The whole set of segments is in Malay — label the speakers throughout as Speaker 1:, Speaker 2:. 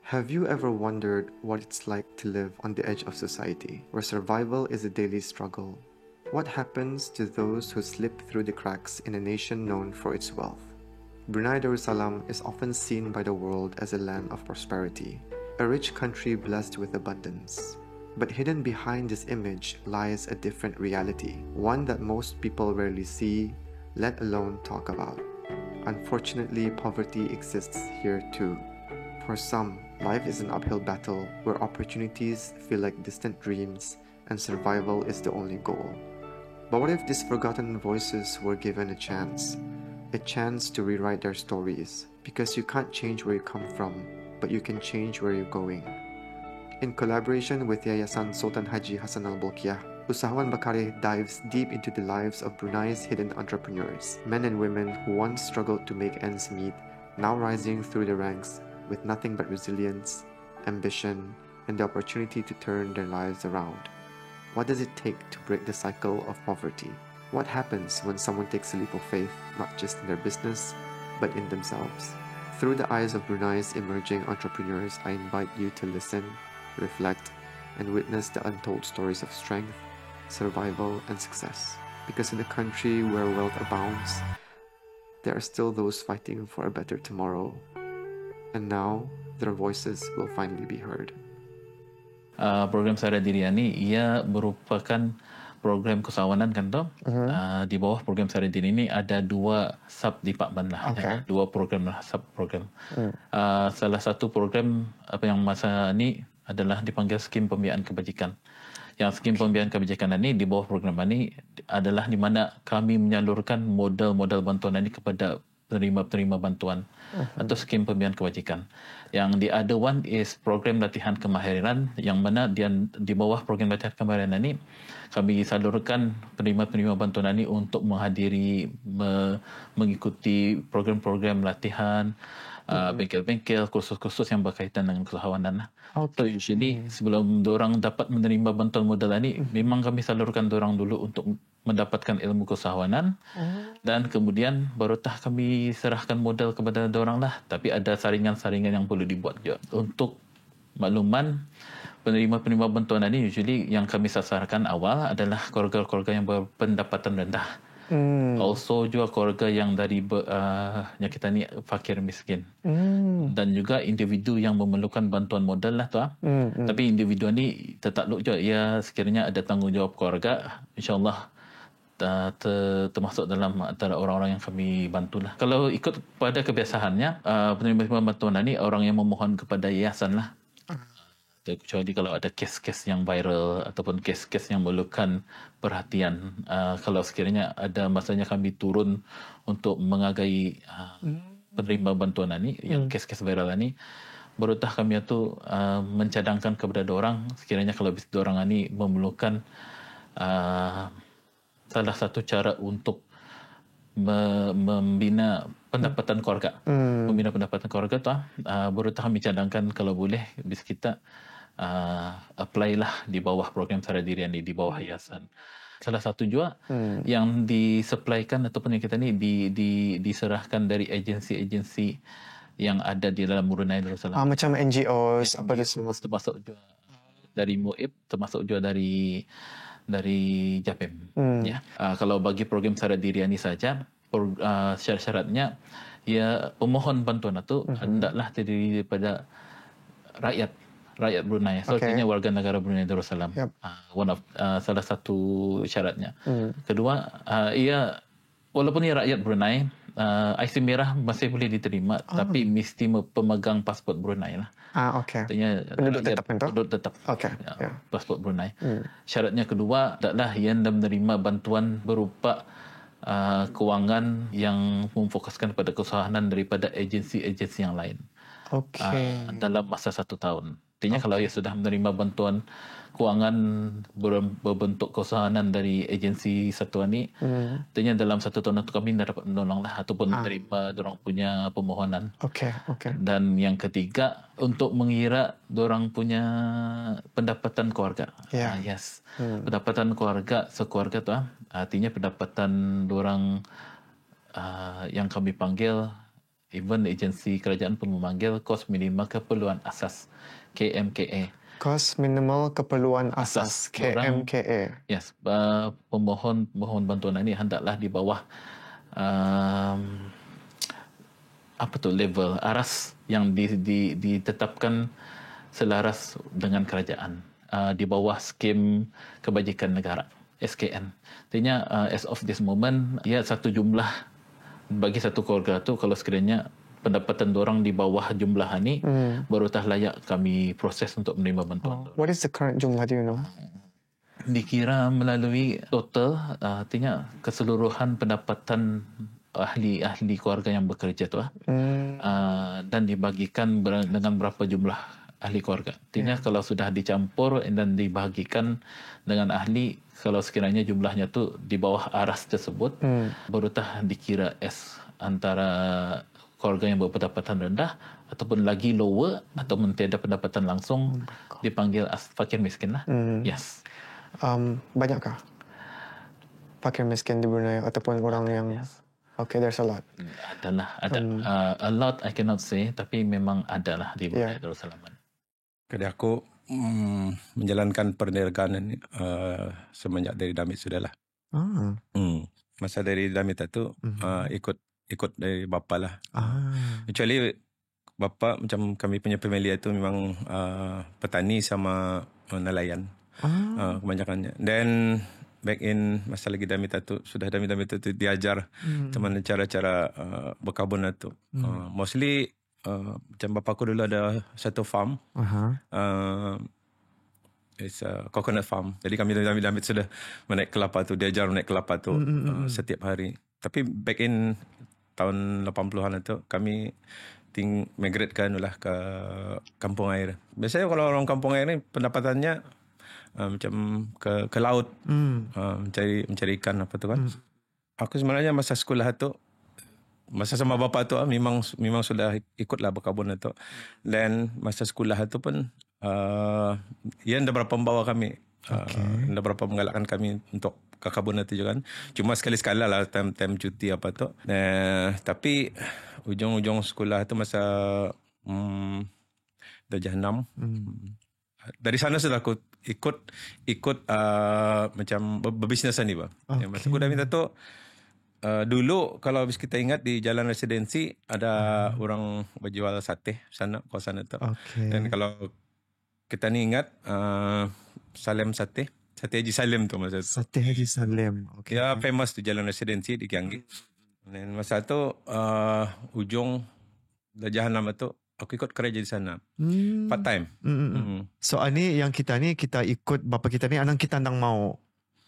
Speaker 1: Have you ever wondered what it's like to live on the edge of society, where survival is a daily struggle? What happens to those who slip through the cracks in a nation known for its wealth? Brunei Darussalam is often seen by the world as a land of prosperity, a rich country blessed with abundance. But hidden behind this image lies a different reality, one that most people rarely see, let alone talk about. Unfortunately, poverty exists here too. For some, life is an uphill battle where opportunities feel like distant dreams and survival is the only goal. But what if these forgotten voices were given a chance? A chance to rewrite their stories, because you can't change where you come from, but you can change where you're going. In collaboration with Yayasan Sultan Haji Hassan Al Bolkiah, Usahawan Bakare dives deep into the lives of Brunei's hidden entrepreneurs, men and women who once struggled to make ends meet, now rising through the ranks with nothing but resilience, ambition, and the opportunity to turn their lives around. What does it take to break the cycle of poverty? What happens when someone takes a leap of faith, not just in their business, but in themselves? Through the eyes of Brunei's emerging entrepreneurs, I invite you to listen, reflect, and witness the untold stories of strength, survival, and success. Because in a country where wealth abounds, there are still those fighting for a better tomorrow. And now, their voices will finally be heard.
Speaker 2: Program Sadar Diri ni ia merupakan program keusahawanan kan tu. Di bawah program Sadar Diri ni ada dua sub department lah.
Speaker 3: Okay.
Speaker 2: Dua program lah, sub program. Salah satu program apa yang masa ni adalah dipanggil skim pembiayaan kebajikan. Yang skim pembiayaan kebajikan ini di bawah program ini adalah di mana kami menyalurkan modal-modal bantuan ini kepada penerima-penerima bantuan atau skim pembiayaan kebajikan. Yang the other one is program latihan kemahiran, yang mana di bawah program latihan kemahiran ini kami salurkan penerima-penerima bantuan ini untuk menghadiri mengikuti program-program latihan, bengkel-bengkel, kursus-kursus yang berkaitan dengan keusahawanan. So usually sebelum diorang dapat menerima bantuan modal ini, memang kami salurkan diorang dulu untuk mendapatkan ilmu keusahawanan dan kemudian barutah kami serahkan modal kepada diorang lah. Tapi ada saringan-saringan yang perlu dibuat juga. Untuk makluman, penerima-penerima bantuan ini usually yang kami sasarkan awal adalah keluarga-keluarga yang berpendapatan rendah. Also juga keluarga yang dari yang kita ni fakir miskin. Dan juga individu yang memerlukan bantuan modal lah tu. Tapi individu ni tertakluk juga ia sekiranya ada tanggungjawab keluarga, insyaAllah termasuk dalam antara orang-orang yang kami bantulah. Kalau ikut pada kebiasaannya, penerima bantuan ini orang yang memohon kepada yayasan lah. Kecuali kalau ada kes-kes yang viral ataupun kes-kes yang memerlukan perhatian. Kalau sekiranya ada masanya kami turun untuk menghargai penerima bantuan ini, yang kes-kes viral ini, barutah kami itu mencadangkan kepada orang sekiranya kalau orang ini memerlukan salah satu cara untuk membina pendapatan keluarga. Membina pendapatan keluarga tu barutah kami cadangkan kalau boleh bis kita apply lah di bawah program Sadar Diri ni, di bawah yayasan. Salah satu juga yang disupplykan ataupun yang kita ni diserahkan dari agensi-agensi yang ada di dalam Brunei Darussalam.
Speaker 3: Macam NGOs, apa tu semua.
Speaker 2: Termasuk juga dari MUIB, termasuk juga dari JAPEM. Ya. Kalau bagi program Sadar Diri ni saja, syarat-syaratnya ya pemohon bantuan itu hendaklah terdiri daripada rakyat Brunei. So artinya warga negara Brunei Darussalam. Salah satu syaratnya. Kedua, ia walaupun ia rakyat Brunei, IC merah masih boleh diterima, tapi mesti pemegang pasport Brunei lah. Artinya
Speaker 3: penduduk tetap kan?
Speaker 2: Penduduk tetap. Pasport Brunei. Syaratnya kedua adalah ia menerima bantuan berupa kewangan yang memfokuskan pada keusahawanan daripada agensi-agensi yang lain. Dalam masa 1 tahun. Artinya kalau ia sudah menerima bantuan kewangan berbentuk keusahawanan dari agensi satuan ini, artinya dalam 1 tahun itu kami dapat menolong lah ataupun menerima diorang punya permohonan. Dan yang ketiga, untuk mengira diorang punya pendapatan keluarga. Pendapatan keluarga sekeluarga tu artinya pendapatan diorang yang kami panggil Even agensi kerajaan pun memanggil kos minimal keperluan asas, KMKA.
Speaker 3: Kos minimal keperluan asas,
Speaker 2: Orang-
Speaker 3: KMKA.
Speaker 2: Yes, pemohon bantuan ini hendaklah di bawah level aras yang ditetapkan selaras dengan kerajaan, di bawah skim kebajikan negara, SKN. Artinya as of this moment, satu jumlah bagi satu keluarga tu, kalau sekiranya pendapatan dorang di bawah jumlah ni, baru tah layak kami proses untuk menerima bantuan.
Speaker 3: What is the current jumlah, do you know?
Speaker 2: Dikira melalui total, artinya keseluruhan pendapatan ahli keluarga yang bekerja tu, dan dibagikan dengan berapa jumlah ahli keluarga. Artinya kalau sudah dicampur dan dibagikan dengan ahli, kalau sekiranya jumlahnya tu di bawah aras tersebut, baru tah dikira as antara keluarga yang berpendapatan rendah ataupun lagi lower ataupun tiada pendapatan langsung, dipanggil fakir miskin lah. Yes.
Speaker 3: Banyakkah fakir miskin di Brunei ataupun orang yang...
Speaker 2: Yes.
Speaker 3: Okay, there's a lot.
Speaker 2: Ada. A lot I cannot say, tapi memang adalah di Brunei Darussalam.
Speaker 4: Kadang aku menjalankan perniagaan ini semenjak dari Damit sudahlah. Masa dari Damit itu ikut dari bapa lah. Kecuali bapa, macam kami punya family itu memang petani sama nelayan. Kebanyakannya. Dan back in masa lagi Damit itu, sudah Damit itu diajar teman cara-cara berkebun itu. Mostly macam bapaku dulu ada satu farm. It's a coconut farm. Jadi kami Damit sudah menaik kelapa tu, diajar menaik kelapa tu setiap hari. Tapi back in tahun 80-an itu kami migratekan lah ke kampung air. Biasanya kalau orang kampung air ni pendapatannya macam ke laut, mencari ikan apa tu kan. Aku sebenarnya masa sekolah tu, masa sama bapa tu memang sudah ikutlah berkebun itu. Dan masa sekolah tu pun ia ndak berapa membawa kami, ndak berapa menggalakkan kami untuk ke kebun itu juga kan. Cuma sekali-sekala lah time cuti apa tu. Tapi ujung-ujung sekolah tu masa darjah 6. Dari sana sudah aku ikut macam berbisnes ni bah. Masa aku dah minta tu, dulu kalau habis kita ingat di Jalan Residensi ada orang berjual sate sana, kawasan itu. Dan kalau kita ni ingat Salem Sate Haji Salem tu masa tu.
Speaker 3: Sate Haji Salem.
Speaker 4: Ya, famous tu Jalan Residensi di Kiangi. Dan masa tu ujung darjah 6 tu aku ikut kerja di sana. Part time.
Speaker 3: So ni yang kita ikut bapa kita ni, anak kita nang mau.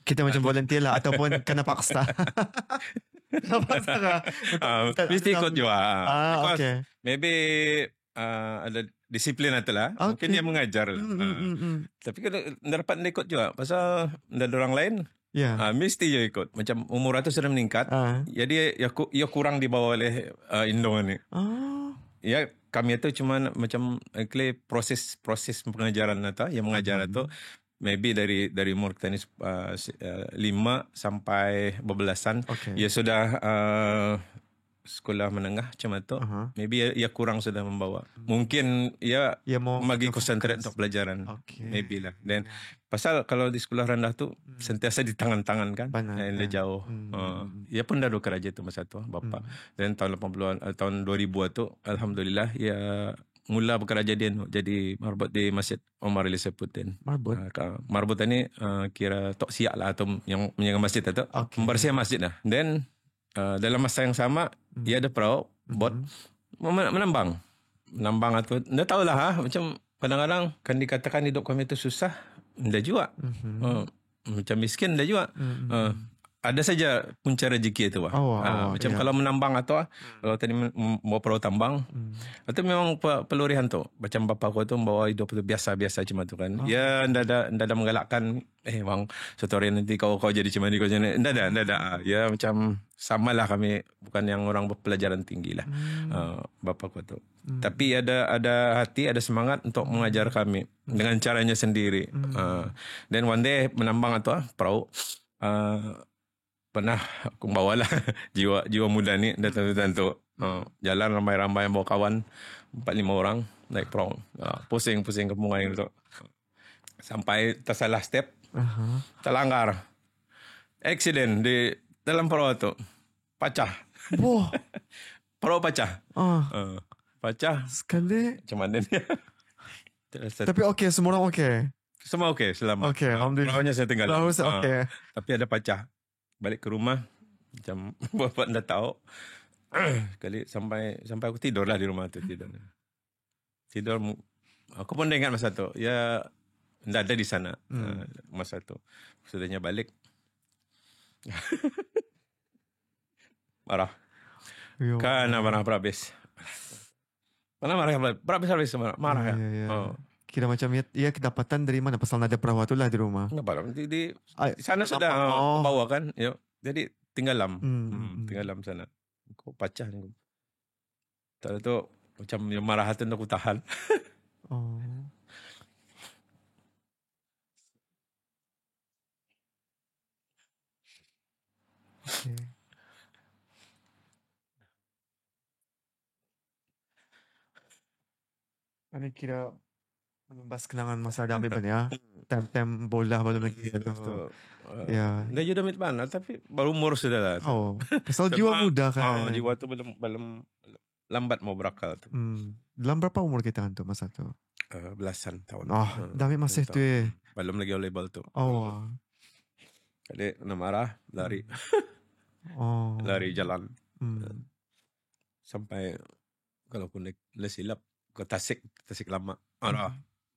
Speaker 3: Kita macam volunteer lah ataupun kena paksa. Kena paksa kah?
Speaker 4: Mesti ikut juga.
Speaker 3: Okay.
Speaker 4: Maybe ada disiplin itulah. Mungkin dia mengajar lah. Tapi kalau dapat dia ikut juga. Pasal ada orang lain, mesti dia ikut. Macam umur itu sudah meningkat. Jadi ia kurang dibawa oleh Indong ni. Ya, kami itu cuma macam proses pengajaran itu, yang mengajar itu maybe dari umur kita ni 5 sampai berbelasan. Ia sudah sekolah menengah macam tu. Maybe ia kurang sudah membawa. Mungkin ia mau bagi konsentrate untuk pelajaran. Maybe lah. Dan pasal kalau di sekolah rendah tu sentiasa di tangan-tangan kan. Dia jauh. Ia pun dah kerja tu masa tu bapa. Dan tahun 80-an, tahun 2000 tu alhamdulillah ia mula bekerja dia jadi marbot di Masjid Omar Ali Seputin. Marbot ni kira tok siap lah atau yang menjaga masjid tu. Membersihkan masjid lah. Dan dalam masa yang sama ia ada perahu bot menambang atau anda tahulah macam kadang-kadang kan dikatakan hidup kami itu susah, anda juga macam miskin anda juga. Ada saja punca rezeki itu macam kalau menambang atau kalau tadi mau perahu tambang itu memang pelurihan tu. Macam bapa aku tu membawa hidup tu biasa-biasa cuma tu kan. Ya anda ada menggalakkan bang suatu hari nanti kau jadi cuma ni kau jadi anda ada. Ya macam samalah kami, bukan yang orang berpelajaran tinggi lah. Bapa aku tu. Tapi ada hati, ada semangat untuk mengajar kami dengan caranya sendiri. Dan one day menambang atau perahu pernah aku bawa lah jiwa muda ni datang tu. Jalan ramai-ramai bawa kawan 4-5 orang naik perahu. Pusing-pusing kempungan itu. Sampai tersalah step. Terlanggar. Accident di dalam perahu tu. Pecah.
Speaker 3: Wah.
Speaker 4: Perahu pecah. Pecah.
Speaker 3: Sekali.
Speaker 4: Macam mana ni?
Speaker 3: Tapi okey, semua orang okey.
Speaker 4: Semua okey, selamat.
Speaker 3: Okey, alhamdulillah.
Speaker 4: Perahunya saya tinggal.
Speaker 3: Okey.
Speaker 4: Tapi ada pecah. Balik ke rumah. Macam bapak dah tahu. Kali sampai aku tidur lah di rumah tu. Tidur. Aku pun dah ingat masa tu. Ya, dah ada di sana. Masa tu. Sudahnya balik. Marah. Kan marah habis. Mana marah habis marah ya.
Speaker 3: Kira macam ia kedapatan dari mana pasal ada perahu tu lah di rumah.
Speaker 4: Enggak di sana sudah bawa kan. Jadi tinggalam. Tinggalam sana. Kau pecah ni. Tak tu macam yang marah hati aku tahan.
Speaker 3: Okay. Ini kira membahas kenangan masa ada ambil ya. Time bola belum lagi tu. Ya.
Speaker 4: Dah juga damit mana tapi baru umur sudah lah.
Speaker 3: Pasal jiwa muda kan.
Speaker 4: Jiwa tu belum lambat mau berakal tu.
Speaker 3: Dalam berapa umur kita tu masa tu?
Speaker 4: Belasan tahun.
Speaker 3: Damit masih tu
Speaker 4: Belum lagi label tu. Kali nak marah lari. Lari jalan. Sampai kalau pun silap ke Tasik lama.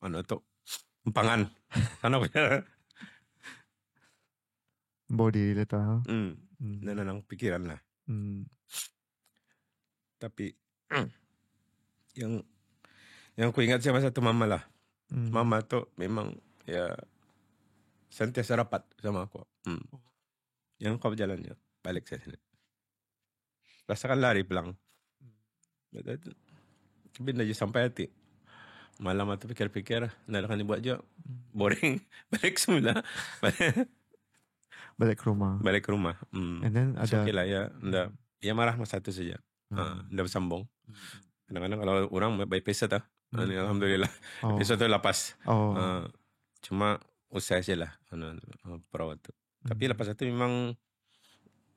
Speaker 4: Mana tu? Empangan. Sana punya.
Speaker 3: Body letak.
Speaker 4: Nanang pikiran lah. Tapi yang aku ingat saya masa tu mama lah. Mama tu memang ya sentiasa rapat sama aku. Yang kau berjalannya balik saya sini. Rasakan lari pulang. Tapi dah sampai hati. Malam tu fikir-fikir, nak akan dibuat je. Boring. Balik semula.
Speaker 3: Balik ke rumah. And then ada.
Speaker 4: Okay lah ya. Ia marah masa tu saja. Dah bersambung. Kadang-kadang kalau orang baik pesa tak. Alhamdulillah. Pesa tu lepas. Cuma usai je lah. Perawat tu. Tapi lepas tu memang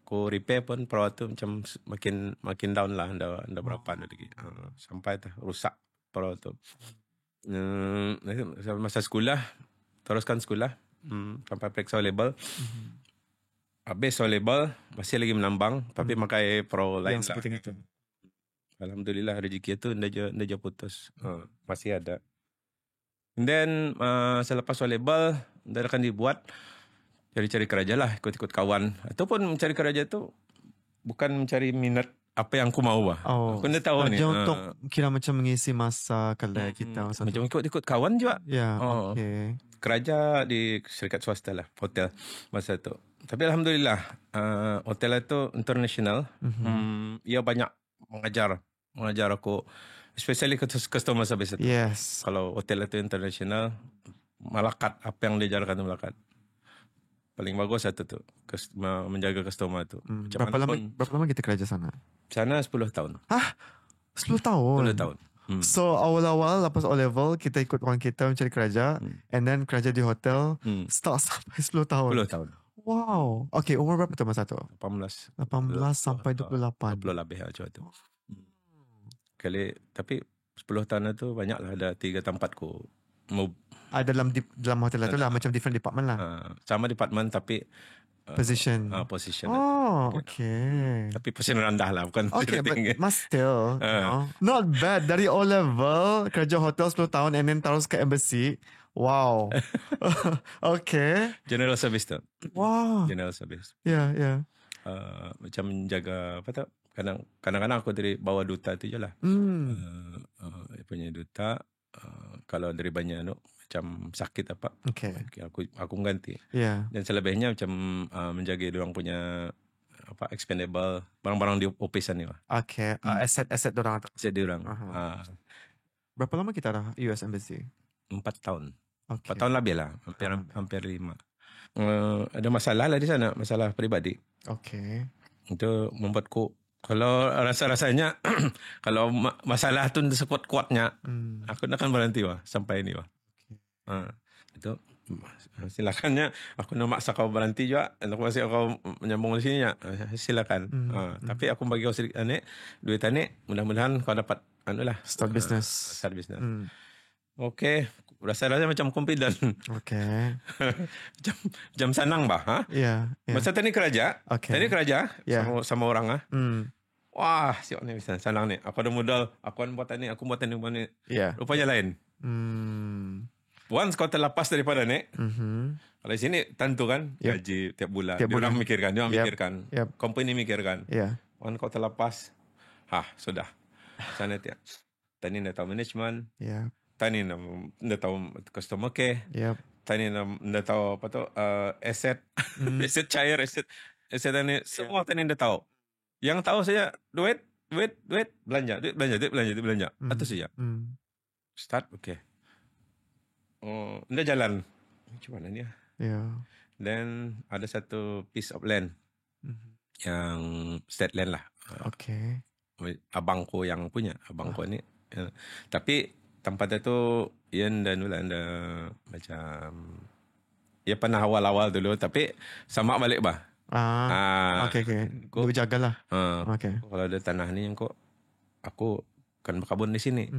Speaker 4: aku repair pun perawat tu macam makin down lah. Dah berapa lagi. Sampai tu rusak perawat tu. Masa sekolah, teruskan sekolah. Sampai periksa label. Habis label, masih lagi menambang. Tapi pakai pro lain lah. Itu. Alhamdulillah rezeki tu dah putus. Masih ada. And then selepas label, dah akan dibuat. Cari-cari kerja lah, ikut-ikut kawan. Ataupun mencari kerja tu bukan mencari minat apa yang aku mahu lah. Aku dah tahu ni.
Speaker 3: Untuk kira macam mengisi masa kalau kita.
Speaker 4: Macam ikut-ikut kawan juga.
Speaker 3: Ya, okay.
Speaker 4: Kerja di syarikat swasta lah, hotel masa tu. Tapi Alhamdulillah, hotel itu international. Ia banyak mengajar aku. Especially customer service itu.
Speaker 3: Yes.
Speaker 4: Kalau hotel itu international, melekat apa yang diajarkan itu melekat. Paling bagus satu tu menjaga customer tu.
Speaker 3: Berapa lama kita kerja sana?
Speaker 4: Sana 10 tahun.
Speaker 3: 10 tahun?
Speaker 4: 10 tahun.
Speaker 3: So awal-awal lepas O-level kita ikut orang kita mencari kerja. And then kerja di hotel. Start sampai 10 tahun.
Speaker 4: 10 tahun.
Speaker 3: Wow. Okay, umur berapa tu masa tu?
Speaker 4: 18
Speaker 3: sampai 28.
Speaker 4: 20 lebih macam tu. Kali tapi 10 tahun tu banyak lah. Ada 3 tempatku move.
Speaker 3: Dalam hotel tu lah macam different department lah.
Speaker 4: Sama department tapi
Speaker 3: position.
Speaker 4: Position.
Speaker 3: Okay.
Speaker 4: Tapi position rendah lah, bukan
Speaker 3: okay, but must still not bad. Dari O-level kerja hotel 10 tahun and then terus ke embassy. Wow. Okay.
Speaker 4: General service tu.
Speaker 3: Wow.
Speaker 4: General service.
Speaker 3: Yeah.
Speaker 4: Macam menjaga apa tak? Kadang-kadang aku dari bawah duta tu je lah. Punya duta. Kalau dari banyak macam sakit apa, okay, aku ganti. Dan selebihnya macam menjaga diorang punya apa expendable barang-barang di opisan ni lah.
Speaker 3: Okay, aset diorang.
Speaker 4: Aset diorang.
Speaker 3: Berapa lama kita dah US Embassy?
Speaker 4: 4 tahun.
Speaker 3: Okay.
Speaker 4: 4 tahun lebih lah, hampir 5. ada masalah lah di sana, masalah peribadi.
Speaker 3: Okay.
Speaker 4: Itu membuatku, kalau rasa-rasanya kalau masalah tu sekuat-kuatnya, aku akan berhenti sampai ini itu silakannya. Aku nak maksa kau berhenti juga, aku masih kau menyambung di sini ya, silakan. Tapi aku bagi kau sedikit duit mudah-mudahan kau dapat
Speaker 3: start business.
Speaker 4: Okay. Rasa-rasa macam confident.
Speaker 3: Okay.
Speaker 4: Jam senang bah.
Speaker 3: Yeah.
Speaker 4: Masa tadi kerja.
Speaker 3: Okay.
Speaker 4: Tadi kerja sama orang Wah, siap ni bisa senang ni. Aku ada modal, aku buat ni, aku buat ni.
Speaker 3: Yeah.
Speaker 4: Rupanya lain. Once kau terlepas daripada ni, kalau di sini tentu kan gaji tiap bulan. Diorang mikirkan, mikirkan. Company mikirkan. Once kau terlepas, sudah. Sana tiap. Tani dah tahu management. Tani dah tahu customer care. Tani dah tahu apa tu asset, asset cair, asset tani semua tani dah tahu. Yang tahu saya duit belanja, duit belanja. Itu saja. Start dah jalan. Macam mana ni? Then ada satu piece of land yang state land lah.
Speaker 3: Okay.
Speaker 4: Abangku yang punya, abangku ni. Tapi tempat itu Ian dan Ulan macam pernah awal-awal dulu, tapi sama balik bah.
Speaker 3: Okay. Kau jagalah.
Speaker 4: Okay. Kalau ada tanah ni aku kan berkabun di sini.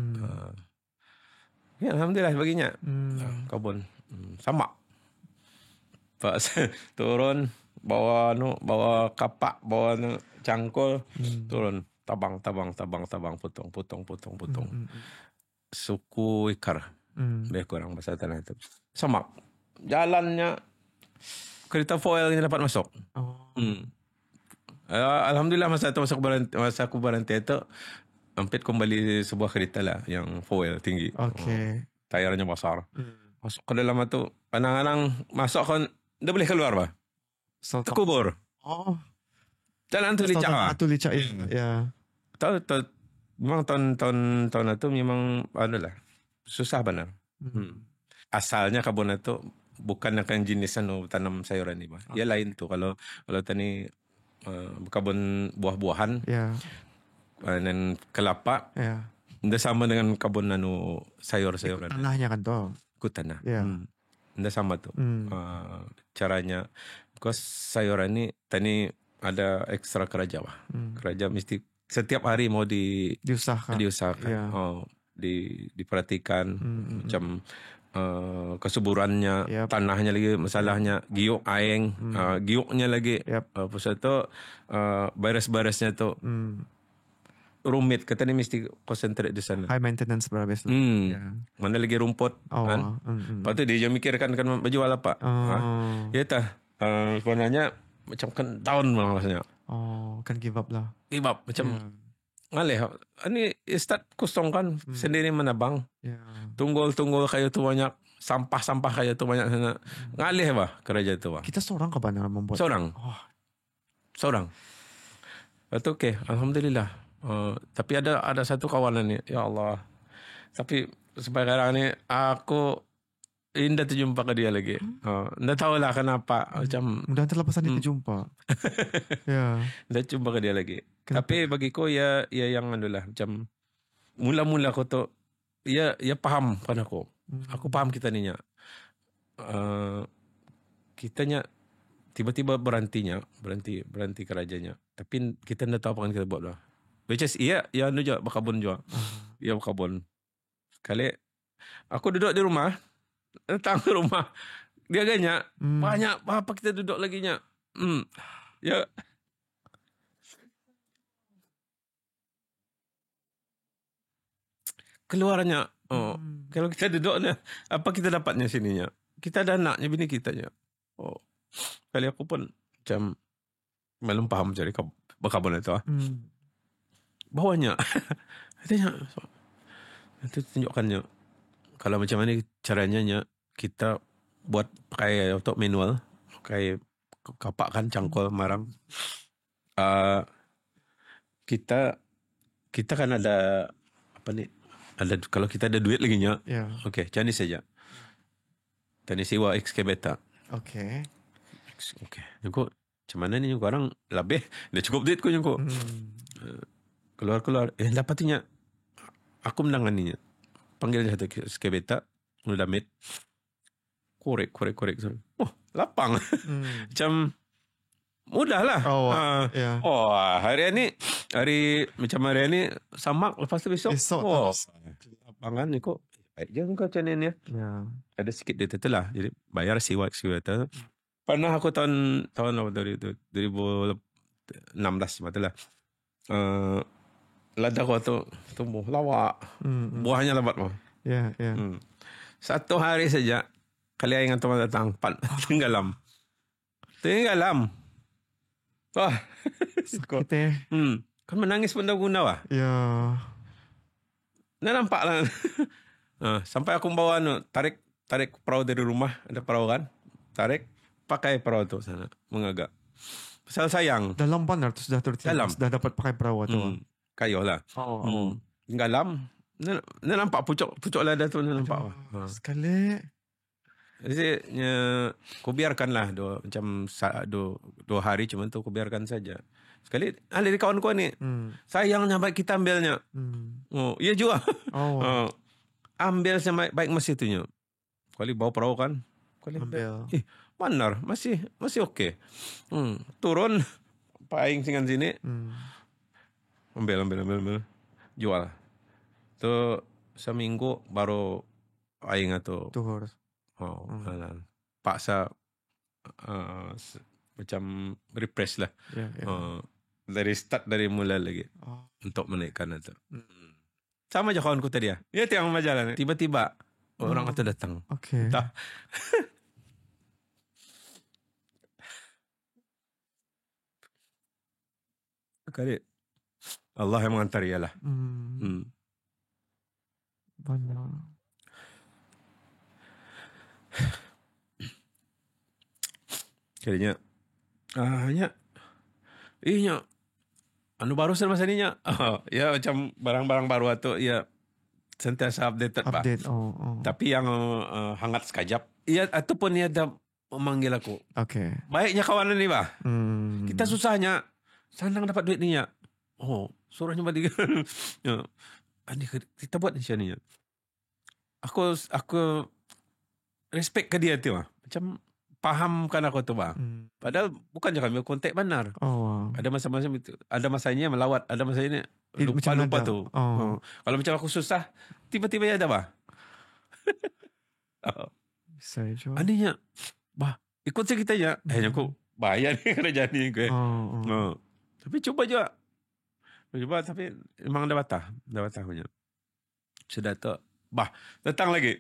Speaker 4: Alhamdulillah baginya. Kabun sama. Pas turun bawa kapak, bawa cangkul, turun tabang, potong. Suku ikar. Lebih kurang bahasa tanah itu. Sama. Jalannya kereta foil yang dapat masuk. Alhamdulillah masa aku berhenti itu hampir kembali sebuah kereta lah yang foil tinggi.
Speaker 3: Okay.
Speaker 4: Tayarnya besar. Masuk ke dalam itu, kadang-kadang masuk kan dah boleh keluar bah. Terkubur. Jalan tu licak lah.
Speaker 3: Licak ya.
Speaker 4: Tahu memang tahun itu memang susah benar. Asalnya kebun itu bukan akan jenis tanam sayuran ni bah. Ia lain tu kalau tani kebun buah-buahan. Dan kelapa. Nda sama dengan kebun sayur-sayuran.
Speaker 3: Tanahnya kan tu.
Speaker 4: Ikut tanah. Nda sama tu. Caranya because sayuran ni tani ada ekstra kerja bah. Kerja mesti setiap hari mau diusahakan. Diperhatikan macam kesuburannya, tanahnya lagi masalahnya, giuk aeng, giuknya lagi. Pusat tu virus-virusnya tu rumit, kata ni mesti concentrate di sana.
Speaker 3: High maintenance berhabis.
Speaker 4: Mana lagi rumput kan. Lepas tu dia mikirkan kan berjual apa. Ya tah. Sebenarnya macam kan tahun maksudnya.
Speaker 3: Kan give up lah.
Speaker 4: Give up macam ngalih. Ini start kosong kan sendiri menabang. Tunggul kayu tu banyak, sampah kayu tu banyak sana. Ngalih bah kerja tu bah.
Speaker 3: Kita seorang ke mana membuat?
Speaker 4: Seorang. Itu okey, alhamdulillah. Tapi ada satu kawanan ni, ya Allah. Tapi sekarang ni aku indah terjumpa ke dia lagi. Nggak tahu lah kenapa. Macam
Speaker 3: mudah terlepas dia terjumpa.
Speaker 4: Nggak jumpa ke dia lagi. Kenapa? Tapi bagiku ya yang adalah macam mula-mula aku tu ya paham kan aku. Aku paham kita ni nya. Kitanya tiba-tiba berhenti kerajanya. Tapi kita nggak tahu apa yang kita buat lah. Which is ya anu juga berkabun juga. Ya berkabun. Kali aku duduk di rumah, datang ke rumah, dia agaknya banyak apa kita duduk lagi nya. Ya. Keluarnya. Kalau kita duduknya, apa kita dapatnya sininya? Kita ada anaknya, bini kita nya. Kali aku pun macam belum paham cari berkabun itu. Bawanya. Katanya itu tunjukkannya kalau macam mana caranya kita buat pakai untuk manual, pakai kapak kan cangkul marang. Kita kan ada apa ni? Ada kalau kita ada duit lagi nya. Okey, jadi saja. Tani sewa excavator.
Speaker 3: Okey.
Speaker 4: Okay. Nyungko, macam mana ni nyungko orang lebih. Dah cukup duit ko nyungko. Keluar. Dapat niya. Aku menangani niya. Panggil dia satu skebeta. Mula damit. Korek. Oh, lapang. Macam mudah lah. Hari macam hari ni samak. Lepas tu besok. Lapangan ni kok. Baik je kau macam ni. Ada sikit dia lah. Jadi bayar sewa. Pernah aku tahun 2016 macam lah. Lada aku tu tumbuh lawak. Buahnya lebat mah. Satu hari saja kali ingat teman datang tenggelam. Wah.
Speaker 3: Sakit
Speaker 4: Kan menangis pun tak guna wah. Nampak lah. Sampai aku bawa tarik perahu dari rumah, ada perahu kan. Tarik pakai perahu tu sana mengagak. Pasal sayang.
Speaker 3: Dalam benar tu sudah tertimbun. Sudah dapat pakai perahu tu.
Speaker 4: Kayu lah. Tenggelam. Nampak pucuk lada tu nampak.
Speaker 3: Sekali.
Speaker 4: Jadi aku biarkanlah dua hari cuma tu aku biarkan saja. Sekali ada di kawan-kawan ni. Sayangnya baik kita ambilnya. Iya juga. Ambil sama baik masih itunya. Kali bawa perahu kan. Kali ambil. Benar, masih okey. Turun paing singan sini. Ambil. Jual. Tu seminggu baru aing atau
Speaker 3: tuhur.
Speaker 4: Paksa macam refresh lah. Dari mula lagi. Untuk menaikkan itu. Sama aja kawanku tadi ya. Dia tengok majalah. Tiba-tiba orang itu datang.
Speaker 3: Okay.
Speaker 4: Entah. Kali Allah yang mengantar ialah.
Speaker 3: Banyak.
Speaker 4: Kalinya. Anu baru masa ni nya. Ya macam barang-barang baru atau ya sentiasa updated pak. Tapi yang hangat sekejap. Ya ataupun dia ada memanggil aku.
Speaker 3: Okay.
Speaker 4: Baiknya kawan ni bah. Kita susahnya senang dapat duit ni ya. Suruhnya balik. Kita buat macam ni ya. Aku respect ke dia tu mah. Macam pahamkan aku tu bang. Padahal bukan je kami kontak benar. Ada masa-masa itu. Ada masanya melawat. Ada masanya lupa tu. Kalau macam aku susah, tiba-tiba ya ada bang.
Speaker 3: Saya juga.
Speaker 4: Aninya, bah ikut saya kita ya. Aku bayar ni kerajaan ni. Tapi cuba juga. Tapi memang dah batah punya. Sudah tu, bah datang lagi.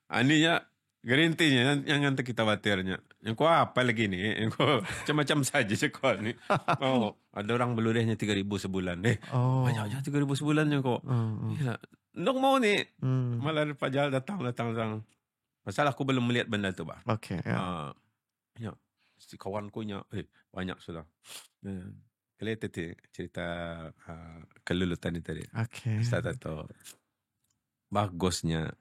Speaker 4: Aninya. Garantinya yang nanti kita batirnya. Yang kau apa lagi ni? Yang kau macam-macam saja sekolah ni. Ada orang belurehnya 3,000 sebulan. Banyak 3,000 sebulan yang kau. Nak mau ni. Malah pajal datang. Pasal aku belum melihat benda tu bah.
Speaker 3: Okay.
Speaker 4: Ya. Si kawanku nya banyak sudah. Kali tadi cerita kelulutan ni tadi.
Speaker 3: Okay.
Speaker 4: Start tu. Bagusnya.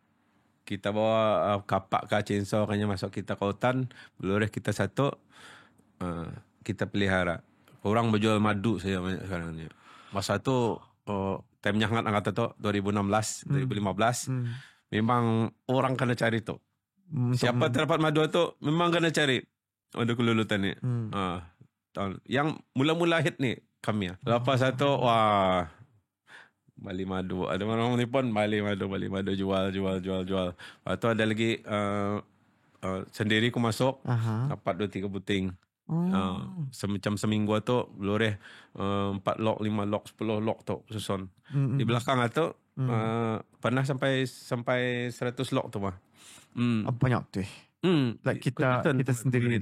Speaker 4: Kita bawa kapak ke chainsaw kanya masuk kita ke hutan. Belureh kita satu. Kita pelihara. Orang berjual madu saya banyak sekarang ni. Masa tu time-nya hangat angkat tu 2016, 2015. Memang orang kena cari tu. Siapa terdapat madu tu memang kena cari. Ada kelulutan ni. Yang mula-mula hit ni kami. Lepas satu Bali madu. Ada orang ni pun Bali madu jual. Lepas tu ada lagi sendiri aku masuk. Dapat 2-3 buting. Semacam seminggu tu belureh 4 lok, 5 lok, 10 lok tu susun. Di belakang tu pernah sampai 100 lok tu mah.
Speaker 3: Banyak tu. Like kita sendiri.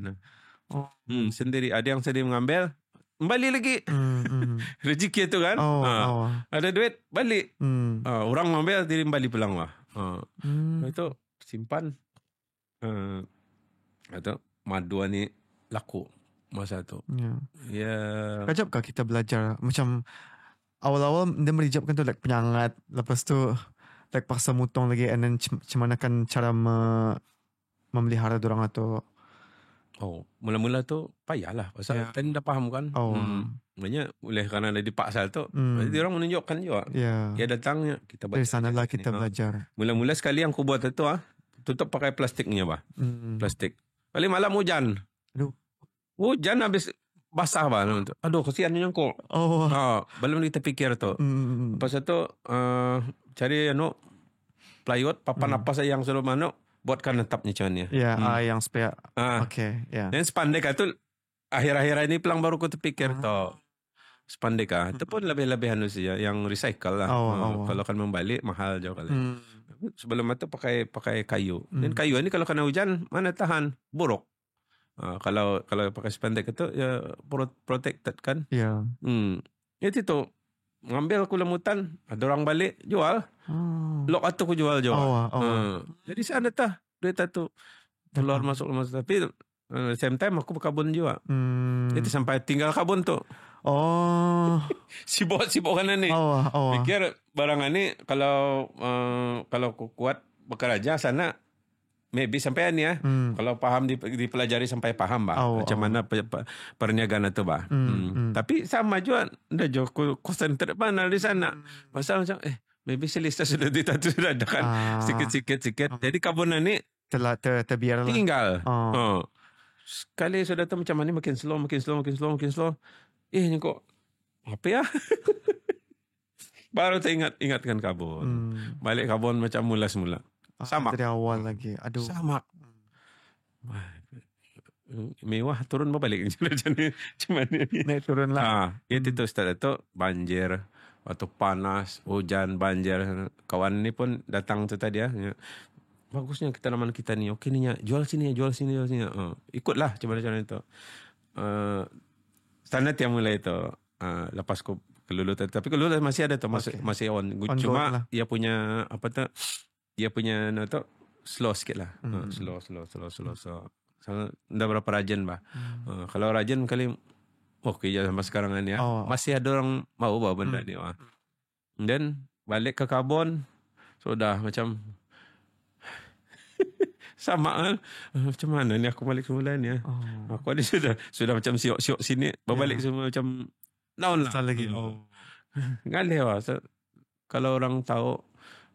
Speaker 4: Sendiri. Ada yang sendiri mengambil. Balik lagi. Rezeki tu kan. Ada duit balik. Orang ambil diri balik pulang lah. Itu simpan. Atau madu ni laku masa tu.
Speaker 3: Kajapkah kita belajar macam awal-awal dia merijapkan tu like penyangat, lepas tu like paksa mutong lagi, and then macam mana kan cara memelihara dorang atau
Speaker 4: Mula-mula tu payahlah. Pasal tadi dah faham kan. Maknanya oleh kerana ada dipaksa tu, dia orang menunjukkan juga. Dia datangnya, kita
Speaker 3: dari sanalah kita belajar.
Speaker 4: Mula-mula sekali yang aku buat itu, tutup pakai plastiknya, bah. Plastik. Paling malam hujan.
Speaker 3: Aduh.
Speaker 4: Hujan habis basah, bah. Aduh, kesiannya kok. Belum kita fikir tu. Lepas itu, cari plywood, papan apa saja yang sudah mana, buatkan netapnya macam ni.
Speaker 3: Yang spare. Dan
Speaker 4: spandek itu akhir-akhir ini pelang baru aku terpikir spandek itu pun lebih-lebih yang recycle lah. Kalau kan membalik mahal jauh kali. Sebelum itu pakai kayu. Dan kayu ini kalau kena hujan mana tahan, buruk. Kalau pakai spandek itu ya protected kan. Itu tu ngambil aku lemutan, ada orang balik jual. Lok atau aku jual juga. Jadi sana duit tu telur masuk. Tapi same time aku berkabun juga. Jadi sampai tinggal kabun tu. Sibuk kan ni. Pikir barang ni kalau aku kuat bekerja sana maybe sampai ni kalau paham dipelajari sampai paham macam mana perniagaan itu tapi sama juga dah jo konsentrate mana di sana. Pasal macam maybe selista sudah ditatu sudah ada kan sikit. Jadi kabunan ni
Speaker 3: telah terbiar lah.
Speaker 4: Tinggal. Sekali sudah tu macam mana makin slow. Ni kok apa ya? Baru ingatkan kabun. Balik kabun macam mula semula. Sama.
Speaker 3: Dari awal lagi. Aduh.
Speaker 4: Sama. Mewah turun balik macam ni.
Speaker 3: Naik turun lah.
Speaker 4: Itu setelah itu banjir. Waktu panas, hujan, banjir. Kawan ni pun datang tu tadi bagusnya tanaman kita ni. Okey ni jual sini. Ikutlah macam-macam itu. Standard yang mulai itu. Lepas ku kelulutan. Tapi kelulutan masih ada tu. Masih on. Cuma lah. Dia punya dia punya slow sikit lah. Slow. Dah berapa rajin bah. Kalau rajin kali okey je sampai sekarang ni masih ada orang mau bawa benda ni. Dan balik ke kabun sudah macam sama macam mana ni aku balik semula ni aku ni sudah macam siok sini berbalik semua macam down lah
Speaker 3: lagi.
Speaker 4: Ngalih lah. Kalau orang tahu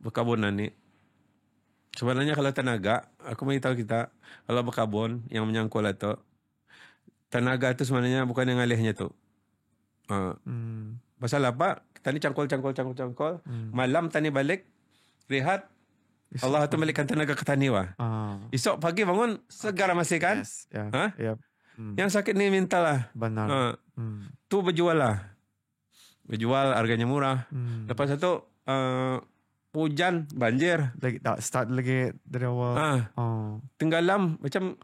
Speaker 4: berkabunan ni sebenarnya kalau tenaga aku beritahu kita kalau berkabun yang menyangkul itu tenaga itu sebenarnya bukan yang ngalihnya tu. Pasal apa? Kita ni cangkul. Malam tani balik, rehat. Allah tu balikkan tenaga ke tani wah. Esok pagi bangun segar masih kan?
Speaker 3: Yes.
Speaker 4: Yang sakit ni mintalah.
Speaker 3: Benar.
Speaker 4: Tu berjual lah. Berjual harganya murah. Lepas itu hujan, banjir.
Speaker 3: Lagi tak start lagi dari awal.
Speaker 4: Tenggelam macam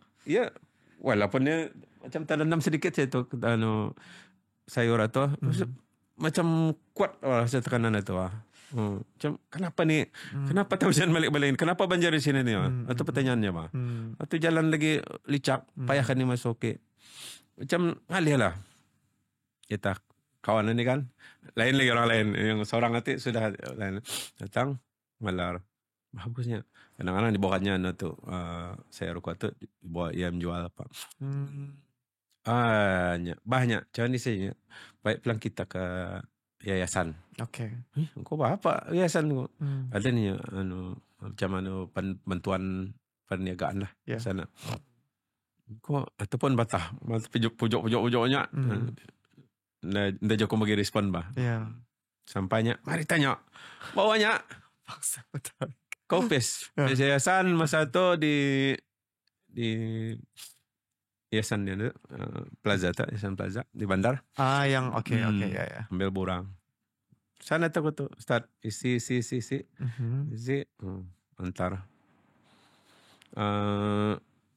Speaker 4: walaupun dia macam terendam sedikit saya tu sayur tu macam kuat rasa tekanan itu macam kenapa ni kenapa tak hujan balik-balik, kenapa banjir di sini ni atau pertanyaannya atau jalan lagi licak payahkan ni masuk macam ngalih lah kita kawan ni kan lain lagi orang lain yang seorang nanti sudah lain datang malar bagusnya kadang-kadang dibawakannya tu saya ruko tu dibawa ia menjual apa banyak macam ni saya baik pelang kita ke yayasan.
Speaker 3: Okey.
Speaker 4: Kau apa yayasan kau? Ada ni macam mana bantuan perniagaan lah sana. Kau ataupun batah pojok-pojoknya. Nda joko bagi respon bah. Sampainya mari tanya. Bawanya
Speaker 3: paksa betul.
Speaker 4: Kau pes yayasan masa tu di yayasan dia yayasan plaza di bandar.
Speaker 3: Yang okey ya.
Speaker 4: Ambil borang. Sana tu start isi antar.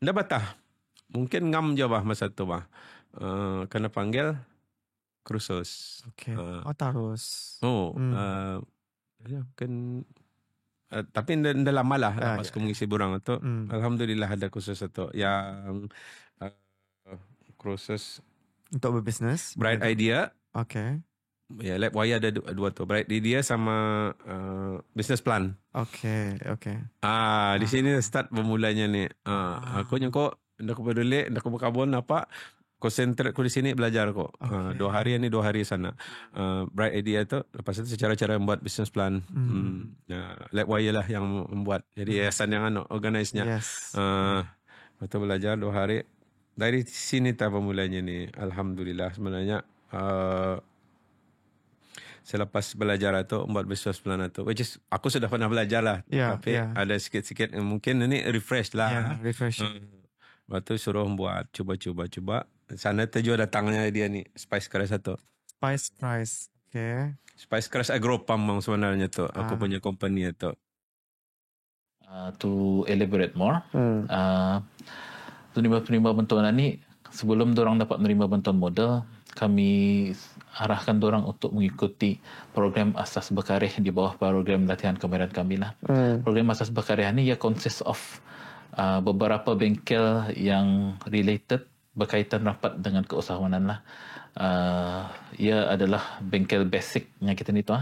Speaker 4: Nda batah. Mungkin ngam je bah masa tu bah. Kena panggil kursus.
Speaker 3: Okey. Terus.
Speaker 4: Mungkin tapi nda lama lah lepas aku mengisi borang tu. Alhamdulillah ada kursus tu yang kursus
Speaker 3: untuk berbisnes.
Speaker 4: Bright Idea.
Speaker 3: Okay.
Speaker 4: Ya, Lab Waya ada dua tu. Bright Idea sama business plan.
Speaker 3: Okay.
Speaker 4: Di sini start bermulanya ni. Aku nyokok Ndak peduli, ndak berkabun apa. Konsentrate ko di sini belajar kok. 2 hari ini 2 hari sana. Bright idea tu lepas itu cara-cara membuat business plan. Lab wire lah yang membuat. Jadi yayasan yang organize-nya.
Speaker 3: Yes.
Speaker 4: Betul belajar 2 hari. Dari sini tak pemulanya ni. Alhamdulillah sebenarnya selepas belajar itu membuat business plan itu, which is aku sudah pernah belajar lah. Tapi ada sikit-sikit mungkin ini refresh lah.
Speaker 3: Refresh.
Speaker 4: Lepas tu suruh buat cuba. Sana tu juga datangnya dia ni Spice Crush tu.
Speaker 3: Spice Crush. Okay.
Speaker 4: Spice Crush Agropam sebenarnya tu. Aku punya company tu.
Speaker 2: To elaborate more, penimba bantuan ni sebelum dorang dapat menerima bantuan modal, kami arahkan dorang untuk mengikuti program asas berkarya di bawah program latihan kemahiran kami lah. Program asas berkarya ni ia consist of beberapa bengkel yang related, berkaitan rapat dengan keusahawanan lah. Ia adalah bengkel basic yang kita ni tu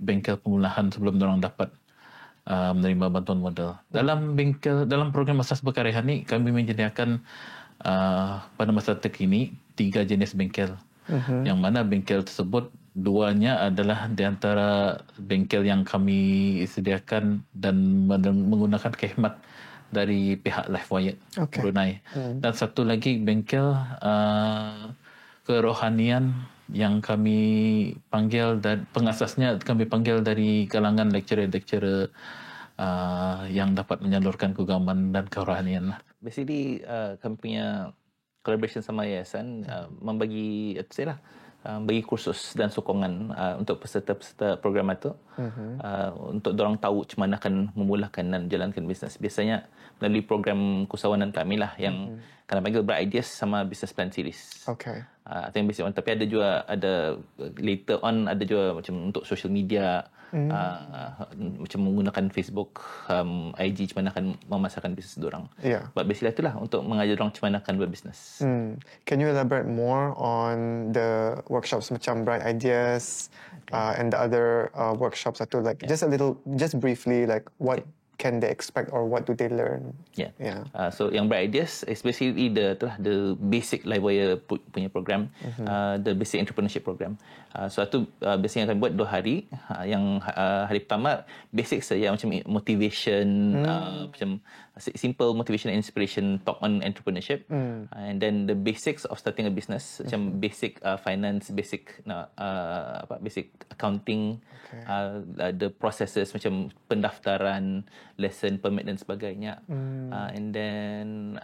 Speaker 2: bengkel permulaan sebelum dorang dapat menerima bantuan modal. Dalam program asas berkarya ni kami menyediakan pada masa terkini 3 jenis bengkel. Yang mana bengkel tersebut 2-nya adalah di antara bengkel yang kami sediakan dan menggunakan khidmat dari pihak Lifewire Brunei. Dan satu lagi bengkel kerohanian yang kami panggil, dan pengasasnya kami panggil dari kalangan lecturer-lecturer yang dapat menyalurkan keagamaan dan kerohanian.
Speaker 5: Basically kami punya collaboration sama yayasan membagi bagi kursus dan sokongan untuk peserta-peserta program itu untuk dorang tahu macam mana akan memulakan dan jalankan bisnes. Biasanya melalui program keusahawanan kami lah yang kami panggil Bright Ideas sama Business Plan Series. Itu yang basic one. Tapi ada juga, later on ada juga macam untuk social media, macam menggunakan Facebook, IG, macam mana akan memasarkan bisnes dorang. But basically itulah untuk mengajar dorang macam mana akan berbisnes.
Speaker 6: Can you elaborate more on the workshops macam Bright Ideas and the other workshops atau just briefly, like what can they expect or what do they learn?
Speaker 5: So yang Bright Ideas is basically the basic Livewire punya program, the basic entrepreneurship program. So itu biasanya akan buat 2 hari. Yang hari pertama basic saja macam motivation, macam simple motivation and inspiration talk on entrepreneurship, and then the basics of starting a business, macam basic finance, basic basic accounting, the processes macam pendaftaran, lesson permit dan sebagainya. And then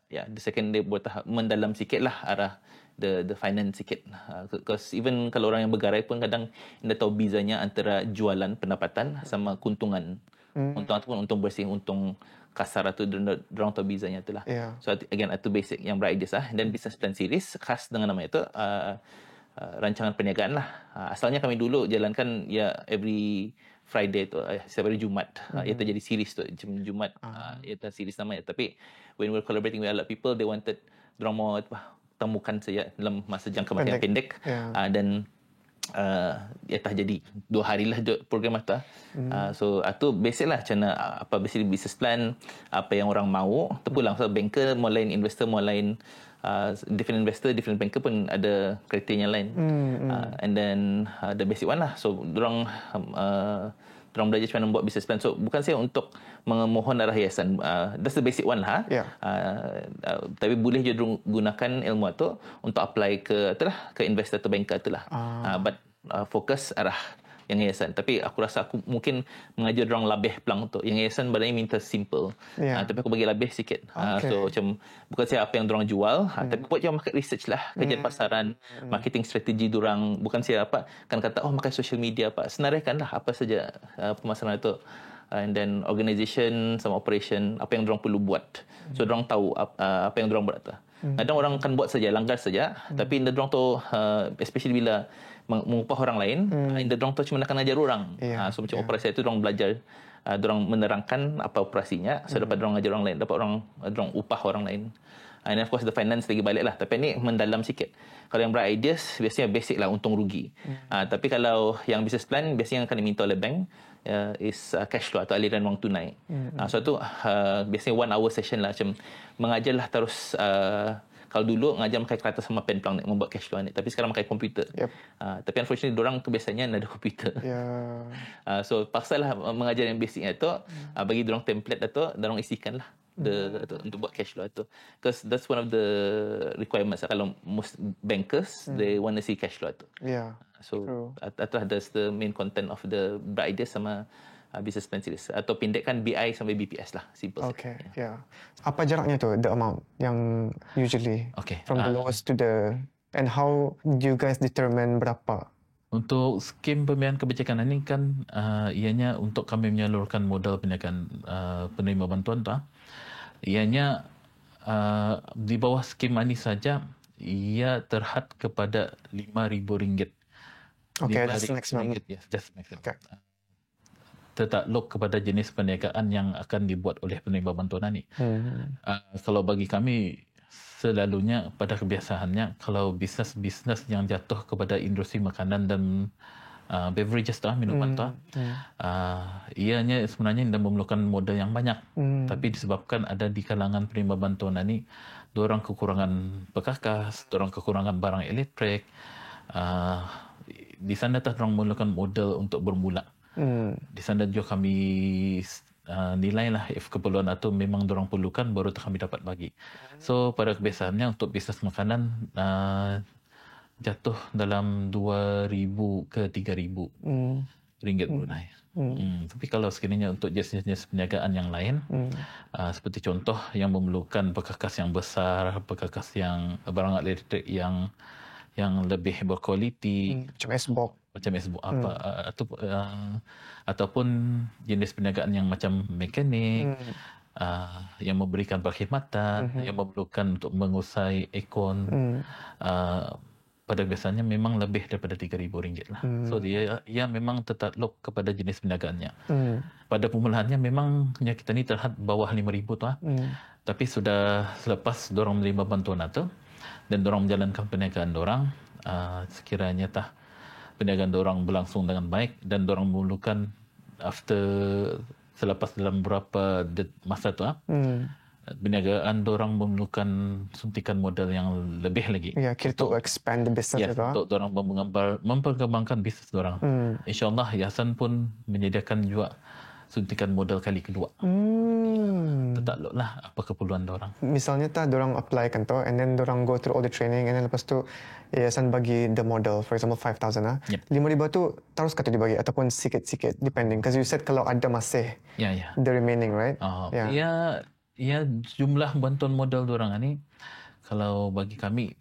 Speaker 5: the second day mendalam sikit lah arah the finance sikit, because even kalau orang yang bergarai pun kadang anda tahu bezanya antara jualan pendapatan sama keuntungan. Untung ataupun untung bersih, untung kasar tu dorang tahu bezanya tu lah. So again itu basic yang Bright Ideas lah. Dan Business Plan Series khas dengan nama itu rancangan perniagaan lah. Asalnya kami dulu jalankan every Friday tu, setiap hari Jumaat. Ia terjadi series tu, macam Jumaat, ia series namanya. Tapi when we're collaborating with a lot of people, they wanted, dorang mau temukan saja dalam masa jangka masa yang pendek. Dan ia jadi 2 hari lah program itu. So itu basic lah macam mana, apa basically business plan, apa yang orang mahu. Terpulang, so banker mau lain, investor mau lain, different investor, different banker pun ada kriteria lain. And then the basic one lah. So dorang belajar macam mana buat business plan. So bukan saya untuk memohon arah yayasan, that's the basic one lah. Tapi boleh juga gunakan ilmu itu untuk apply ke investor atau banker itulah. But fokus arah yang yayasan. Tapi aku rasa aku mungkin mengajar orang lebih pelang tu. Yang yayasan badannya minta simple. Tapi aku bagi lebih sikit. So macam bukan saya apa yang dorang jual, tapi buat je market research lah, kajian pasaran, marketing strategi dorang. Bukan saya kan kata pakai social media senaraikanlah apa saja pemasaran itu. And then organisation sama operation, apa yang dorang perlu buat. So dorang tahu apa yang dorang buat tu. Kadang orang kan buat saja, langgar saja, tapi dorang tahu, especially bila mengupah orang lain, dorang tahu macam mana akan ajar orang. So macam operasi itu dorang belajar, dorang menerangkan apa operasinya, so dapat dorang ajar orang lain, dapat dorang upah orang lain. And of course the finance lagi balik lah, tapi ni mendalam sikit. Kalau yang Bright Ideas biasanya basic lah, untung rugi. Tapi kalau yang business plan biasanya akan diminta oleh bank, is cash flow atau aliran wang tunai. So tu biasanya 1 hour session lah, macam mengajarlah terus. Kalau dulu mengajar pakai kertas sama pen pelang membuat cash flow ni, tapi sekarang pakai komputer. Tapi unfortunately diorang kebiasaannya ada komputer. So paksalah mengajar yang basicnya tu, bagi diorang template tu, diorang isikan lah untuk buat cash flow tu. Because that's one of the requirements. Kalau most bankers, they want to see cash flow tu. So that's the main content of the bright ideas sama business plan series, atau pendekkan BI sampai BPS lah, simple.
Speaker 6: Apa jaraknya tu, the amount yang usually from the lowest to the, and how you guys determine berapa?
Speaker 2: Untuk skim pembiayaan kebajikan ini kan ianya untuk kami menyalurkan modal pembiayaan penerima bantuan tu, ianya di bawah skim ini saja ia terhad kepada RM5,000.
Speaker 6: That's the maximum.
Speaker 2: Yes, that's maximum. Tertakluk kepada jenis perniagaan yang akan dibuat oleh penerima bantuan ini. Kalau bagi kami, selalunya pada kebiasaannya, kalau bisnes-bisnes yang jatuh kepada industri makanan dan beverages tu, minuman tu, ianya sebenarnya tidak memerlukan modal yang banyak. Tapi disebabkan ada di kalangan penerima bantuan ini, diorang kekurangan perkakas, diorang kekurangan barang elektrik, di sana diorang memerlukan modal untuk bermula. Di sana juga kami nilai lah if keperluan atau memang dorang perlukan, baru kami dapat bagi. So pada kebiasaannya untuk bisnes makanan jatuh dalam 2,000 ke 3,000 ringgit Brunei. Tapi kalau sekiranya untuk jenis-jenis perniagaan yang lain, seperti contoh yang memerlukan perkakas yang besar, perkakas yang barang elektrik yang lebih berkualiti,
Speaker 6: macam S-Box
Speaker 2: ataupun jenis perniagaan yang macam mekanik, yang memberikan perkhidmatan, yang memerlukan untuk mengusai aircon, pada biasanya memang lebih daripada RM3,000 lah. So dia memang tertakluk kepada jenis perniagaannya. Pada permulaannya memang kita ni terhad bawah RM5,000 tu, tapi sudah selepas dorang menerima bantuan itu dan dorang menjalankan perniagaan dorang, sekiranya perniagaan dorang berlangsung dengan baik dan dorang memerlukan selepas dalam beberapa masa tu, perniagaan dorang memerlukan suntikan modal yang lebih lagi.
Speaker 6: Kira to expand the business itu.
Speaker 2: Untuk dorang memperkembangkan bisnes dorang. InsyaAllah Yayasan pun menyediakan juga suntikan modal kali kedua. Tertakluklah apa keperluan dorang.
Speaker 6: Misalnya dorang apply kan tu, and then dorang go through all the training, and then lepas tu yayasan bagi the model, for example 5,000 lah. RM5,000 tu terus kata dibagi ataupun sikit-sikit depending, because you said kalau ada masih the remaining, right?
Speaker 2: Jumlah bantuan modal dorang ni kalau bagi kami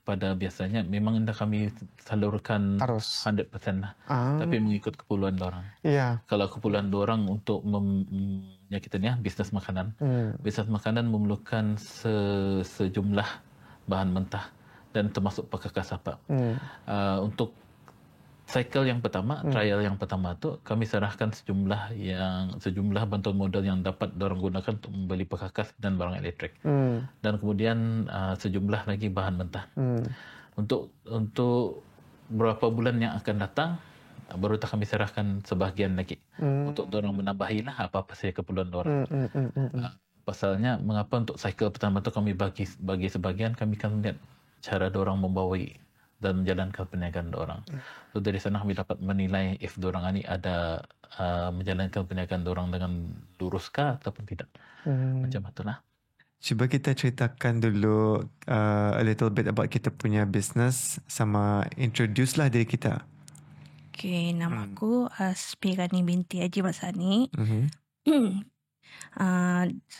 Speaker 2: pada biasanya memang hendak kami salurkan 100% lah. Tapi mengikut keperluan dorang. Kalau keperluan dorang untuk bisnes makanan. Bisnes makanan memerlukan sejumlah bahan mentah dan termasuk perkakas apa. Untuk cycle yang pertama, trial yang pertama tu kami serahkan sejumlah bantuan modal yang dapat dorang gunakan untuk membeli perkakas dan barang elektrik. Dan kemudian sejumlah lagi bahan mentah. Untuk beberapa bulan yang akan datang, baru kami serahkan sebahagian lagi untuk dorang menambahilah apa-apa saja keperluan dorang. Pasalnya mengapa untuk cycle pertama tu kami bagi sebahagian, kami akan lihat cara dorang membawai dan menjalankan perniagaan dorang. So dari sana kami dapat menilai if dorang ni ada menjalankan perniagaan dorang dengan luruskah ataupun tidak. Macam itulah.
Speaker 3: Cuba kita ceritakan dulu a little bit about kita punya business, sama introduce lah diri kita.
Speaker 7: Okay, nama aku Spirani binti Haji Masani.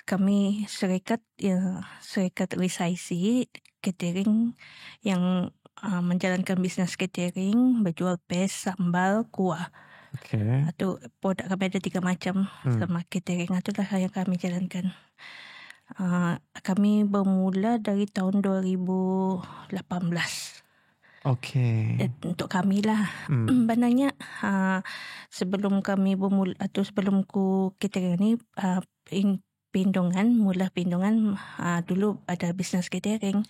Speaker 7: Kami syarikat Resaisi Catering yang menjalankan bisnes catering, berjual pes, sambal, kuah. Atau produk kami ada 3 macam sama catering itulah yang kami jalankan. Kami bermula dari tahun 2018. Untuk kami lah. Sebenarnya sebelum kami bermula atau sebelum ku catering ni, mula Pindungan dulu ada bisnes catering.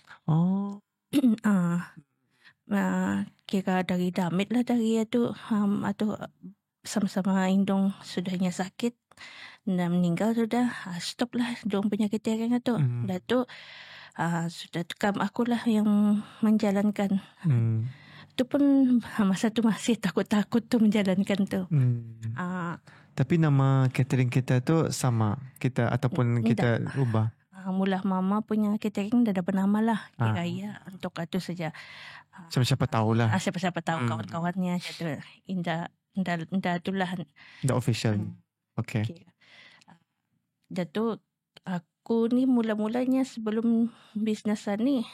Speaker 7: Kira dari damit lah, dari itu atau sama-sama indung sudahnya sakit dan meninggal sudah, stop lah diorang punya catering tu. Dah tu sudah tukam akulah yang menjalankan. Tu pun masa tu masih takut-takut tu menjalankan tu.
Speaker 3: Tapi nama catering kita tu sama kita ataupun kita ubah?
Speaker 7: Mula mama punya catering dah ada bernama lah. Kira untuk itu saja.
Speaker 3: Siapa-siapa tahulah.
Speaker 7: Siapa-siapa tahu kawan-kawannya. Indah itulah.
Speaker 3: Dah official. Okay.
Speaker 7: Dah tu aku ni mula-mulanya sebelum bisnesan ni,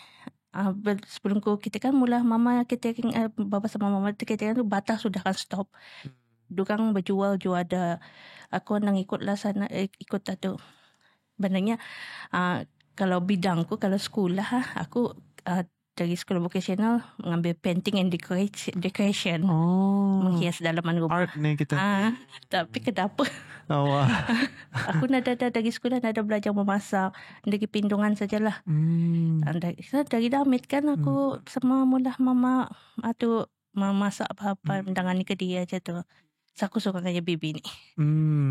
Speaker 7: sebelum kita kan mula mama catering, bapa sama mama catering tu batas sudah kan stop. Dorang berjual ada, aku nang ikutlah sana, ikut tu. Sebenarnya kalau bidangku, kalau sekolah aku dari sekolah vocational mengambil painting and decoration. Menghias dalaman rumah.
Speaker 3: Art ni kita.
Speaker 7: Tapi kenapa? Aku nada dari sekolah nada belajar memasak, dari pindungan sajalah. Dari damit kan aku sama mula mama atau memasak apa-apa mendangani ke dia aja tu. So, aku suka kerja bibi ni.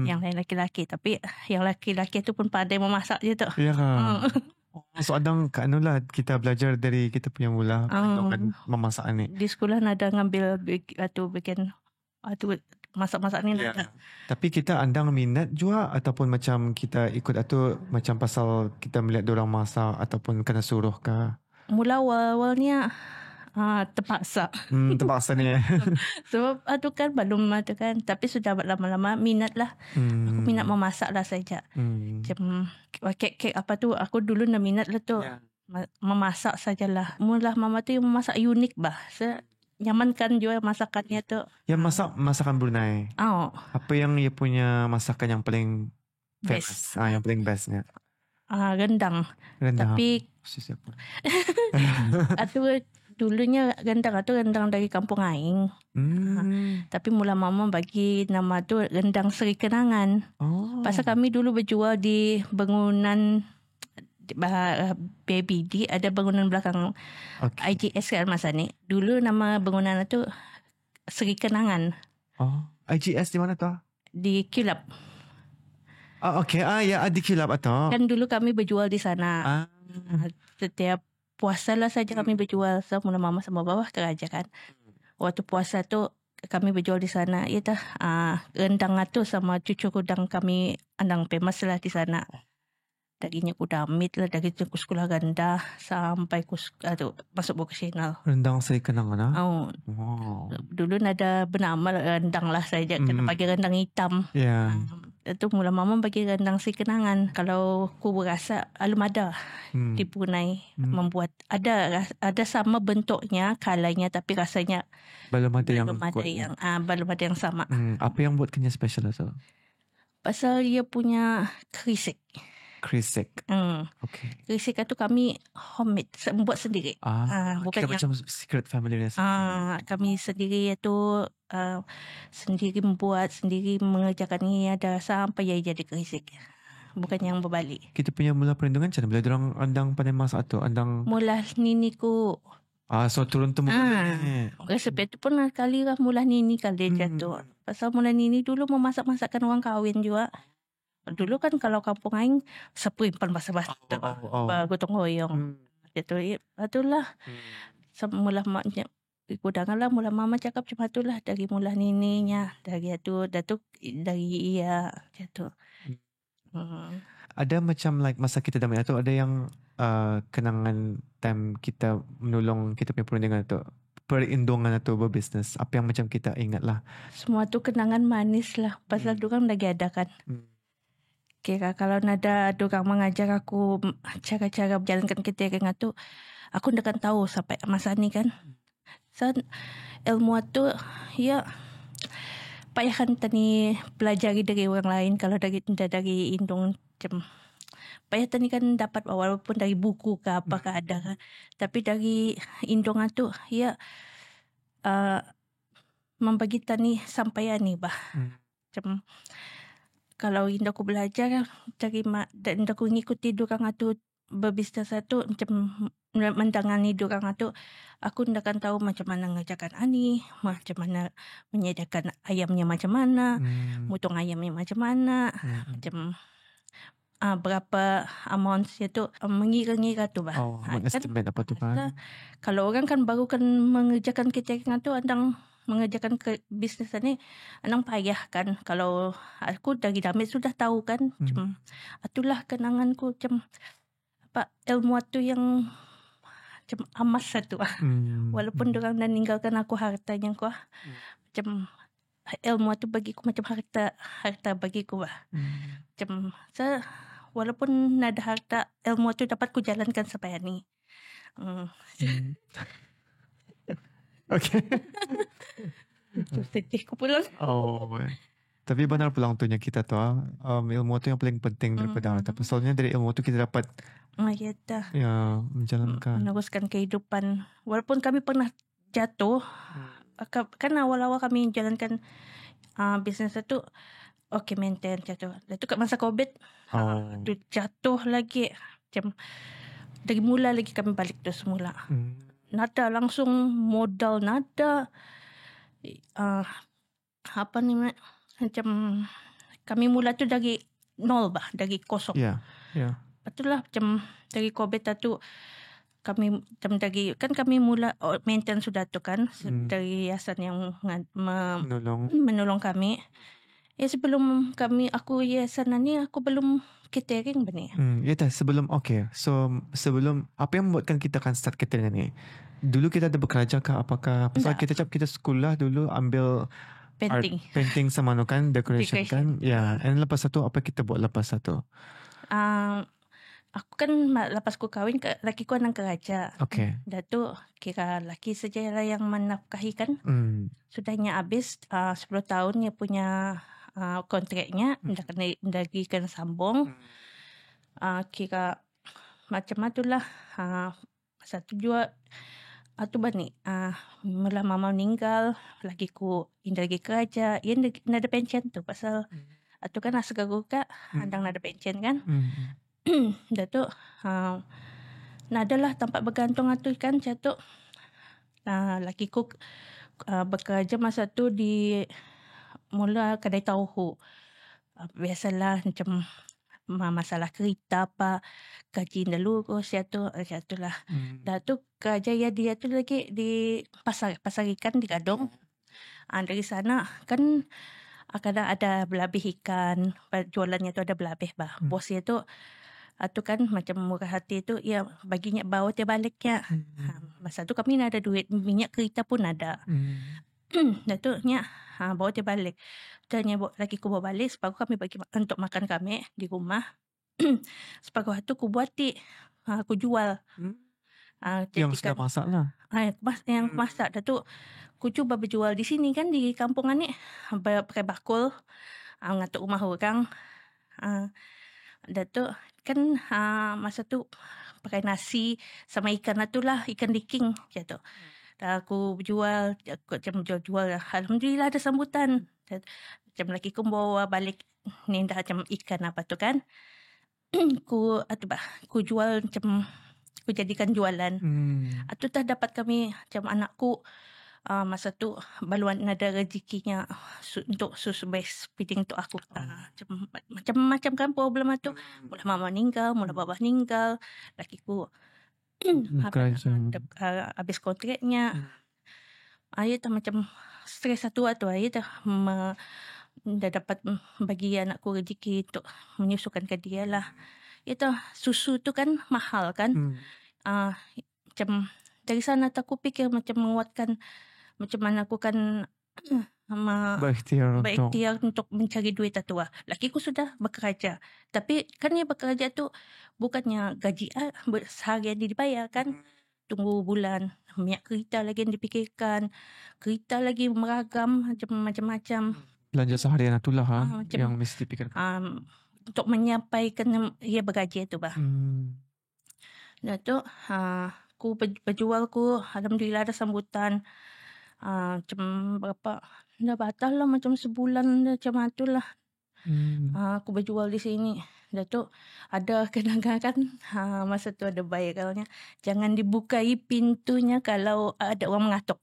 Speaker 7: Yang lain laki-laki. Tapi yang laki-laki tu pun pandai memasak je tu.
Speaker 3: Ya kan. So adang kat lah kita belajar dari kita punya mula memasak ni.
Speaker 7: Di sekolah ada ngambil bikin masak-masak ni.
Speaker 3: Tapi kita andang minat juga ataupun macam kita ikut atau macam pasal kita melihat orang masak ataupun kena suruh ke?
Speaker 7: Mula awalnya terpaksa.
Speaker 3: Terpaksa ni.
Speaker 7: Sebab tu kan belum ada kan. Tapi sudah lama-lama minat lah. Aku minat memasak lah saja. Macam kek apa tu. Aku dulu nak minat lah tu. Memasak sajalah. Mula mama tu yang memasak unik bah. Nyamankan juga masakannya tu.
Speaker 3: Yang masakan Brunei. Apa yang dia punya masakan yang paling
Speaker 7: best?
Speaker 3: Yang paling bestnya.
Speaker 7: Rendang. Tapi dulunya rendang dari kampung aing. Tapi mula mama bagi nama tu rendang Seri Kenangan. Pasal kami dulu berjual di bangunan BBD, ada bangunan belakang IGS kan masa ni. Dulu nama bangunan tu Seri Kenangan.
Speaker 3: IGS di mana tu?
Speaker 7: Di Kilap.
Speaker 3: Ya, di Kilap atau?
Speaker 7: Kan dulu kami berjual di sana. Setiap puasa lah saja kami berjual. So, mula mama sama bawah kerja kan. Waktu puasa tu kami berjual di sana. Ia rendang tu sama cucu kudang kami andang famous lah di sana. Dagingnya kudamit lah, dari sekolah rendah sampai masuk vocational.
Speaker 3: Rendang Seri Kenangan
Speaker 7: Wow. Dulu ada bernama rendang lah saja. Kena bagi rendang hitam. Itu mula mama bagi rendang Seri Kenangan. Kalau aku berasa alumada di Brunei membuat ada sama bentuknya, kalanya, tapi rasanya
Speaker 3: belum ada
Speaker 7: yang sama.
Speaker 3: Apa yang buat kenyal special tu?
Speaker 7: Pasal dia punya krisik.
Speaker 3: Okay.
Speaker 7: Krisik tu kami homemade, buat sendiri.
Speaker 3: Bukan kita macam secret family recipe.
Speaker 7: Kami sendiri itu sendiri membuat, sendiri mengerjakan ni ada sampai jadi krisik. Bukan yang berbalik.
Speaker 3: Kita punya mula perlindungan macam mana? Bila diorang andang pandai masak tu?
Speaker 7: Mula niniku.
Speaker 3: So turun tu
Speaker 7: resep tu pun kali lah mula nini kali jatuh. Pasal mula nini dulu memasak-masakan orang kahwin juga. Dulu kan kalau kampung aing sepimpan basa-basa gotong royong. Itulah. Mula maknya kudangan lah mula mama cakap cuma itulah dari mula nininya, dari datuk dari ia jatuh.
Speaker 3: Ada macam like masa kita damai tu ada yang kenangan time kita menolong kita punya perundingan tu, perindungan atau berbisnes. Apa yang macam kita ingat lah.
Speaker 7: Semua tu kenangan manis lah. Pasal dorang lagi ada kan. Kira kalau ada dorang mengajar aku cara-cara berjalankan catering tu, aku akan tahu sampai masa ni kan. So, ilmu tu ya payahkan tani pelajari dari orang lain. Kalau dari indung macam payah tani kan dapat walaupun dari buku ke apakah ada kan. Tapi dari indung tu ya membagi tani sampai ni bah. Macam kalau indah aku belajar dari indah aku ngikuti dorang tu berbisnes tu macam mendangani diorang tu, aku tidak akan tahu macam mana mengerjakan ani, macam mana menyediakan ayamnya macam mana, motong ayamnya macam mana, macam berapa amountsnya tu, mengira-ngira tu bah.
Speaker 3: Estimate apa tu kan?
Speaker 7: Kalau orang kan baru kan mengerjakan catering tu, andang mengerjakan ke bisnes ni, andang payah kan. Kalau aku dari Damit sudah tahu kan, macam itulah kenanganku, macam apa ilmu tu yang macam amas satu. Walaupun orang dah ninggalkan aku hartanya aku, macam ilmu tu bagiku macam harta bagiku bah. Macam walaupun ada harta, ilmu tu dapat ku jalankan sampai ni.
Speaker 3: Okay.
Speaker 7: Sedih ku pula.
Speaker 3: Tapi benar pulang tunya kita tu, ilmu tu yang paling penting daripada harta. Soalnya dari ilmu tu kita dapat menjalankan,
Speaker 7: meneruskan kehidupan. Walaupun kami pernah jatuh, kan awal-awal kami jalankan bisnes tu, maintain jatuh. Itu kat masa COVID, tu jatuh lagi. Macam dari mula lagi kami balik tu semula. Nada langsung, modal nada. Apa ni, macam kami mula tu dari nol bah, dari kosong. Itulah macam dari COVID tu kami macam dari, kan kami mula maintain sudah tu kan, dari yayasan yang menolong kami. Sebelum aku yayasan ni, aku belum catering benih.
Speaker 3: Sebelum sebelum apa yang membuatkan kita akan start catering ni? Dulu kita ada bekerja ke apakah? Pasal kita sekolah dulu ambil painting sama kan, decoration kan. And lepas satu apa kita buat lepas satu?
Speaker 7: Aku kan lepas ku kahwin, laki ku nang kerja. Dah tu kira laki saja lah yang menafkahi kan. Sudahnya habis 10 tahun dia punya kontraknya, dah kena sambung. Kira macam itulah. Satu dua atau bani mula mama meninggal, lagi ku indah lagi kerja, ia ada pension tu pasal atau kan asal kak andang ada pension kan. Dah tu nadalah tempat bergantung atau kan jatuh. Laki ku bekerja masa tu di mula kedai tauhu. Biasalah macam masalah kereta apa, gaji dulu siatu lah. Dah tu kerja dia tu lagi di pasar ikan di Gadong. Dari sana kan kadang ada belabih ikan, jualannya tu ada belabih bah. Bosnya tu kan macam murah hati tu, ya baginya bawa dia baliknya. Masa tu kami ada duit, minyak kereta pun ada. Dah tu bawa dia balik. Tanya lagi ku bawa balik, separuh kami bagi untuk makan kami di rumah. Separuh tu ku buat aku jual.
Speaker 3: Yang sudah masak lah.
Speaker 7: Yang masak. Dah tu ku cuba berjual di sini kan, di kampungan ni. Pakai bakul. Ngatuk rumah orang. Dah tu kan masa tu pakai nasi sama ikan tu lah, ikan diking macam tu. Aku berjual, macam jual. Alhamdulillah ada sambutan. Macam lagi ku bawa balik ni dah macam ikan apa tu kan. Ku jual macam ku jadikan jualan. Itu tak dapat kami macam anakku masa tu baluan ada rezekinya untuk susu base feeding untuk aku. Macam kan problem tu. Mula mama meninggal, mula bapa meninggal, laki ku habis kontraknya. Ayah tak macam stres satu tu. Ayah tak dah dapat bagi anakku rezeki untuk menyusukan ke dia lah. Itu susu tu kan mahal kan. Macam dari sana aku fikir macam menguatkan macam mana aku kan berikhtiar untuk mencari duit tu. Laki ku sudah bekerja. Tapi kan dia bekerja tu bukannya gaji seharian dia dibayar kan. Tunggu bulan. Minyak kereta lagi yang dipikirkan. Kereta lagi meragam macam-macam.
Speaker 3: Belanja seharian itulah yang mesti dipikirkan.
Speaker 7: Untuk menyampaikan dia bergaji tu bah. Dah tu aku berjual ku, alhamdulillah ada sambutan. Macam berapa dah batal lah, macam sebulan macam itulah. Aku berjual di sini. Datuk ada kadang-kadang masa tu ada bayarnya jangan dibukai pintunya kalau ada orang mengatuk.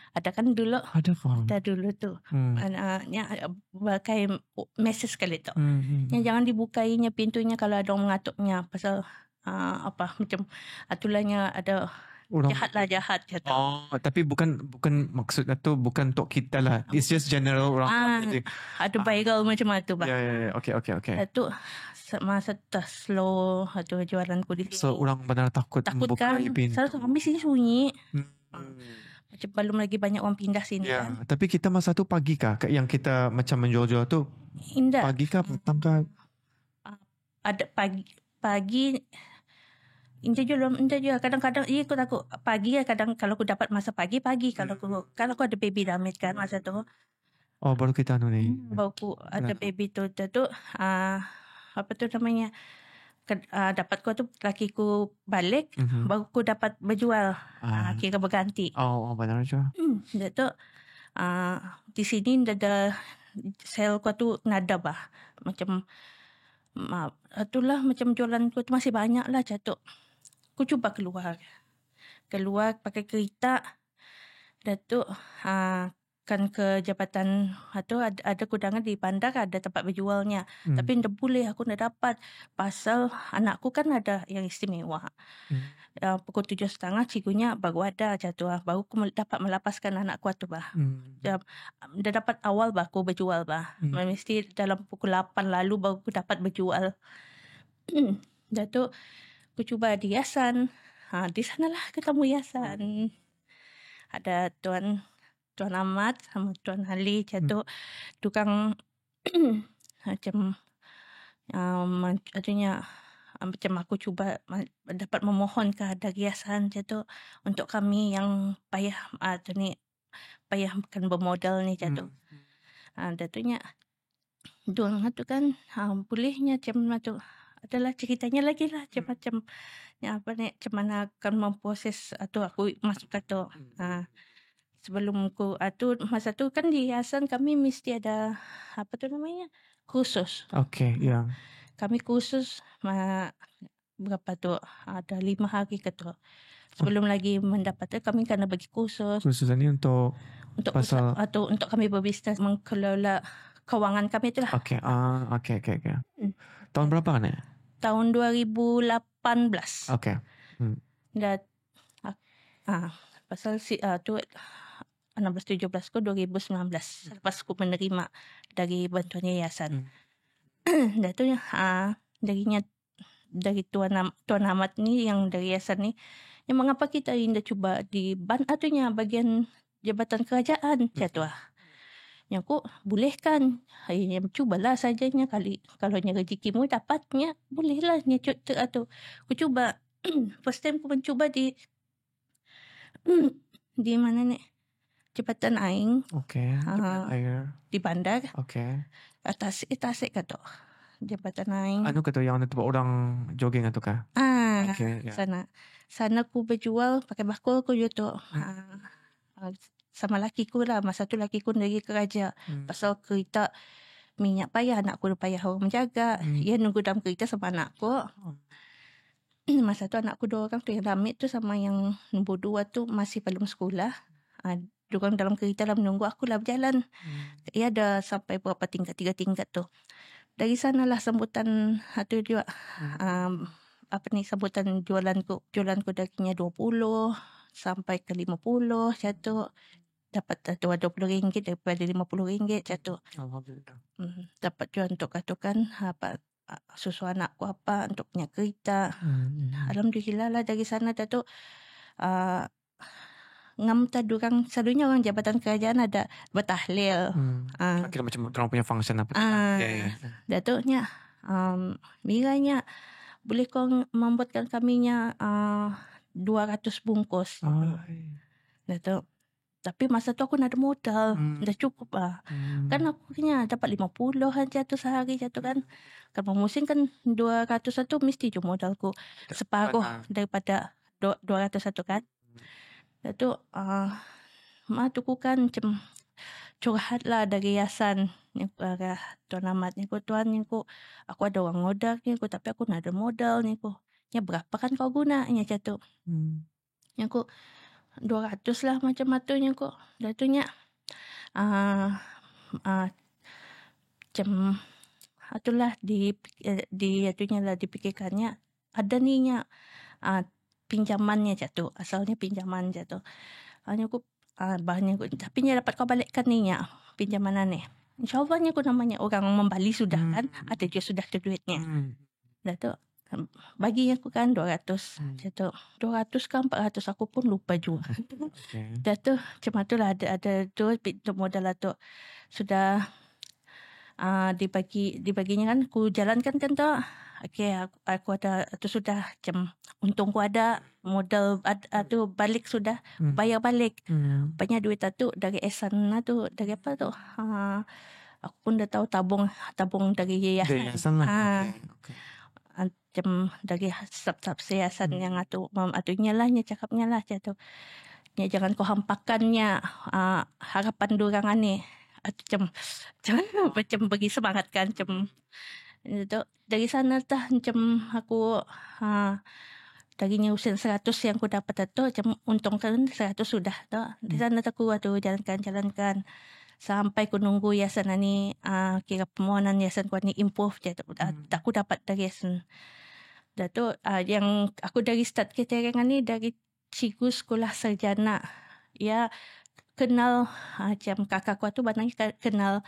Speaker 7: Ada kan dulu.
Speaker 3: Ada kan?
Speaker 7: Ada dulu tu. Anaknya pakai mesej sekali tu. Yang jangan dibukainya pintunya kalau ada orang mengatuknya pasal macam atulahnya ada
Speaker 3: orang
Speaker 7: jahat gitu.
Speaker 3: Tapi bukan maksudnya tu bukan untuk kita lah. It's just general orang.
Speaker 7: Ada viral macam tu bah.
Speaker 3: Ya. Okay.
Speaker 7: Itu masa tak slow atau jualan ku di sini.
Speaker 3: So orang benar takut
Speaker 7: kan.
Speaker 3: pintu.
Speaker 7: Selalu kami sini sunyi. Macam belum lagi banyak orang pindah sini kan.
Speaker 3: Tapi kita masa tu pagi kah? Yang kita macam menjual-jual tu?
Speaker 7: Indah.
Speaker 3: Pagi kah? Petang kah?
Speaker 7: Ada pagi. Indah juga kadang-kadang aku takut pagi kadang kalau aku dapat masa pagi kalau aku ada baby damit kan masa tu.
Speaker 3: Baru kita ni.
Speaker 7: Baru aku ada baby tu apa tu namanya dapat ku tu laki ku balik baru aku dapat berjual kira berganti.
Speaker 3: Benar je.
Speaker 7: Datuk di sini ada sel ku tu nada bah macam itulah macam jualan ku tu masih banyak lah Datuk. Aku cuba keluar pakai kereta Datuk kan ke jabatan atau ada kudangan di bandar ada tempat berjualnya tapi tidak boleh aku tidak dapat pasal anakku kan ada yang istimewa. Pukul 7.30 cigunya baru ada jatuh baru aku dapat melepaskan anakku tu bah. Dah dapat awal bah aku berjual bah. Mesti dalam pukul 8 lalu baru aku dapat berjual. Jatuh aku cuba di Yayasan. Di sanalah ketemu Yayasan. Ada Tuan Ahmad sama Tuan Ali jatuh tukang macam artinya macam aku cuba dapat memohon ke dari Yayasan jatuh untuk kami yang payah bukan bermodal ni jatuh. Datunya Tuan tu kan bolehnya macam tu adalah ceritanya lagi lah macam macam mana akan memproses atau aku masuk tu. Sebelum aku masa tu kan di Yayasan kami mesti ada apa tu namanya kursus.
Speaker 3: Okay, ya.
Speaker 7: Kami kursus berapa tu ada 5 hari ke tu. Sebelum lagi mendapat kami kena bagi kursus.
Speaker 3: Kursus ni untuk pasal
Speaker 7: atau untuk kami berbisnes mengelola kewangan kami itulah.
Speaker 3: Okay. Tahun berapa kan?
Speaker 7: Tahun 2018.
Speaker 3: Okay.
Speaker 7: Dan pasal tu 16-17 ku 2019 lepas ku menerima dari bantuan yayasan. Dan tu dari Tuan Ahmad ni yang dari yayasan ni yang mengapa kita indah cuba di bagian jabatan kerajaan jatuh. Yang ku bolehkan yang cubalah sajanya kalau rezekimu dapatnya bolehlah ni atau ku cuba first time ku mencuba di mana ni Jabatan Aing.
Speaker 3: Okay. Jabatan Air.
Speaker 7: Di bandar.
Speaker 3: Okay.
Speaker 7: Tasik kata. Jabatan Aing.
Speaker 3: Anu kata yang ada tempat orang jogging atau kah? Okay,
Speaker 7: Sana ku berjual pakai bakul ku tu. Sama laki ku lah. Masa tu laki ku lagi kerja. Pasal kereta minyak payah. Anak ku payah orang menjaga. Ia nunggu dalam kereta sama anak ku. Masa tu anak ku 2 orang tu yang damit tu sama yang nombor 2 tu masih belum sekolah. Diorang dalam kereta menunggu aku lah berjalan. Ia ada sampai berapa tingkat 3 tingkat tu. Dari sanalah sambutan tu juga sambutan jualanku darinya 20 sampai ke 50 jatuh. Dapat RM20 daripada RM50 jatuh.
Speaker 3: Alhamdulillah.
Speaker 7: Dapat jual untuk katakan susu anakku untuk punya kereta. Alhamdulillah lah dari sana tu ngam tadi orang selalunya orang jabatan kerajaan ada bertahlil.
Speaker 3: Kira macam orang punya function apa.
Speaker 7: Datuknya miranya boleh kau membuatkan kaminya 200 bungkus. Datuk. Tapi masa tu aku nak ada modal. Dah cukup lah. Kan aku kena dapat 50 jatuh sehari jatuh kan. Kalau musim kan 200 tu mesti je modalku. Separuh daripada 200 kan. Datuk, mak tu kan macam curhat lah dari yayasan ni Tuan Ahmad ni Tuan ni aku ada orang modal ni tapi aku nak ada modal ni ya berapa kan kau guna ni macam tu. Ni aku 200 lah macam tu ni aku. Dah tu nya macam itulah di itunya lah dipikirkannya ada ni nya pinjamannya jatuh, asalnya pinjaman jatuh. Hanya aku bahannya aku tapi nya dapat kau balikkan ni nya pinjamanan ni. InsyaAllah nya aku namanya orang membali sudah kan, ada je sudah tu duitnya. Dah tu bagi aku kan 200 jatuh. 200 kan 400 aku pun lupa juga. Dah tu macam tu lah ada tu untuk modal lah tu. Sudah dibaginya kan aku jalankan kan tu. Okey aku ada tu sudah macam untung aku ada modal tu balik sudah bayar balik. Banyak duit tu dari Ehsan tu dari apa tu? Aku pun dah tahu tabung dari yayasan. Macam dari sub yayasan yang atunya lah nya cakapnya lah macam tu. Nya jangan kau hampakannya harapan dorang ni. Macam bagi semangat kan macam itu dari sana tah macam aku darinya usia 100 yang aku dapat tu macam untung kan 100 sudah tu. Di sana aku jalankan sampai aku nunggu yayasan ni kira permohonan yayasan ku ni improve je tu. Aku dapat dari yayasan. Dah tu yang aku dari start catering ni dari cikgu sekolah sarjana. Ya kenal macam kakak aku tu banyak kenal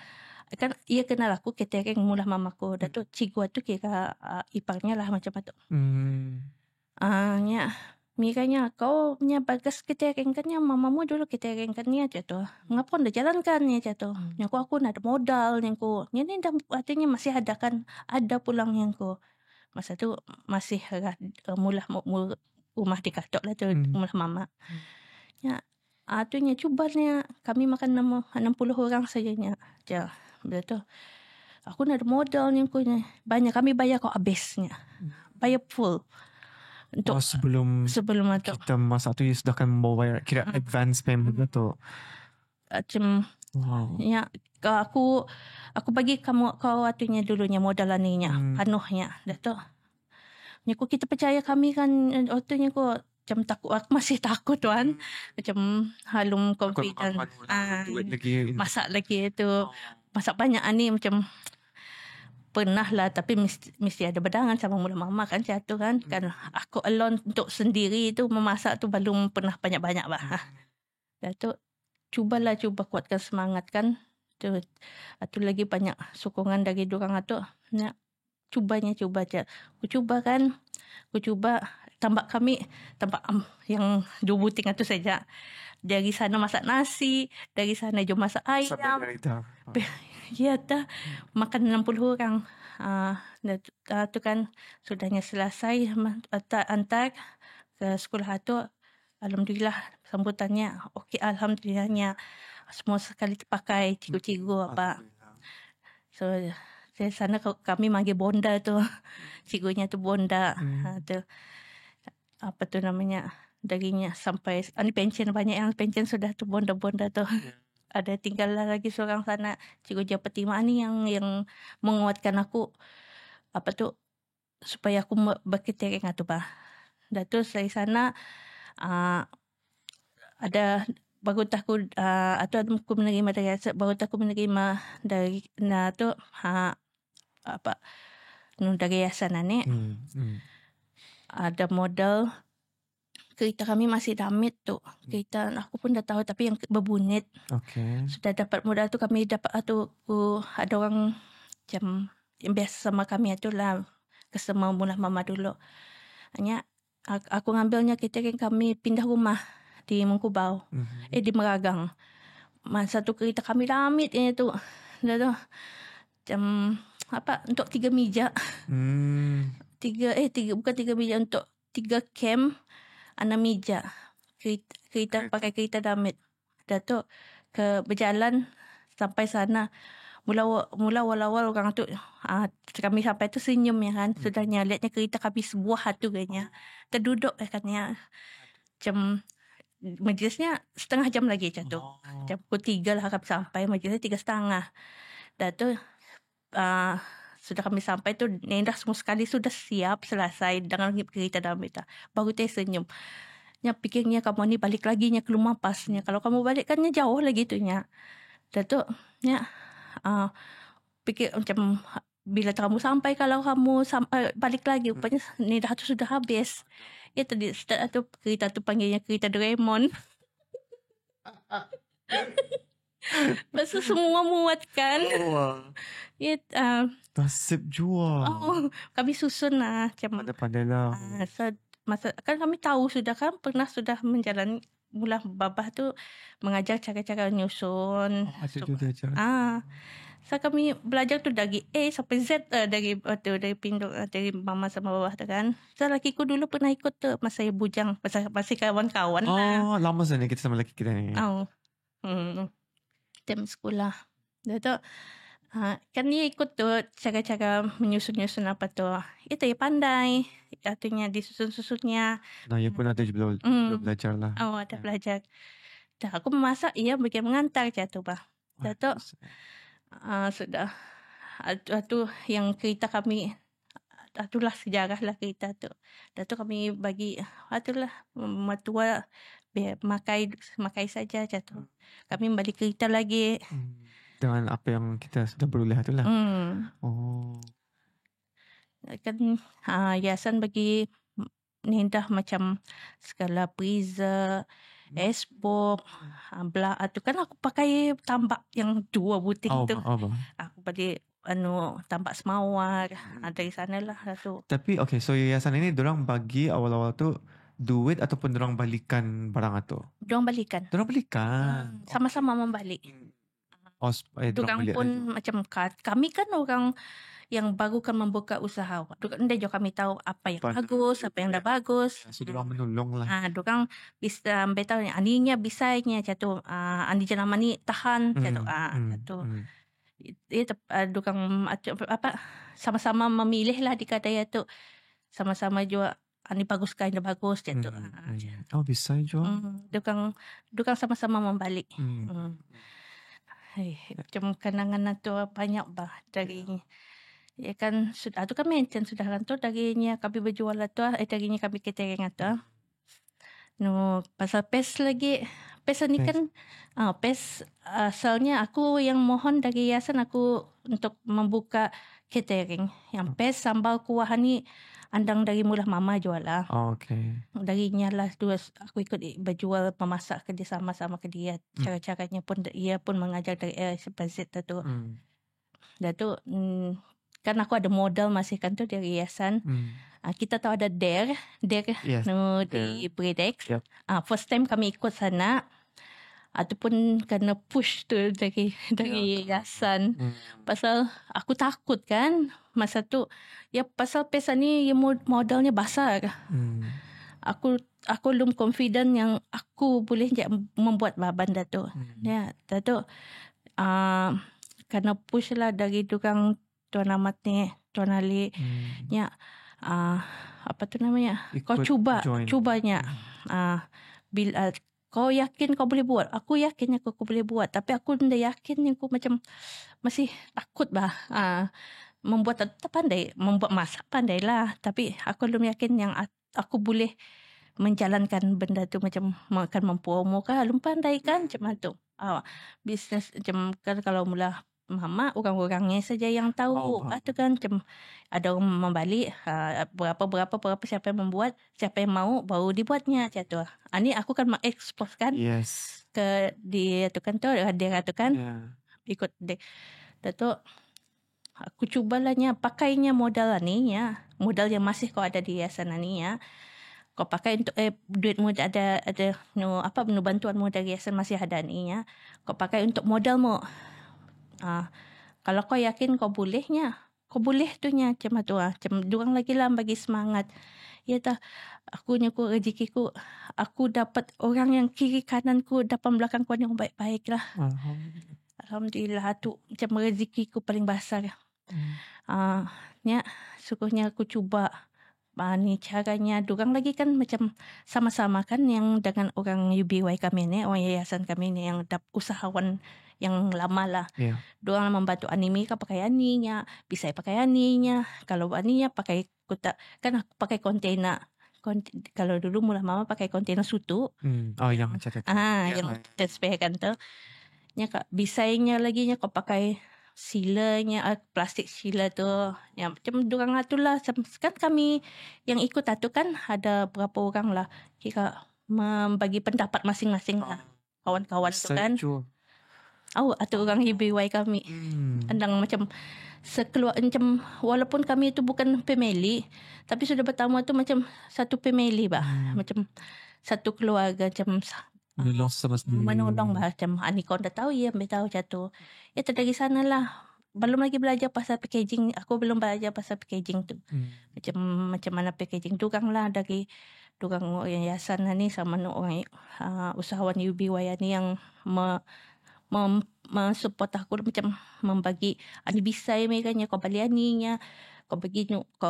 Speaker 7: kan ia kenal aku catering mula mamaku. Dah tu cikgu tu kira iparnya lah macam tu. Nya mikirnya kau punya bagas catering kan yang mamamu dulu catering kan ni aja tu. Ngapa anda jalankan ni aja tu. Yang aku nak ada modal yang ku. Ni dah artinya masih ada kan ada pulang yang ku. Masa tu masih mula rumah di Katok lah tu mula mama. Ya atunya cubanya kami makan 60 orang sajanya. Ja betul. Aku nak ada modal yang ku ni. Banyak kami bayar kau habisnya. Bayar full. Untuk
Speaker 3: sebelum
Speaker 7: itu
Speaker 3: kita masa tu sudah kan membayar kira advance payment tu.
Speaker 7: Macam ya aku bagi kau atunya dulunya modalan ni nya penuhnya dah tu. Nyaku kita percaya kami kan waktunya aku macam takut aku masih takut tuan. Macam halum confident masak lagi tu. Masak banyak ni macam pernah lah tapi mesti ada badangan sama mula mama kan satu kan. Kan aku alone untuk sendiri tu memasak tu belum pernah banyak-banyak bah. Dah tu cuba kuatkan semangat kan. Tu lagi banyak sokongan dari dorang tu. Ya, cuba je. Aku cuba tambah yang 2 buting tu saja. Dari sana masak nasi, dari sana jom masak ayam. Ya dah makan 60 orang. Tu kan sudahnya selesai antar ke sekolah tu. Alhamdulillah sambutannya okey, alhamdulillahnya semua sekali terpakai cikgu-cikgu apa. So dari sana kami manggil bonda tu. Cikgunya tu bonda. Tu apa tu namanya darinya sampai ni pension banyak yang pension sudah tu bonda-bonda tu. Ada tinggal lagi seorang sana cikgu Japatima ni yang menguatkan aku apa tu supaya aku berketering tu bah. Dah tu dari sana ada baru aku atau aku menerima dari baru aku menerima dari tu apa dari yayasan ni. Ada modal kereta kami masih damit tu. Kereta aku pun dah tahu tapi yang berbunit.
Speaker 3: Okay.
Speaker 7: Sudah dapat modal tu kami dapat ada orang macam yang biasa sama kami itulah kesema mula mama dulu. Hanya aku ngambilnya catering kami pindah rumah di Mengkubau. Di Meragang. Masa tu kereta kami damit tu. Dah tu macam apa untuk 3 meja. 3 bukan 3 meja untuk 3 camp 6 meja. Kereta pakai kereta damit. Dah tu berjalan sampai sana. Mula awal-awal orang tu kami sampai tu senyum ya kan. Sudahnya lihatnya kereta kami sebuah tu kayaknya. Terduduk kan ya. Macam majlisnya setengah jam lagi macam tu. Jam pukul 3 lah kami sampai, majlisnya 3:30. Dan tu sudah kami sampai tu, Nendah semua sekali sudah siap, selesai dengan kereta dalam kereta. Baru dia senyum. Nya fikirnya kamu ni balik lagi nya ke rumah pasnya. Kalau kamu balik kan nya jauh lagi tu nya. Dan tu nya fikir macam bila kamu sampai, kalau kamu balik lagi, rupanya Nendah tu sudah habis. Ya tadi start tu kereta tu panggilnya kereta Doraemon. Pasal semua muat kan. Ya,
Speaker 3: nasib jua.
Speaker 7: Kami susun lah macam
Speaker 3: pandai lah.
Speaker 7: Masa kan kami tahu sudah kan, pernah sudah menjalani mula babah tu mengajar cara-cara nyusun. So kami belajar tu dari A sampai Z dari pinduk dari mama sama bawah tu kan. So lakiku dulu pernah ikut tu masa bujang, masih kawan-kawan lah.
Speaker 3: Lama sana kita sama laki kita ni.
Speaker 7: Time sekolah. Dia tu kan dia ikut tu cara-cara menyusun apa tu. Itu dia pandai. Artinya disusun-susunnya.
Speaker 3: Nah, ia pun ada belum belajar lah.
Speaker 7: Ada belajar. Dah aku memasak, ia bagian mengantar macam tu bah. Dah tu sudah. Itu yang cerita kami. Itulah sejarah lah cerita tu. Dah tu kami bagi, itulah mertua makai saja macam tu. Kami balik cerita lagi.
Speaker 3: Dengan apa yang kita sudah beroleh tu lah.
Speaker 7: Kan hiasan bagi Nendah macam segala priza, esbok, tu kan aku pakai tambak yang 2 buting tu. Aku balik tambak semawar dari sana lah tu.
Speaker 3: Tapi so yayasan ini dorang bagi awal-awal tu duit ataupun dorang balikan barang tu?
Speaker 7: Dorang balikan. Sama-sama membalik. Dorang pun macam kami kan orang yang baru kan membuka usaha. Dia juga kami tahu apa yang bagus, apa yang dah bagus.
Speaker 3: So dorang menolong lah.
Speaker 7: Dorang bisa tahu aninya bisanya macam tu. Ani jenama ni tahan macam tu. Dorang sama-sama memilih lah di Kadaya tu. Sama-sama juga ani bagus kain dah bagus macam tu.
Speaker 3: Bisa juga.
Speaker 7: Dorang sama-sama membalik. Macam kenangan tu banyak bah dari ya kan sudah tu kan mention sudah kan tu darinya kami berjual lah tu darinya kami catering tu. Pasal PES lagi. PES ni kan PES asalnya aku yang mohon dari yayasan aku untuk membuka catering. Yang PES sambal kuah ni andang dari mula mama jual lah. Darinya lah aku ikut berjual memasak kerja sama-sama ke dia. Cara-caranya pun ia pun mengajar dari Z tu. Dan tu kan aku ada modal masih kan tu dari yayasan. Kita tahu ada DARE yes. Di Bredex. First time kami ikut sana. Ataupun kena push tu dari yayasan. Pasal aku takut kan masa tu. Ya pasal pesa ni ya modalnya besar. Aku belum confident yang aku boleh membuat benda tu. Ya, tu kena push lah dari tukang Tuan Ahmad ni, Tuan Ali. Ya, apa tu namanya? Kau cubanya. Bila kau yakin kau boleh buat? Aku yakin aku boleh buat. Tapi aku tidak yakin aku macam masih takut bah. Membuat tak pandai. Membuat masak pandai lah. Tapi aku belum yakin yang aku boleh menjalankan benda tu macam makan mempromo kan. Belum pandai kan macam tu. Bisnes macam kan kalau mula mama orang-orangnya saja yang tahu. Itu kan macam ada orang membalik berapa siapa yang membuat, siapa yang mau baru dibuatnya macam tu. Ni aku kan expose kan.
Speaker 3: Yes.
Speaker 7: Ke dia tu kan tu dia tu kan. Ikut dia. Tu aku cubalahnya pakainya modal ni ya. Modal yang masih kau ada di yayasan ni ya. Kau pakai untuk duit muda ada bantuan modal yayasan masih ada ni ya. Kau pakai untuk modalmu. Kalau kau yakin kau bolehnya, kau boleh tu nya macam tu macam durang lagi lah bagi semangat. Ya tak, aku rezekiku, aku dapat orang yang kiri kananku, depan belakangku yang baik-baik lah. Alhamdulillah tu macam rezekiku paling besar. Ya, syukurnya aku cuba Ni caranya dorang lagi kan macam sama-sama kan yang dengan orang UBY kami ni, orang yayasan kami ni yang usahawan yang lama lah. Dorang membantu anime kan pakai aninya, bisa pakai aninya. Kalau aninya pakai kotak, kan aku pakai kontainer. Kalau dulu mula-mula pakai kontainer sutu.
Speaker 3: Yang macam itu.
Speaker 7: Yang transfer kan tu. Bisanya lagi nya kau pakai silanya, plastik sila tu. Yang macam dorang tu lah. Kan kami yang ikut tu kan ada berapa orang lah. Kira membagi pendapat masing-masing lah. Kawan-kawan tu kan. Atau orang UBY kami. Andang macam sekeluar macam walaupun kami itu bukan family, tapi sudah pertama tu macam satu family bah. Macam satu keluarga macam
Speaker 3: menolong sama sendiri.
Speaker 7: Menolong bah macam kau dah tahu ya, ambil tahu jatuh. Ya dari sana lah. Belum lagi belajar pasal packaging. Aku belum belajar pasal packaging tu. Macam mana packaging tu kan lah dari dorang yayasan ni sama orang usahawan UBY ni yang mensupport aku macam membagi ani bisa mereka kau beli aninya, kau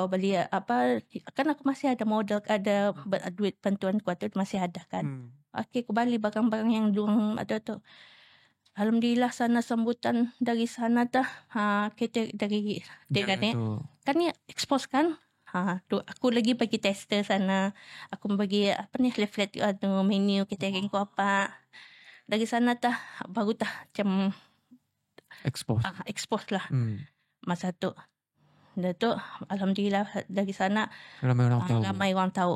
Speaker 7: beli apa, kan aku masih ada modal, ada duit bantuan kuat tu masih ada kan. Okey, aku beli barang-barang yang dorang ada tu. Alhamdulillah sana sambutan dari sana dah. Kita dari dia kan ni expose kan. Tu aku lagi bagi tester sana. Aku bagi leaflet menu catering ko apa. Dari sana dah baru macam expose lah. Masa tu. Dah tu alhamdulillah dari sana ramai orang tahu.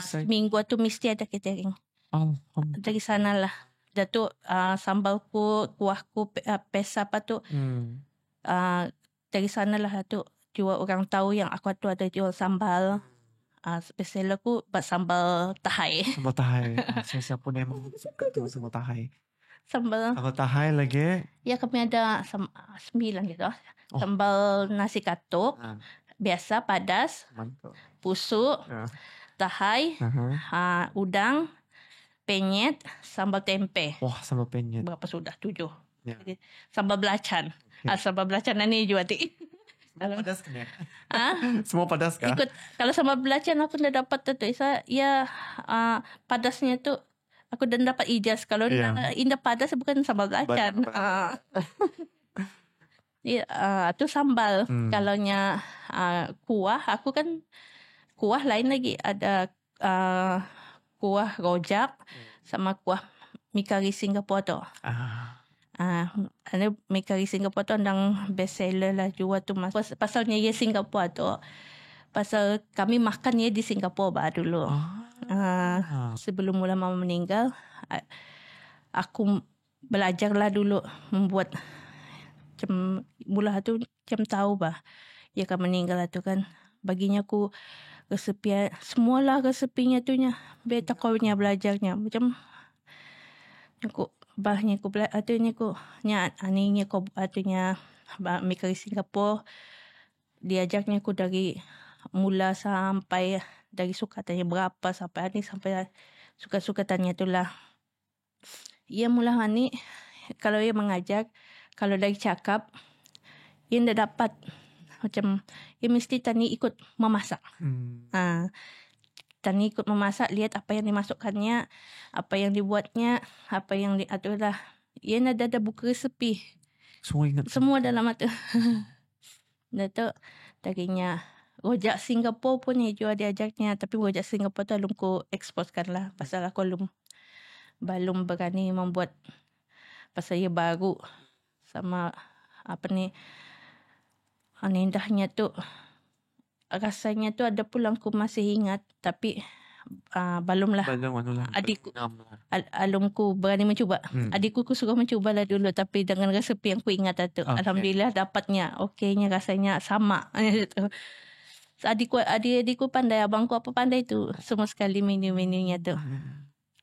Speaker 7: Seminggu tu mesti ada catering. Dari sana lah. Dah tu sambalku, kuahku, pes apa tu. Dari sana lah tu jual orang tahu yang aku tu ada jual sambal. Spesial aku buat sambal tahai.
Speaker 3: Sambal tahai. Saya pun memang suka tu sambal tahai.
Speaker 7: Sambal
Speaker 3: tahai lagi?
Speaker 7: Ya, kami ada 9 gitu. Sambal nasi katuk. Biasa, padas.
Speaker 3: Mantap.
Speaker 7: Pusuk. Tahai. Udang. Penyet. Sambal tempe.
Speaker 3: Wah, sambal penyet.
Speaker 7: Berapa sudah? 7. Sambal belacan. Sambal belacan ni jual ti.
Speaker 3: Padas kan ya? Semua padas kah?
Speaker 7: Ikut. Kalau sambal belacan aku dah dapat tu. Ya, padasnya tu aku dah dapat ijaz. Kalau indah padas bukan sambal belacan. Tu sambal. Kalau nya kuah, aku kan kuah lain lagi. Ada kuah rojak sama kuah mi kari Singapura tu. Ada mi kari Singapura tu andang best seller lah jual tu. Pasalnya ya Singapura tu. Pasal kami makan ya di Singapura bah dulu. Sebelum mula mama meninggal, aku belajarlah dulu membuat macam mula tu macam tahu bah. Ya kan meninggal tu kan. Baginya aku resepi semualah resepinya tu nya. Beta kaunya belajarnya macam aku bahnya aku atunya aku nya aninya aku atunya mikir Singapura. Diajaknya aku dari mula sampai dari sukatannya berapa sampai ni sampai suka-sukatannya itulah. Ia mula ni kalau ia mengajak, kalau dari cakap ia dah dapat macam ia mesti tani ikut memasak. Tani ikut memasak, lihat apa yang dimasukkannya, apa yang dibuatnya, apa yang diaturlah. Ia ada buku resepi.
Speaker 3: Semua ingat.
Speaker 7: Semua dalam itu. Dah tu darinya rojak Singapura pun ia jual diajaknya, tapi rojak Singapura tu belum ku exposekan lah pasal aku belum berani membuat pasal ia baru sama apa ni indahnya tu rasanya tu ada pulang ku masih ingat tapi belum lah. Adikku alumku berani mencuba. Adikku ku suruh mencuba lah dulu tapi dengan resepi yang ku ingat tu. Alhamdulillah dapatnya. Okeynya rasanya sama. Adikku pandai, abangku apa pandai tu. Semua sekali menu-menunya tu.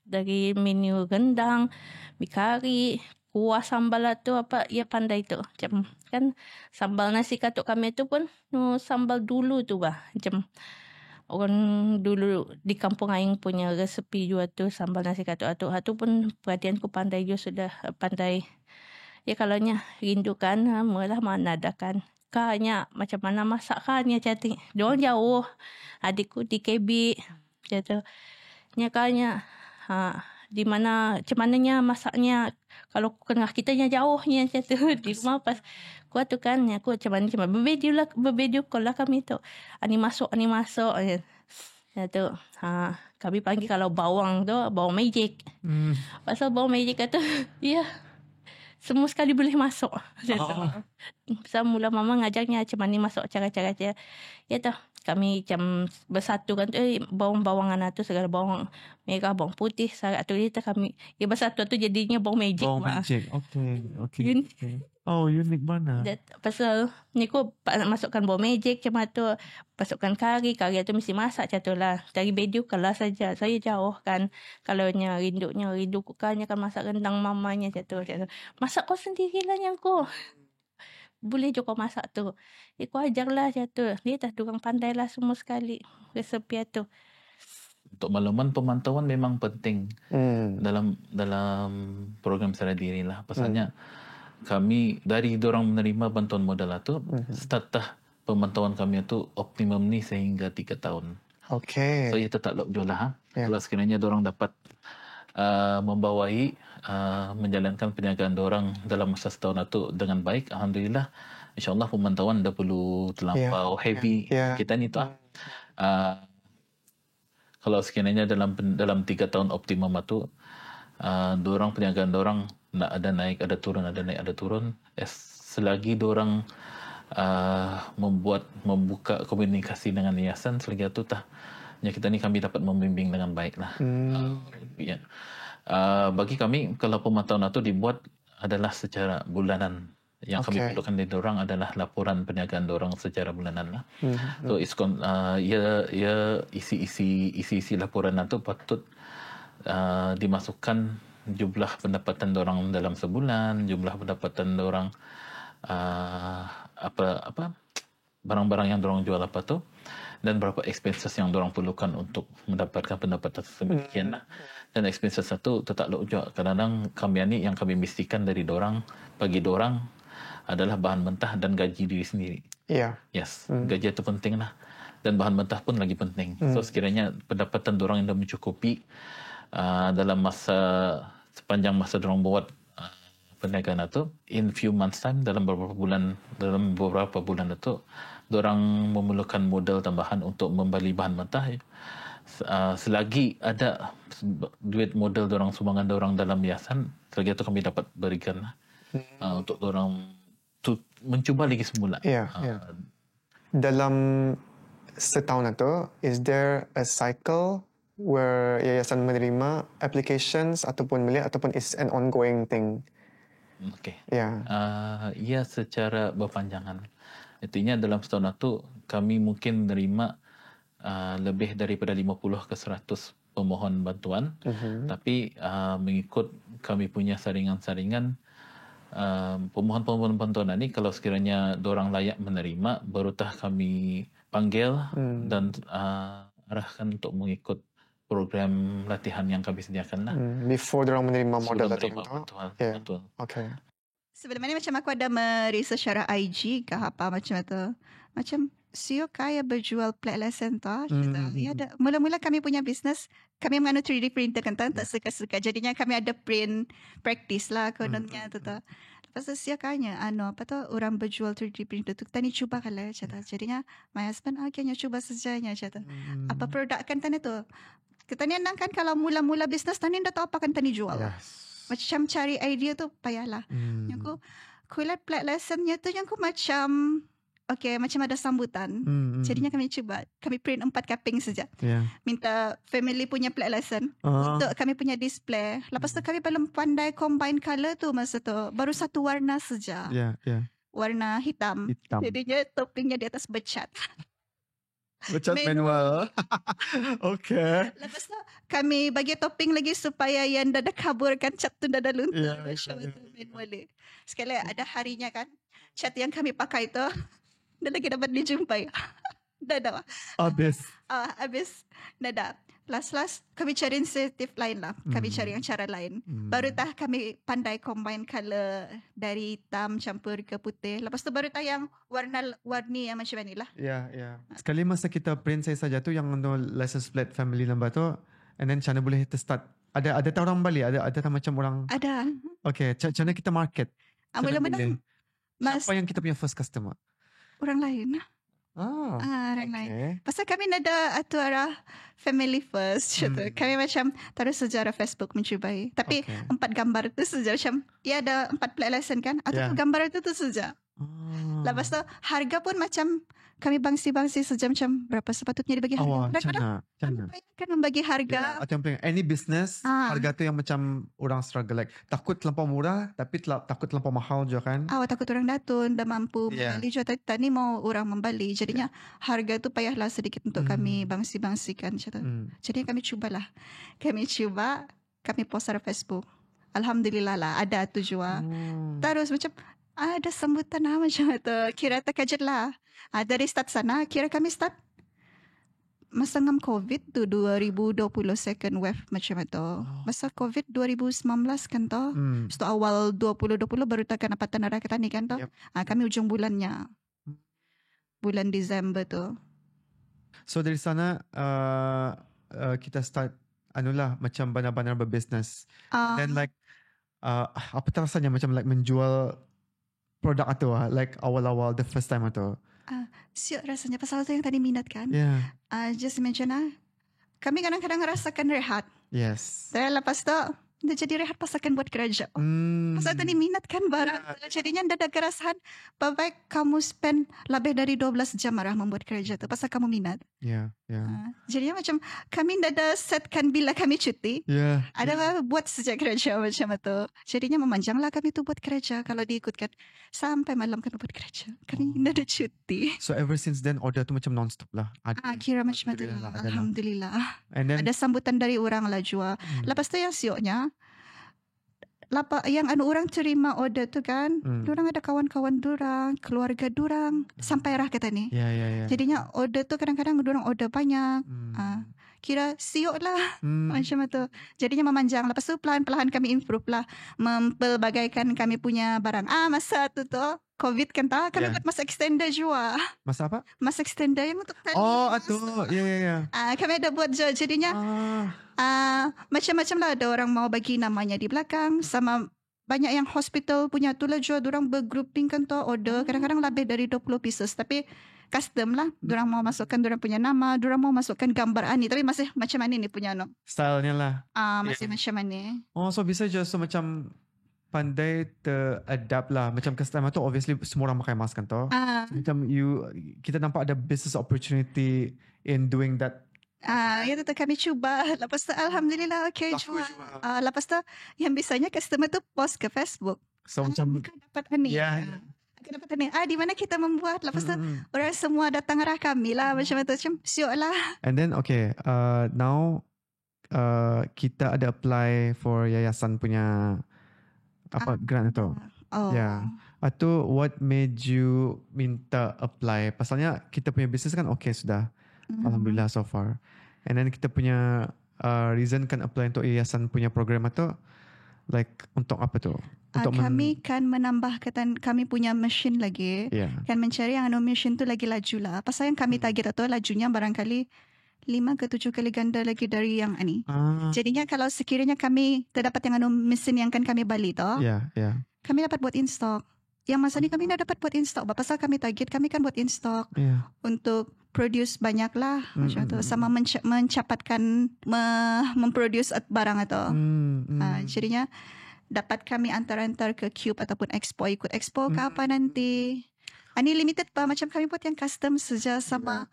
Speaker 7: Dari menu rendang, mi kari, kuah sambal tu apa ia pandai tu. Macam kan sambal nasi katuk kami tu pun sambal dulu tu bah. Macam orang dulu di kampung aing punya resepi juga tu sambal nasi katuk tu pun perhatianku pandai juga sudah pandai. Ya kalaunya rindukan malah mana ada kan. Kaknya macam mana masak kaknya cantik. Diorang jauh. Adikku di KB. Macam tu. Kaknya di mana, macam mananya masaknya. Kalau kengah kitanya jauhnya macam tu. Di rumah pas kuat tu kan. Aku macam mana. Bervideo call lah kami tu. Ani masuk. Macam tu. Kami panggil kalau bawang tu. Bawang magic. Pasal bawang magic kata. Ya. Semua sekali boleh masuk. Pasal mula mama ngajarnya macam mana masuk cara-cara dia. Ya tu. Kami macam bersatu kan. Bawang-bawangan tu segala bawang merah, bawang putih. Sarat tu dia kami. Ya bersatu tu jadinya bawang magic.
Speaker 3: Bawang magic. Okay. Unik mana?
Speaker 7: Pasal ni aku masukkan bawang magic macam tu. Masukkan kari tu mesti masak macam tu lah. Dari video kalah saja. Saya jauh kan. Kalau rindu kukannya kan masak rendang mamanya macam tu. Masak kau sendirilah yang kau. Boleh je kau masak tu. Aku ajarlah macam tu. Dia dah durang pandai lah semua sekali. Resepi tu.
Speaker 2: Untuk makluman, pemantauan memang penting dalam program Sedar Diri lah. Pasalnya kami dari dorang menerima bantuan modal itu, start pemantauan kami itu optimum ni sehingga 3 tahun.
Speaker 6: Okay.
Speaker 2: So ia tetap log lah. Kalau sekiranya dorang dapat membawai menjalankan perniagaan dorang dalam masa setahun itu dengan baik, alhamdulillah, insyaAllah pemantauan dah perlu terlampau heavy. Kita ni tu kalau sekiranya dalam 3 tahun optimum itu, dorang perniagaan dorang nak ada naik, ada turun, ada naik, ada turun. Selagi dorang membuka komunikasi dengan yayasan, selagi itu kita ni kami dapat membimbing dengan baik lah. Bagi kami, kalau pemantauan itu dibuat adalah secara bulanan. Yang kami perlukan dari dorang adalah laporan perniagaan dorang secara bulanan lah. So isi laporan itu patut dimasukkan jumlah pendapatan dorang dalam sebulan, jumlah pendapatan dorang barang-barang yang dorang jual apa tu, dan berapa expenses yang dorang perlukan untuk mendapatkan pendapatan sedemikian lah. Dan expenses itu tetap juga kadang-kadang kami ni yang kami mestikan dari dorang, bagi dorang adalah bahan mentah dan gaji diri sendiri. Yes, gaji itu penting lah. Dan bahan mentah pun lagi penting. So sekiranya pendapatan dorang yang dah mencukupi dalam sepanjang masa dorang buat perniagaan itu, in few months time, dalam beberapa bulan itu, dorang memerlukan modal tambahan untuk membeli bahan mentah. Selagi ada duit modal dorang, sumbangan dorang dalam yayasan, selagi itu kami dapat berikan untuk dorang mencuba lagi semula.
Speaker 6: Dalam setahun itu, is there a cycle where yayasan menerima applications ataupun melihat, ataupun is an ongoing thing?
Speaker 2: Ia secara berpanjangan. Artinya dalam setahun itu kami mungkin menerima lebih daripada 50 ke 100 pemohon bantuan. Tapi mengikut kami punya saringan-saringan, pemohon-pemohon bantuan ini kalau sekiranya dorang layak menerima, barutah kami panggil dan arahkan untuk mengikut program latihan yang kami sediakan lah.
Speaker 6: Before dorang menerima modal
Speaker 2: tadi. Betul.
Speaker 6: Okay.
Speaker 8: Sebenarnya macam aku ada merisa secara IG ke apa macam itu. Macam Sio kaya berjual plat lesen tu. Ya, mula-mula kami punya bisnes, kami menganu 3D printer kan, tak suka-suka. Jadinya kami ada print practice lah kononnya tu. Lepas tu Sio kaya, orang berjual 3D printer tu, tani cuba kalau cakap. Jadinya my husband akhirnya cuba sejanya cakap. Apa produk kan tani tu? Kita ni kan kalau mula-mula bisnes tani dah tahu apa kan tani jual. Macam cari idea tu payahlah. Yang aku lihat plat lesennya tu yang aku macam macam ada sambutan. Jadinya kami cuba. Kami print 4 kaping saja. Minta family punya plat lesen untuk kami punya display. Lepas tu kami belum pandai combine color tu masa tu. Baru satu warna saja. Warna hitam. Jadinya toppingnya di atas bercat.
Speaker 3: Bercat manual. Okay.
Speaker 8: Lepas tu kami bagi topping lagi supaya yang dah kaburkan cat tu dah luntur. Manual. Sekali ada harinya kan, cat yang kami pakai tu dah lagi dapat dijumpai. Dah.
Speaker 3: Habis.
Speaker 8: Habis. Dah. Last kami cari insentif lain lah. Kami cari yang cara lain. Baru tah kami pandai combine color dari hitam campur ke putih. Lepas tu baru tah yang warni yang macam ni lah.
Speaker 3: Ya. Sekali masa kita print saya saja tu yang untuk license plate family number tu, and then macam mana boleh kita start? Ada tak orang Bali? Ada tak macam orang?
Speaker 8: Ada.
Speaker 3: Okay, macam mana kita market?
Speaker 8: Mula-mula.
Speaker 3: Siapa yang kita punya first customer?
Speaker 8: Orang lain. Orang lain. Pasal kami ada atuara family first. Kami macam taruh sejarah Facebook mencubai. Tapi 4 gambar tu saja macam, ada 4 plate license kan? Atau gambar itu tu saja. Lepas tu harga pun macam kami bangsi-bangsi saja macam berapa sepatutnya dibagi harga.
Speaker 3: Macam mana?
Speaker 8: Kan membagi harga.
Speaker 3: Atau yang any business, harga tu yang macam orang struggle. Like, takut terlampau murah, tapi takut terlampau mahal juga kan?
Speaker 8: Takut orang datun, dah mampu membeli juga. Tadi mau orang membeli. Jadinya harga tu payahlah sedikit untuk kami bangsi-bangsikan. Jadi kami cubalah. Kami post di Facebook. Alhamdulillah lah, ada tu juga. Terus macam, ada sambutan macam tu. Kira terkejut lah. Dari start sana, kira kami start masa ngam COVID tu 2020 second wave macam tu. Masa COVID 2019 kan tu. So awal 2020 baru takkan apa tanah rakyat ni kan tu. Kami ujung bulannya. Bulan Disember tu.
Speaker 3: So dari sana kita start macam benar-benar berbisnes. Then like apa rasanya macam like menjual produk tu like awal-awal the first time tu?
Speaker 8: Siap rasanya pasal tu yang tadi minat kan. Just mention kami kadang-kadang rasakan rehat.
Speaker 3: Yes.
Speaker 8: Dan lepas tu dia jadi rehat pasakan buat kerja. Pasal tadi minat kan barang. Jadinya ada kerasahan baik kamu spend lebih dari 12 jam membuat kerja tu pasal kamu minat. Jadinya macam kami ada setkan bila kami cuti. Ada buat sejak kerja macam tu. Jadinya memanjanglah kami tu buat kerja kalau diikutkan sampai malam kami buat kerja. Kami ada cuti.
Speaker 3: So ever since then order tu macam non-stop lah.
Speaker 8: Kira macam tu lah. Alhamdulillah. Ada sambutan dari orang lah jua. Lepas tu yang sioknya yang orang terima order tu kan, orang ada kawan-kawan dorang, keluarga dorang sampai arah kata ni. Jadinya order tu kadang-kadang dorang order banyak. Kira siok lah macam tu. Jadinya memanjang. Lepas tu pelan-pelan kami improve lah, mempelbagaikan kami punya barang. Masa tu COVID kan tak, kami buat masa extender juga.
Speaker 3: Masa apa?
Speaker 8: Masa extender yang untuk tadi. Kami ada buat je. Jadinya macam-macam lah. Ada orang mau bagi namanya di belakang. Sama banyak yang hospital punya tu lah juga. Diorang bergrouping kan tu order. Kadang-kadang lebih dari 20 pieces. Tapi custom lah. Diorang mau masukkan diorang punya nama. Diorang mau masukkan gambar Ani. Tapi masih macam mana ni punya no?
Speaker 3: Stylenya lah.
Speaker 8: Masih macam mana.
Speaker 3: So bisa je macam pandai adapt lah. Macam customer tu obviously semua orang pakai mask kan tu. Macam kita nampak ada business opportunity in doing that.
Speaker 8: Itu tu kami cuba. Lepas tu Alhamdulillah okay jual. Lepas tu yang bisanya customer tu post ke Facebook.
Speaker 3: So macam
Speaker 8: dapat ni. Aku dapat ni. Di mana kita membuat. Lepas tu orang semua datang arah kami lah. Macam tu macam siok lah.
Speaker 3: And then okay now kita ada apply for yayasan punya grant tu. Atau what made you minta apply? Pasalnya kita punya business kan okay sudah. Alhamdulillah so far. And then kita punya reason kan apply untuk yayasan punya program tu like untuk apa tu? Untuk
Speaker 8: kami kan menambahkan kami punya mesin lagi. Kan mencari yang mesin tu lagi laju lah. Pasal yang kami target tu lajunya barangkali 5 ke 7 kali ganda lagi dari yang ni. Jadinya kalau sekiranya kami terdapat yang mesin yang kan kami bali tu, kami dapat buat in stock. Yang masa ni kami dah dapat buat in stock. Pasal kami target kami kan buat in stock untuk produce banyak lah macam tu. Sama mencapatkan memproduce barang itu. Jadinya dapat kami antar-antar ke Cube ataupun Expo, ikut Expo ke apa nanti. Ini limited pa macam kami buat yang custom saja sama.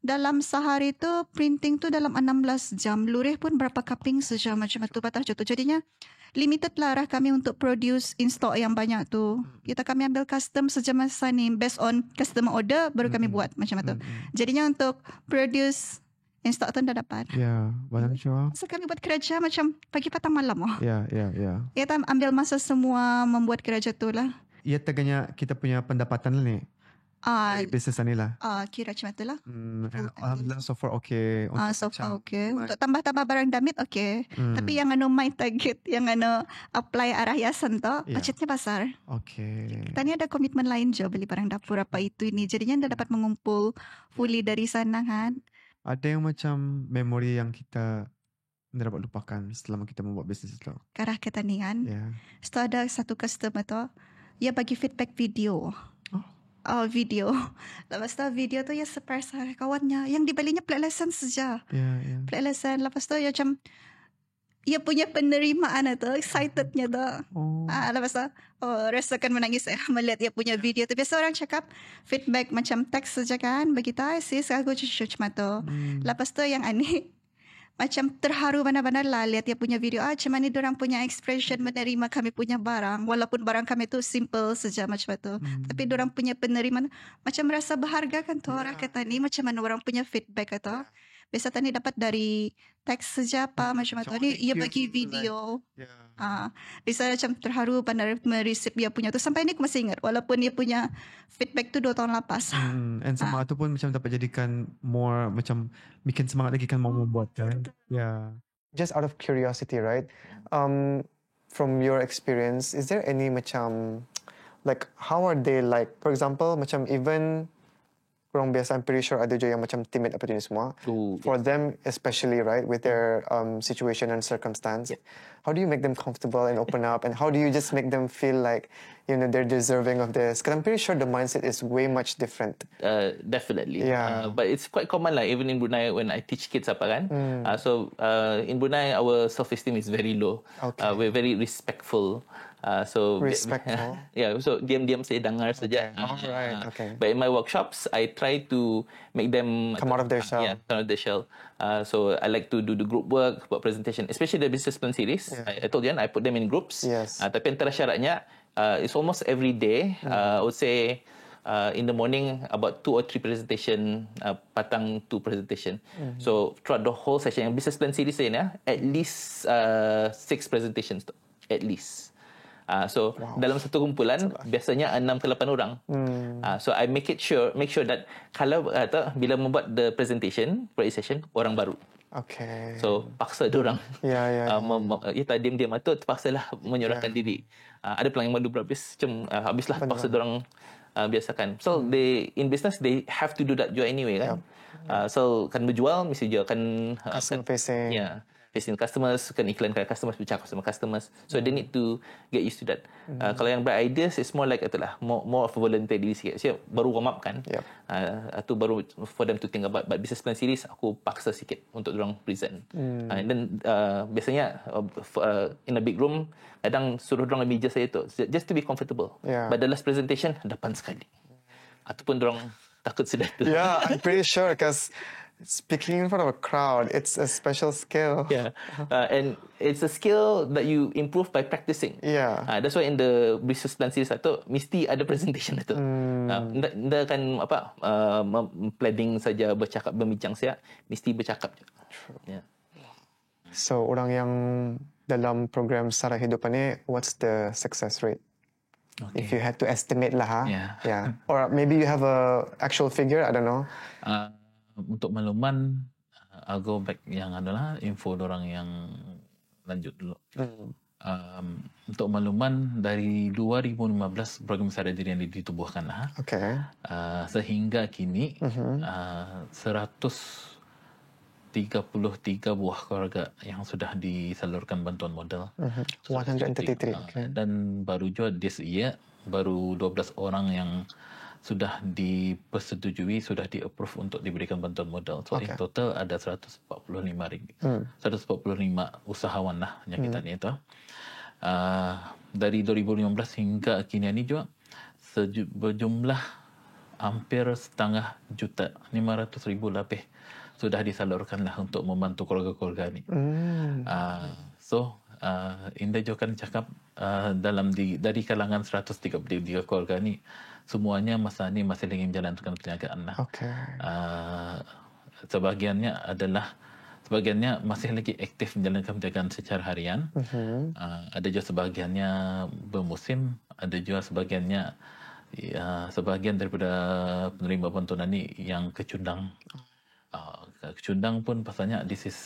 Speaker 8: Dalam sehari tu printing tu dalam 16 jam. Lurih pun berapa cupping saja macam tu patah jatuh. Jadinya limited lah arah kami untuk produce in stock yang banyak tu. Kita kami ambil custom saja masa ni based on customer order baru kami buat macam tu. Jadinya untuk produce in stock tu dah dapat.
Speaker 3: Banyak juga.
Speaker 8: So kami buat kerja macam pagi petang malam. Kita ambil masa semua membuat kerja tu lah.
Speaker 3: Ia teganya kita punya pendapatan ni. Bisnes ni lah.
Speaker 8: Kira macam tu lah.
Speaker 3: Alhamdulillah so far okay.
Speaker 8: So far okay. Untuk tambah-tambah barang damit okay. Tapi yang my target, yang apply arah hiasan tu, budgetnya besar.
Speaker 3: Okay.
Speaker 8: Kita ni ada komitmen lain je beli barang dapur apa itu ini. Jadinya anda dapat mengumpul fully dari sana kan.
Speaker 3: Ada yang macam memori yang kita tidak dapat lupakan selama kita membuat bisnes itu.
Speaker 8: Karah kita ni kan. Setelah ada satu customer tu, dia bagi feedback video. Video. Lepas tu video tu ya separsah kawannya. Yang dibelinya play lesson saja. Play lesson. Lepas tu ya macam ia punya penerimaan tu, excitednya tu. Lepas tu rasakan menangis melihat dia punya video tu. Biasa orang cakap feedback macam teks saja kan. Begitu sis aku cucu macam tu. Lepas tu yang ani macam terharu benar-benar lah lihat dia punya video. Macam mana diorang punya expression menerima kami punya barang. Walaupun barang kami tu simple saja macam tu. Tapi diorang punya penerimaan macam merasa berharga kan tu orang kata ni. Macam mana orang punya feedback atau. Biasa tadi dapat dari teks saja apa macam tu. Ni ia bagi video. Bisa macam terharu pandai mereceive dia punya tu. Sampai ni aku masih ingat. Walaupun dia punya feedback tu 2 tahun lepas.
Speaker 3: And semangat tu pun macam dapat jadikan more macam bikin semangat lagi kan mau membuat kan.
Speaker 6: Just out of curiosity, right? From your experience, is there any macam like how are they like? For example, macam even orang biasa, I'm pretty sure ada je yang macam timid apa ni semua. For them especially, right, with their situation and circumstance, how do you make them comfortable and open up, and how do you just make them feel like, you know, they're deserving of this? Because I'm pretty sure the mindset is way much different.
Speaker 5: Definitely. But it's quite common like even in Brunei when I teach kids apa kan. So in Brunei our self-esteem is very low. We're very respectful. So
Speaker 6: respectful.
Speaker 5: So diam-diam saya dengar saja. But in my workshops, I try to make them
Speaker 6: come out of their shell.
Speaker 5: Come out of their shell. So I like to do the group work, buat presentation, especially the business plan series. I told you, I put them in groups. Tapi antara syaratnya, it's almost every day. I would say in the morning about 2 or 3 presentation, patang 2 presentation. So throughout the whole session, yang business plan series ni, at least 6 presentations, at least. So dalam satu kumpulan biasanya 6 ke 8 orang. So I make sure that kalau bila membuat the presentation session orang baru. So paksa diorang. Diam-diam tu terpaksalah menyurahkan diri. Ada pelang yang malu berhabis macam habislah paksa diorang biasakan. So they in business they have to do that juga anyway kan. So kan berjual mesti juga kan
Speaker 6: customer facing.
Speaker 5: Facing customers, kan iklankan customers, bercakap sama customers. So they need to get used to that. Kalau yang bright ideas, it's more like itulah, more of a volunteer diri sikit. So, baru warm up kan. Itu baru for them to think about. But business plan series, aku paksa sikit untuk orang present. And then biasanya in a big room, kadang suruh orang meja saya tu, just to be comfortable. But the last presentation, depan sekali. Ataupun orang takut sedar tu.
Speaker 6: I'm pretty sure because speaking in front of a crowd, it's a special skill.
Speaker 5: And it's a skill that you improve by practicing. That's why in the business plan series tu mesti ada presentation itu. Anda kan planning saja bercakap berbincang saja, mesti bercakap.
Speaker 6: So orang yang dalam program Sara Hidupan ni, what's the success rate? If you had to estimate lah, or maybe you have a actual figure, I don't know.
Speaker 2: Untuk makluman, I'll go back yang adalah info orang yang lanjut dulu. Untuk makluman, dari 2015 program Sara Diri yang ditubuhkan lah. Sehingga kini 133 buah keluarga yang sudah disalurkan bantuan modal.
Speaker 6: 133.
Speaker 2: Dan baru juga this year, baru 12 orang yang sudah dipersetujui, sudah di-approve untuk diberikan bantuan modal. So, in total ada 145 ringgit. 145 usahawan lah yang kita ni itu. Dari 2015 hingga kini ini juga berjumlah hampir 500,000 lebih sudah disalurkan lah untuk membantu keluarga-keluarga ni. Indah juga kan cakap dari kalangan 133 keluarga ni, semuanya masa ni masih ingin menjalankan perniagaan lah. Sebagiannya masih lagi aktif menjalankan perniagaan secara harian. Ada juga sebagiannya bermusim, ada juga sebagiannya sebahagian daripada penerima bantuan ni yang kecundang. Kecundang pun pasalnya this is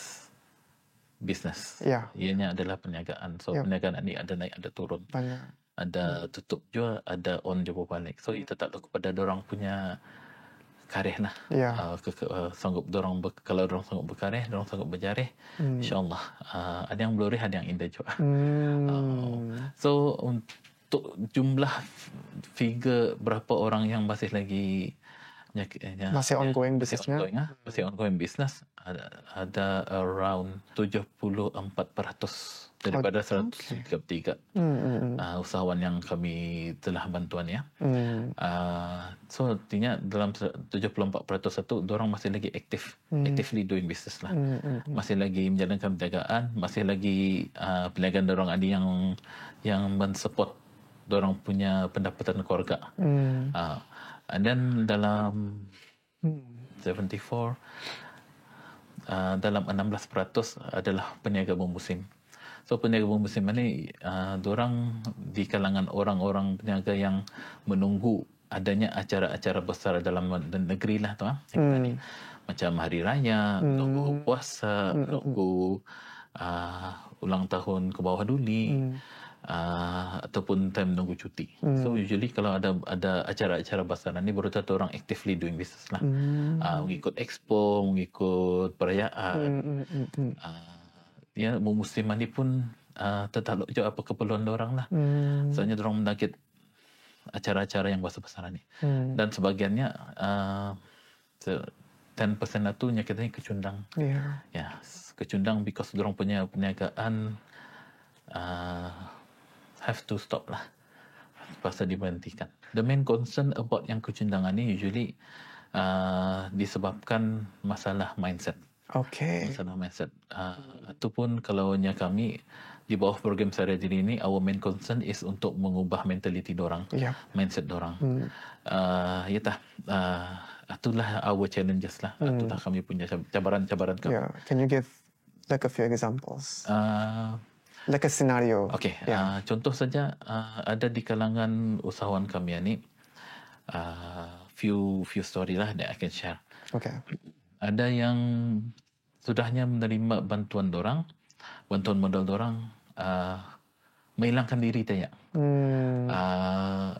Speaker 2: business. Ianya adalah perniagaan. So perniagaan ni ada naik ada turun.
Speaker 6: Banyak.
Speaker 2: Ada tutup jual, ada on je balik. So itu tak tahu kepada dorang punya kareh lah. Sanggup dorang kalau dorang sanggup berkareh, dorang sanggup berjareh, insya-Allah. Ada yang blurry, ada yang indah juga. So untuk jumlah figure berapa orang yang masih lagi
Speaker 6: masih ongoing businessnya,
Speaker 2: masih ongoing business, ada around 74% daripada 133 usahawan yang kami telah bantuan ya. So artinya dalam 74% itu dorang masih lagi actively doing business lah. Masih lagi menjalankan perniagaan, masih lagi perniagaan dorang ada yang mensupport dorang punya pendapatan keluarga. And then dalam 74 dalam 16% adalah peniaga bermusim. So peniaga bermusim ni dorang di kalangan orang-orang peniaga yang menunggu adanya acara-acara besar dalam negeri lah tu macam hari raya, menunggu puasa, menunggu ulang tahun ke bawah duli. Ataupun time menunggu cuti. So usually kalau ada acara-acara besaran ni baru tahu orang actively doing business lah. Mengikut expo, mengikut perayaan. Ya musiman ni pun tertakluk je apa keperluan orang lah. Soalnya orang menarget acara-acara yang besar-besaran ni. Dan sebahagiannya 10% itu nyakitanya kecundang. Kecundang because orang punya perniagaan have to stop lah pasal diberhentikan. The main concern about yang kecundangan ni usually disebabkan masalah mindset. Masalah mindset. Ataupun kalau kami di bawah program Saria Diri ni, our main concern is untuk mengubah mentality dorang, mindset dorang. Itulah our challenges lah. Itulah kami punya cabaran-cabaran kami.
Speaker 6: Can you give like a few examples? Like a scenario.
Speaker 2: Contoh saja ada di kalangan usahawan kami ni few story lah that I can share. Ada yang sudahnya menerima bantuan modal dorang menghilangkan diri tanya.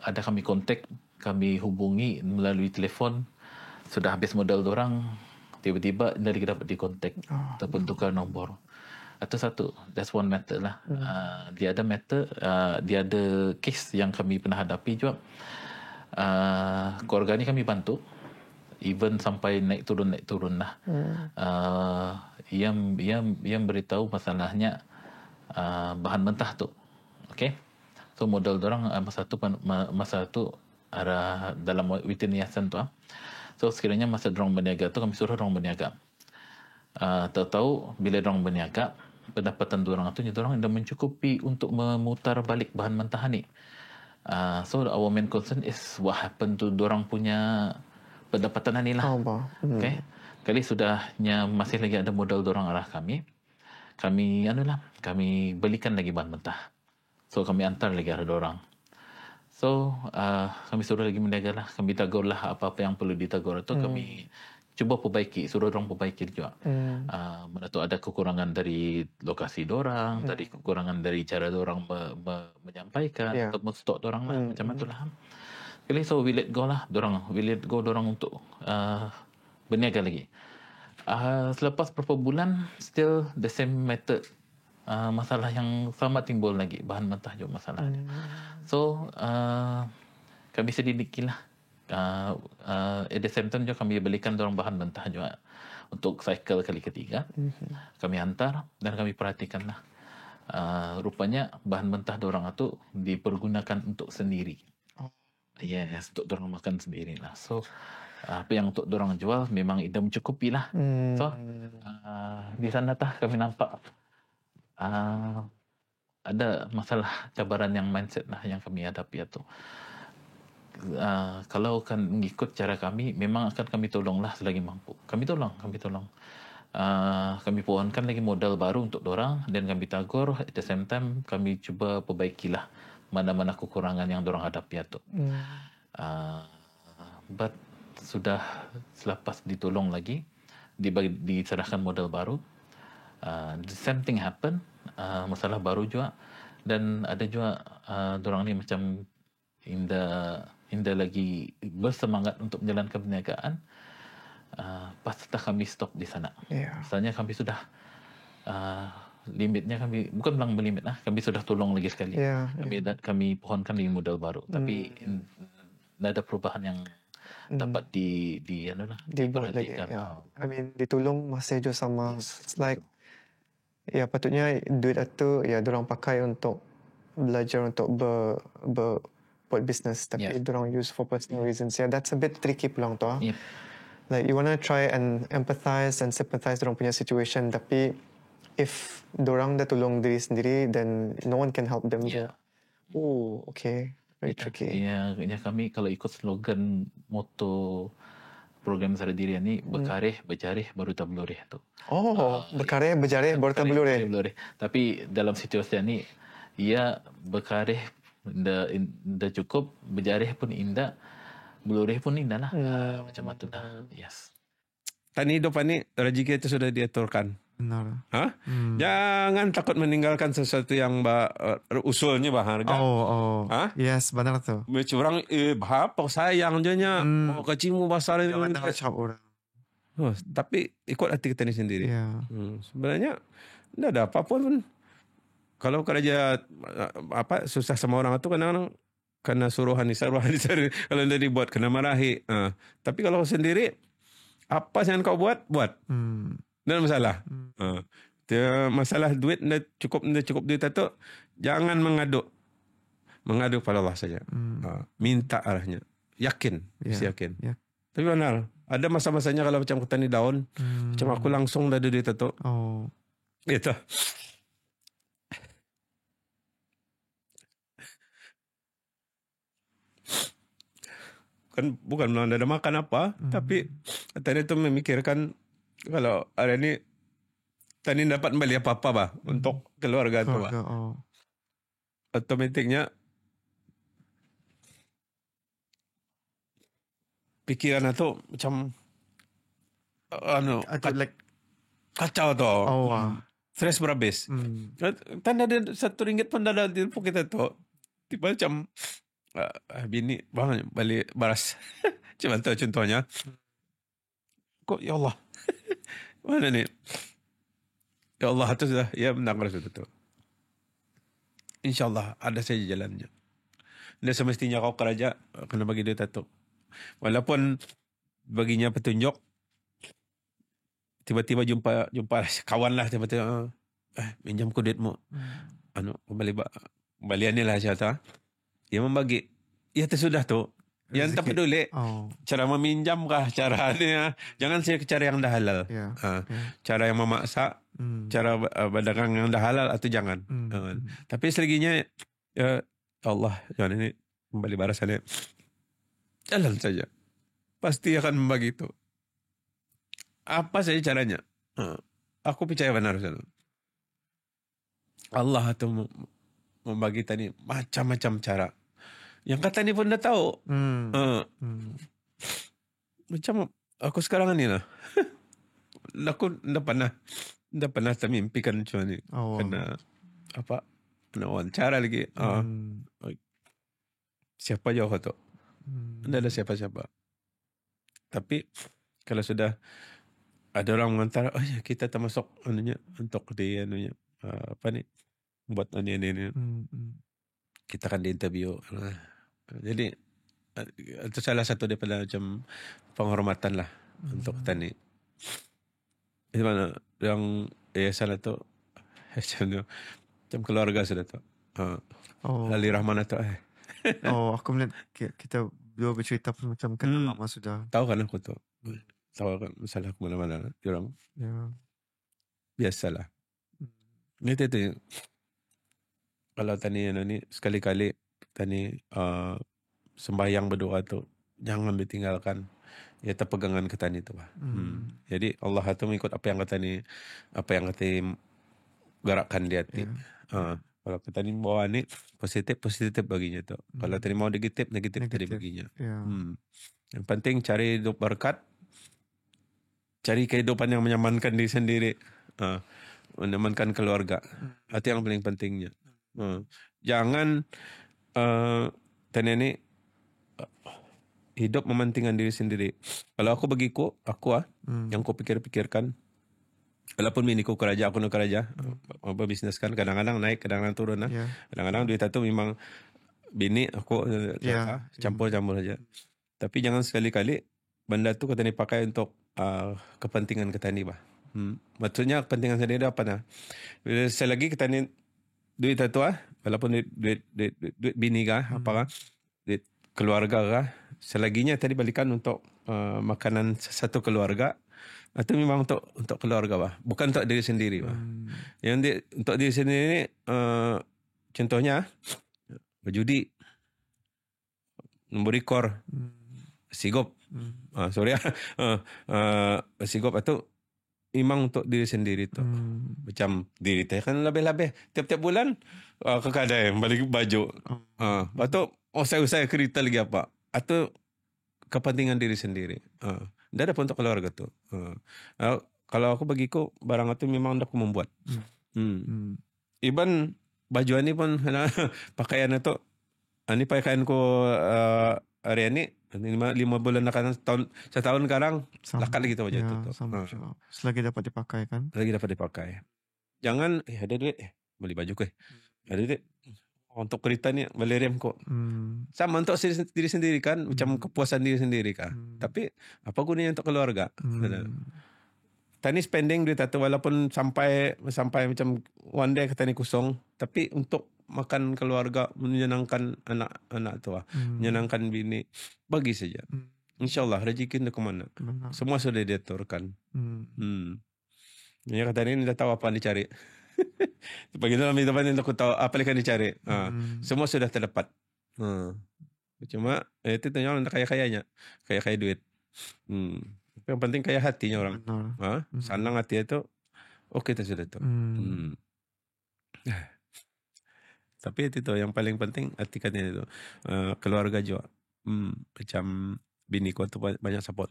Speaker 2: Ada kami kontak, kami hubungi melalui telefon, sudah habis modal dorang, tiba-tiba dari dapat dikontak ataupun tukar nombor. Atau satu, that's one method lah. Dia ada method, dia ada case yang kami pernah hadapi juga. Keluarga ni kami bantu, even sampai naik turun lah. Yang beritahu masalahnya bahan mentah tu. So modal dorang masa tu ada dalam within yayasan tu. So sekiranya masa dorang berniaga tu kami suruh dorang berniaga. Tahu bila dorang berniaga, pendapatan dorang tu dorang dah mencukupi untuk memutar balik bahan mentah ni. So our main concern is what happened to dorang punya pendapatan ni lah. Kali sudahnya masih lagi ada modal dorang arah kami belikan lagi bahan mentah. So kami antar lagi arah dorang. So kami suruh lagi menjaga lah, kami tagur lah apa-apa yang perlu ditagur tu kami cuba perbaiki, suruh orang perbaiki juga. Mana tu ada kekurangan dari lokasi dorang, dari kekurangan dari cara dorang menyampaikan atau stok dorang lah, macam itulah. Kali so we let go dorang untuk berniaga lagi. Selepas beberapa bulan still the same method, masalah yang sama timbul lagi, bahan mentah juga masalah. So kami sedikilah. At the same time juga kami belikan dorang bahan mentah juga untuk cycle kali ketiga. Kami hantar dan kami perhatikanlah. Rupanya bahan mentah dorang itu dipergunakan untuk sendiri. Yes, untuk dorang makan sendiri lah. So apa yang untuk dorang jual memang dah mencukupi lah. So di sana kami nampak ada masalah cabaran yang mindset lah yang kami hadapi itu. Kalau akan mengikut cara kami, memang akan kami tolonglah selagi mampu. Kami tolong. Kami pohonkan lagi modal baru untuk dorang dan kami tagur. At the same time, kami cuba perbaikilah mana-mana kekurangan yang dorang hadapi itu. But sudah selepas ditolong lagi, diserahkan modal baru, the same thing happen, masalah baru juga. Dan ada juga dorang ni macam Inda lagi bersemangat untuk menjalankan perniagaan, pas setelah kami stop di sana. Misalnya kami sudah limitnya, kami bukan bilang berlimit lah, kami sudah tolong lagi sekali. Kami pohonkan lagi modal baru, tapi tidak ada perubahan yang dapat
Speaker 6: dibuat lagi. I mean ditolong masih je sama. It's like patutnya duit itu dorang pakai untuk belajar untuk buat business, tapi dorang use for personal reasons. That's a bit tricky pulang tu. Like you wanna try and empathize and sympathize dorang punya situation, tapi if dorang dah tolong diri sendiri, then no one can help them. Oh, okay. Very tricky.
Speaker 2: Kami kalau ikut slogan moto program Sarah Dirian ni, berkarih, berjarih, baru tak belurih tu.
Speaker 6: Berkarih, berjarih, baru tak belurih.
Speaker 2: Tapi dalam situasi ni, ia berkarih indah cukup, berjarih pun indah, belurih pun indah lah. Macam itu dah. Yes.
Speaker 4: Tani hidup ni, rezeki itu sudah diaturkan.
Speaker 3: Benar.
Speaker 4: Jangan takut meninggalkan sesuatu yang usulnya harga.
Speaker 3: Yes, benar tu.
Speaker 4: Macam orang apa sayang je nya. Kecimu besar ni.
Speaker 3: Jangan cakap orang.
Speaker 4: Tapi ikut hati kita ni sendiri. Sebenarnya tidak ada apa-apa pun. Kalau kerja susah sama orang tu kadang-kadang kena suruhan ni. Kalau dah dibuat kena marahi. Tapi kalau sendiri, apa yang kau buat. Tidak ada masalah. Masalah duit, dah cukup duit itu, jangan mengadu pada Allah saja. Minta arahnya. Yakin. Mesti yakin. Tapi benar. Ada masa-masanya kalau macam kita ni down, macam aku langsung dah ada duit itu. Itu. Kan bukan bilang ada makan apa, tapi tadi itu memikirkan kalau hari ini tadi dapat kembali apa-apa untuk keluarga tu. Otomatiknya pikiran itu macam kacau tu. Stres berhabis. Tanda ada RM1 pun ada di telefon kita tu. Tiba macam bini bang balik baras. Macam tu contohnya. Kok ya Allah. Mana ni? Ya Allah itu sudah benar betul. InsyaAllah ada saja jalannya. Dan semestinya kau kerja kena bagi duit itu. Walaupun baginya petunjuk, tiba-tiba jumpa kawan lah, tiba-tiba minjam ku duitmu. Kembalian ni lah siapa. Dia membagi. Ya tersudah tu. Yang tak peduli. Cara meminjam kah? Cara ni. Jangan saya cara yang dah halal. Cara yang memaksa. Cara berdagang yang dah halal atau jangan. Tapi selaginya, ya Allah, jangan ini kembali barasannya. Jalan saja. Pasti akan membagi itu. Apa saja caranya. Aku percaya benar. Allah itu membagi tadi macam-macam cara. Yang kata ni pun dah tahu. Macam aku sekarang ni lah. Aku dah pernah termimpikan macam ni. Kena wawancara lagi. Siapa jauh tu? Tidak ada siapa-siapa. Tapi kalau sudah ada orang mengantar, kita termasuk untuk dia buat ini. Kita akan diinterview. Jadi itu salah satu daripada macam penghormatan lah untuk tani. Itu mana yang salah tu macam keluarga sudah tu. Lali Rahman tu.
Speaker 3: Aku melihat kita dua bercerita pun macam kenal lama sudah.
Speaker 4: Tahu kan aku tu. Tahu kan masalah aku mana-mana. Diorang biasalah. Itu. Kalau tani ni sekali-kali tani sembahyang berdoa tu jangan ditinggalkan. Ya terpegangan ke tani tu. Jadi Allah tu mengikut apa yang kata ni, apa yang kata garakkan di hati. Kalau kita ni bawa ni positif baginya tu. Kalau tadi mau negatif tadi baginya. Yang penting cari hidup berkat, cari kehidupan yang menyamankan diri sendiri, menyamankan keluarga. Itu yang paling pentingnya. Jangan tanya ni hidup mementingkan diri sendiri. Kalau aku bagiku, yang aku pikirkan, walaupun bini ku kerja, aku nak kerja, bisnes kan kadang-kadang naik, kadang-kadang turun lah. Kadang-kadang duit itu memang bini aku campur saja. Tapi jangan sekali-kali benda tu kita ni pakai untuk kepentingan kita ni bah. Maksudnya kepentingan sendiri apa nah? Selagi kita ni duit itu walaupun duit bini kah, apakah duit keluarga kah, selaginya tadi balikan untuk makanan satu keluarga. Itu memang untuk keluarga bah, bukan untuk diri sendiri bah. Yang untuk diri sendiri contohnya berjudi, nombor rekor, sigop, sigop itu memang untuk diri sendiri tu. Macam diri teh kan lebih-lebih tiap-tiap bulan kadang balik baju. Atau saya kereta lagi apa? Atau kepentingan diri sendiri. Tidak ada pun untuk keluarga tu. Kalau aku bagiku barang itu memang aku membuat. Even baju ini pun pakaian itu, ini pakaianku hari ini 5 bulan akan setahun sekarang lakat lagi tu baju itu.
Speaker 3: Selagi dapat dipakai kan?
Speaker 4: Selagi dapat dipakai. Jangan ada duit beli baju ke. Ada duit untuk kereta ni beli rem kok. Sama untuk diri sendiri kan, macam kepuasan diri sendiri kah. Tapi apa gunanya untuk keluarga? Tani spending duit itu walaupun sampai macam one day kita ni kosong, tapi untuk makan keluarga, menyenangkan anak-anak tu menyenangkan bini, bagi saja. InsyaAllah rezeki itu ke mana? Semua sudah diaturkan. Ya kata ni dah tahu apa yang dicari. Bagi dalam hidupan ini aku tahu apa yang dicari. Semua sudah terdapat. Cuma itu tanya orang kaya-kayanya, kaya duit. Yang penting kaya hatinya orang. Senang hati itu, oke itu sudah tu. Tapi itu yang paling penting hati katanya itu keluarga juga. Macam bini ku tu banyak support.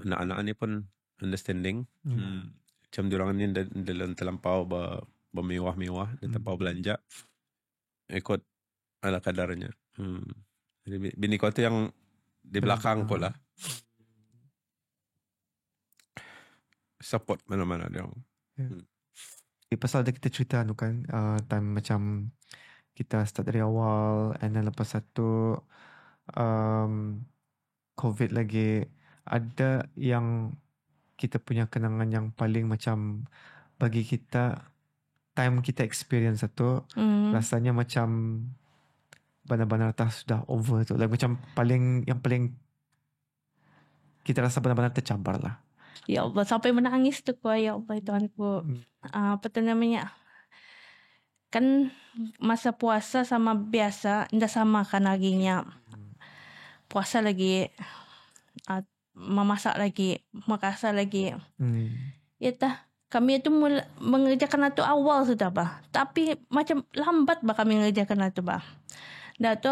Speaker 4: Anak-anak ni pun understanding. Macam diorang ni dalam terlampau bermewah-mewah, terlampau belanja, ikut ala kadarnya. Jadi bini ku tu yang di belakang ku lah, support mana-mana dia.
Speaker 3: Pasal ada kita cerita tu kan, time macam kita start dari awal, and then lepas satu COVID lagi, ada yang kita punya kenangan yang paling macam bagi kita, time kita experience satu, rasanya macam benar-benar sudah over tu. Like macam yang paling kita rasa benar-benar tercabar lah.
Speaker 7: Ya Allah, sampai menangis tu kuah. Ya Allah, Tuhanku. Apa tu namanya? Kan masa puasa sama biasa tidak sama kan laginya. Puasa lagi, memasak lagi, makasak lagi. Ya tah, kami itu mengerjakan itu awal sudah bah. Tapi macam lambat bah kami mengerjakan itu bah. Dah tu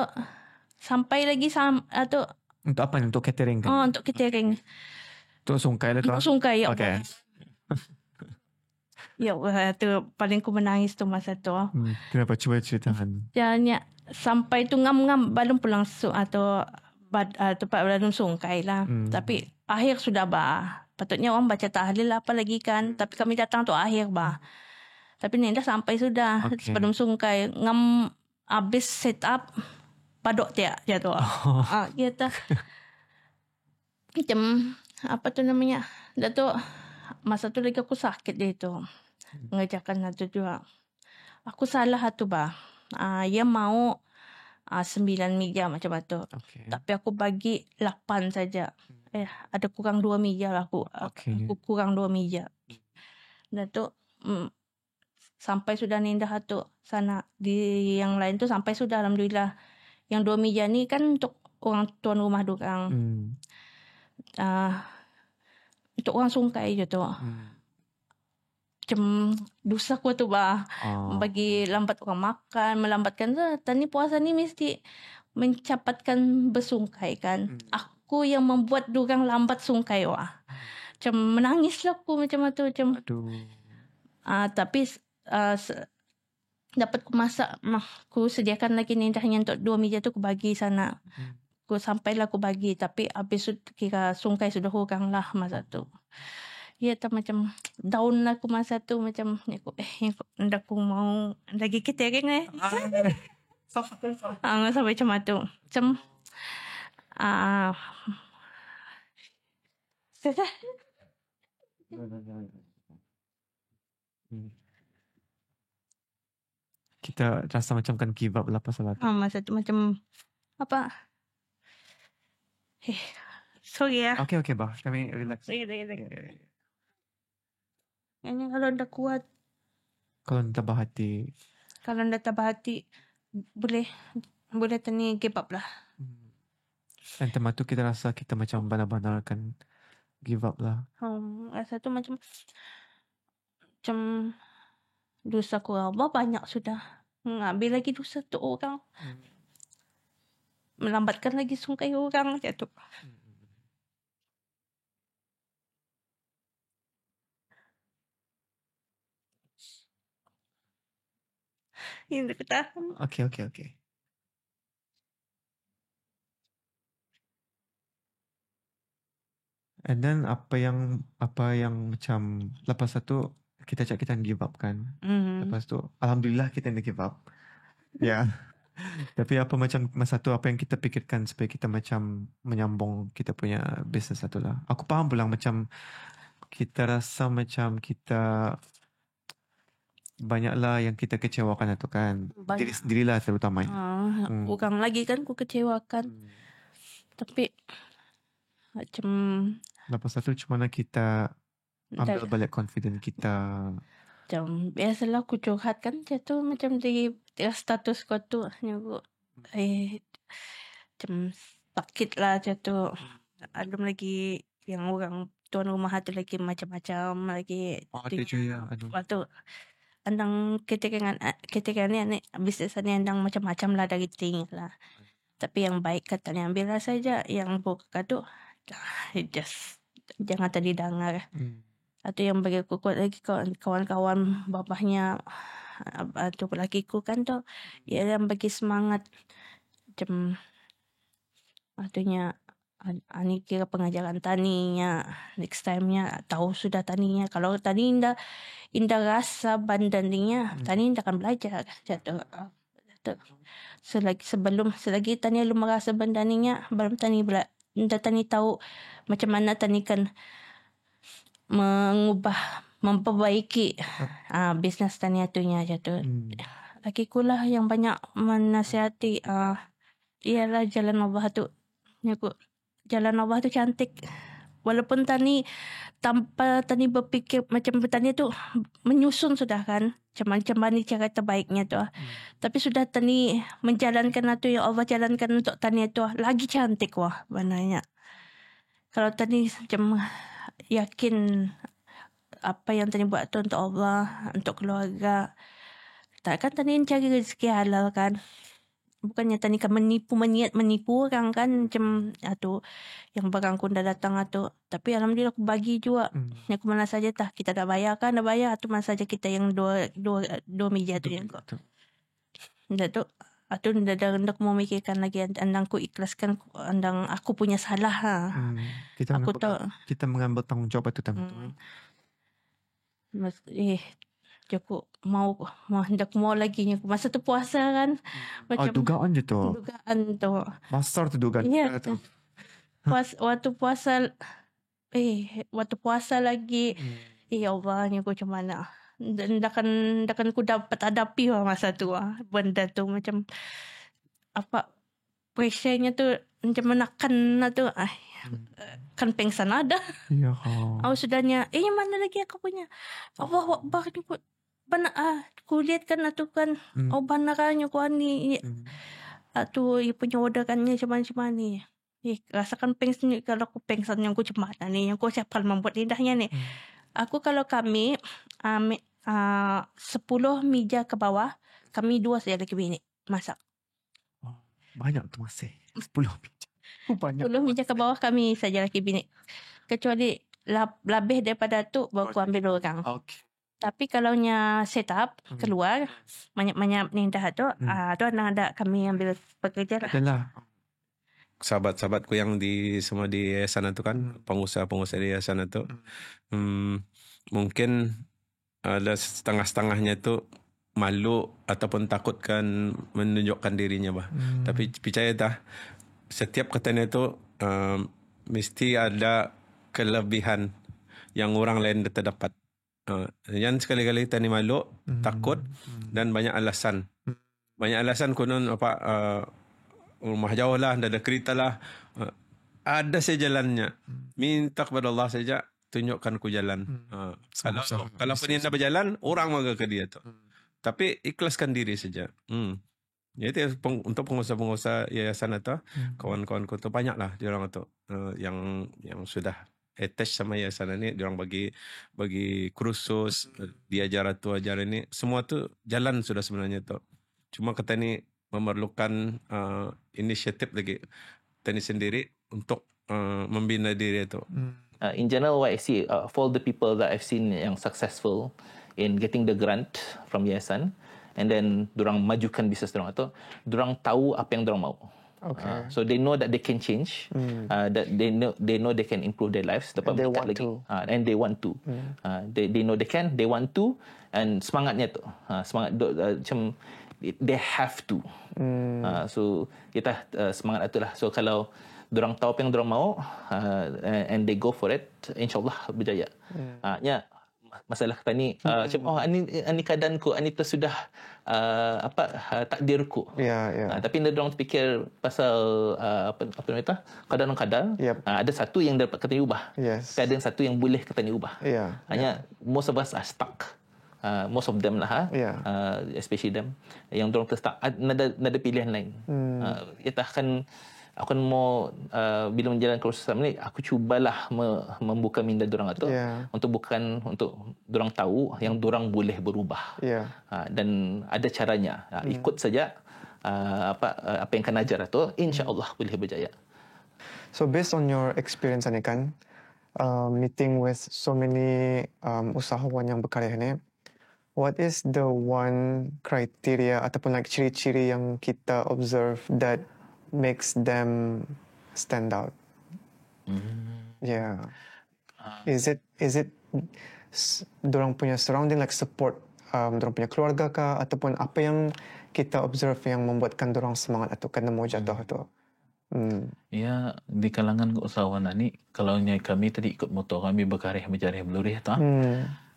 Speaker 7: sampai lagi atau
Speaker 3: untuk apa? Untuk catering kan?
Speaker 7: Untuk catering.
Speaker 3: Untuk sungkai lah tu.
Speaker 7: Untuk sungkai ya.
Speaker 3: Okay.
Speaker 7: Ya Allah, tu paling ku menangis tu masa tu.
Speaker 3: Kenapa? Cuba ceritakan.
Speaker 7: Jangan sampai tu ngam-ngam balon pulang atau tempat balon sungkai lah. Tapi akhir sudah bah. Patutnya orang baca tahlil apa lagi kan. Tapi kami datang tu akhir bah. Tapi ni dah sampai sudah. Balon sungkai ngam habis set up padok tiak jatuh. Gitu. Macam apa tu namanya? Dah tu masa tu lagi aku sakit dia tu. Mengerjakan itu juga. Aku salah tu bah. Ia mau 9 meja macam tu. Tapi aku bagi 8 saja. Ada kurang 2 meja lah aku. Aku kurang 2 meja. Dan tu sampai sudah nindah tu sana. Di yang lain tu sampai sudah alhamdulillah. Yang 2 meja ni kan untuk orang tuan rumah dorang. Untuk orang sungkai je tu. macam dosa ku tu bagi lambat orang makan, melambatkan tani puasa ni mesti mencapatkan bersungkai kan. Aku yang membuat dorang lambat sungkai macam menangis lah aku macam tu macam. Tapi dapat ku masak, ku sediakan lagi ni hanya untuk 2 meja tu, ku bagi sana. Ku sampailah ku bagi, tapi habis kira sungkai sudah kurang lah masa tu. Ya, tak macam down lah aku masa tu, macam ndak aku mau lagi catering sampai macam tu. Macam
Speaker 3: kita rasa macam kan give up lah pasal itu.
Speaker 7: Masa tu macam apa? Sorry ya.
Speaker 3: Okay, bah. Kami relax.
Speaker 7: Ini kalau dah kuat.
Speaker 3: Kalau dah tabah hati.
Speaker 7: Kalau dah tabah hati, boleh tani give up lah.
Speaker 3: Dan tema tu kita rasa kita macam benar-benar kan give up lah.
Speaker 7: Rasa tu macam dosa ku Allah banyak sudah. Ambil lagi dosa tu orang. Melambatkan lagi sungkai orang macam tu. Ini kita.
Speaker 3: Okay. And then apa yang macam lepas satu kita cakap kita give up kan. Lepas tu alhamdulillah kita nak give up. Ya. Tapi apa macam masa tu apa yang kita fikirkan supaya kita macam menyambung kita punya bisnes satu lah. Aku faham pulang macam kita rasa macam kita banyaklah yang kita kecewakan itu kan. Diri sendirilah terutama.
Speaker 7: Orang lagi kan ku kecewakan. Tapi macam
Speaker 3: lepas satu cuma nak kita ambil balik confident kita.
Speaker 7: Macam biasalah aku curhat kan tu macam di status kau tu macam sakit lah macam tu. Belum lagi yang orang tuan rumah tu lagi macam-macam lagi. Waktu andang keterangan ni bisnes ni andang macam-macam lah dari ting lah. Tapi yang baik katanya ambil lah saja, yang buruk tu just jangan tadi dengar. Atau yang bagi aku kuat lagi kawan-kawan bapaknya atau lakiku kan tu, ia yang bagi semangat macam artinya ani kira pengajaran taninya next time-nya tahu sudah taninya. Kalau tani indah rasa bandaninya, tani indah akan belajar jatuh. Selagi tani belum merasa bandaninya, belum tani tani tahu macam mana tani kan memperbaiki bisnes tani atunya jatuh. Lakiku lah yang banyak menasihati ialah jalan Allah tu. Jalan Allah tu cantik. Walaupun tani tanpa tani berfikir macam bertani tu menyusun sudah kan. Macam mana cara terbaiknya tu. Tapi sudah tani menjalankan itu yang Allah jalankan untuk tani tu lagi cantik benarnya. Kalau tani macam yakin apa yang tani buat tu untuk Allah, untuk keluarga. Takkan tani cari rezeki halal kan. Bukannya tani kan menipu orang kan macam tu yang barang ku dah datang tu. Tapi alhamdulillah aku bagi juga. Yang mana saja kita dah bayar tu mana saja kita yang dua meja tu yang kau. Dah tu dah mau mikirkan lagi andang ku ikhlaskan andang aku punya salah
Speaker 3: kita mengambil tanggungjawab itu teman-teman.
Speaker 7: Aku hendak mau lagi masa tu puasa kan. Macam
Speaker 3: dugaan je tu.
Speaker 7: Dugaan tu.
Speaker 3: Besar tu dugaan.
Speaker 7: Ya. Waktu puasa lagi. Ya Allah, aku macam mana. Ndakan ku dapat hadapi masa tu benda tu macam apa pressure-nya tu macam menekan tu kan pengsan ada.
Speaker 3: Ya.
Speaker 7: Sudahnya mana lagi aku punya Allah Akbar ni benar kulihat kan tu kan benarannya ku ni tu ia punya order kan ni macam ni. Rasakan pengsan kalau aku pengsan yang ku cemat ni yang ku siapkan membuat lidahnya ni. Aku kalau kami 10 meja ke bawah, kami 2 saja lagi bini masak.
Speaker 3: Banyak tu masih 10 meja. Banyak.
Speaker 7: 10 meja ke bawah kami saja lagi bini. Kecuali lebih daripada tu baru aku ambil orang.
Speaker 3: Okay.
Speaker 7: Tapi kalau nya set up keluar banyak-banyak ni dah tu, tu ada kami ambil pekerja lah.
Speaker 3: Adalah.
Speaker 4: Sahabat-sahabatku yang semua di yayasan itu kan, pengusaha-pengusaha di yayasan itu, mungkin ada setengah-setengahnya itu malu ataupun takutkan menunjukkan dirinya bah. Tapi percaya dah, setiap katanya itu mesti ada kelebihan yang orang lain tak dapat. Yang sekali-kali kita ni malu, takut dan banyak alasan. Banyak alasan konon rumah jauh lah, ada kereta lah. Ada saja jalannya. Minta kepada Allah saja, tunjukkan ku jalan. Kalau pun dia berjalan, orang maga ke dia tu. Tapi ikhlaskan diri saja. Jadi untuk pengusaha-pengusaha yayasan itu, kawan-kawanku tu banyak lah dia orang tu yang sudah attach sama yayasan ini, dia orang bagi kursus, diajar tu ajar ini, semua tu jalan sudah sebenarnya tu. Cuma kita ni memerlukan inisiatif lagi kita ni sendiri untuk membina diri itu.
Speaker 5: In general, what I see for the people that I've seen yang successful in getting the grant from yayasan, and then dorang majukan bisnes dorang tu, dorang tahu apa yang dorang mau.
Speaker 6: Okay.
Speaker 5: So they know that they can change, that they know they can improve their lives.
Speaker 6: And they want to.
Speaker 5: And they want to. They know they can, they want to, and semangatnya tu, semangat macam they have to. So kita semangat itulah. So kalau dorang tahu apa yang dorang mau, and they go for it, insyaallah berjaya. Masalah kita ni macam ini keadaanku, ini tu sudah takdirku. Tapi dia orang fikir pasal apa namanya, kadang-kadang ada satu yang dapat kita ubah. Kadang satu yang boleh kita ubah. Hanya most of us are stuck. Most of them lah, especially them yang dorang terstuck, nada pilihan lain. Kita akan mau bila menjalankan kursus ni, aku cubalah membuka minda dorang itu untuk dorang tahu yang dorang boleh berubah. Dan ada caranya. Ikut saja apa yang kan ajar itu, insya-Allah boleh berjaya.
Speaker 6: So based on your experience ni kan, meeting with so many usahawan yang berkarya ni, what is the one criteria ataupun like ciri-ciri yang kita observe that makes them stand out? Is it dorang punya surrounding, like support dorang punya keluarga kah, ataupun apa yang kita observe yang membuatkan dorang semangat atau kena mau jatuh tu?
Speaker 2: Ya, di kalangan usahawan ni, kalau kami tadi ikut moto kami berkarya berjarah belurih tu.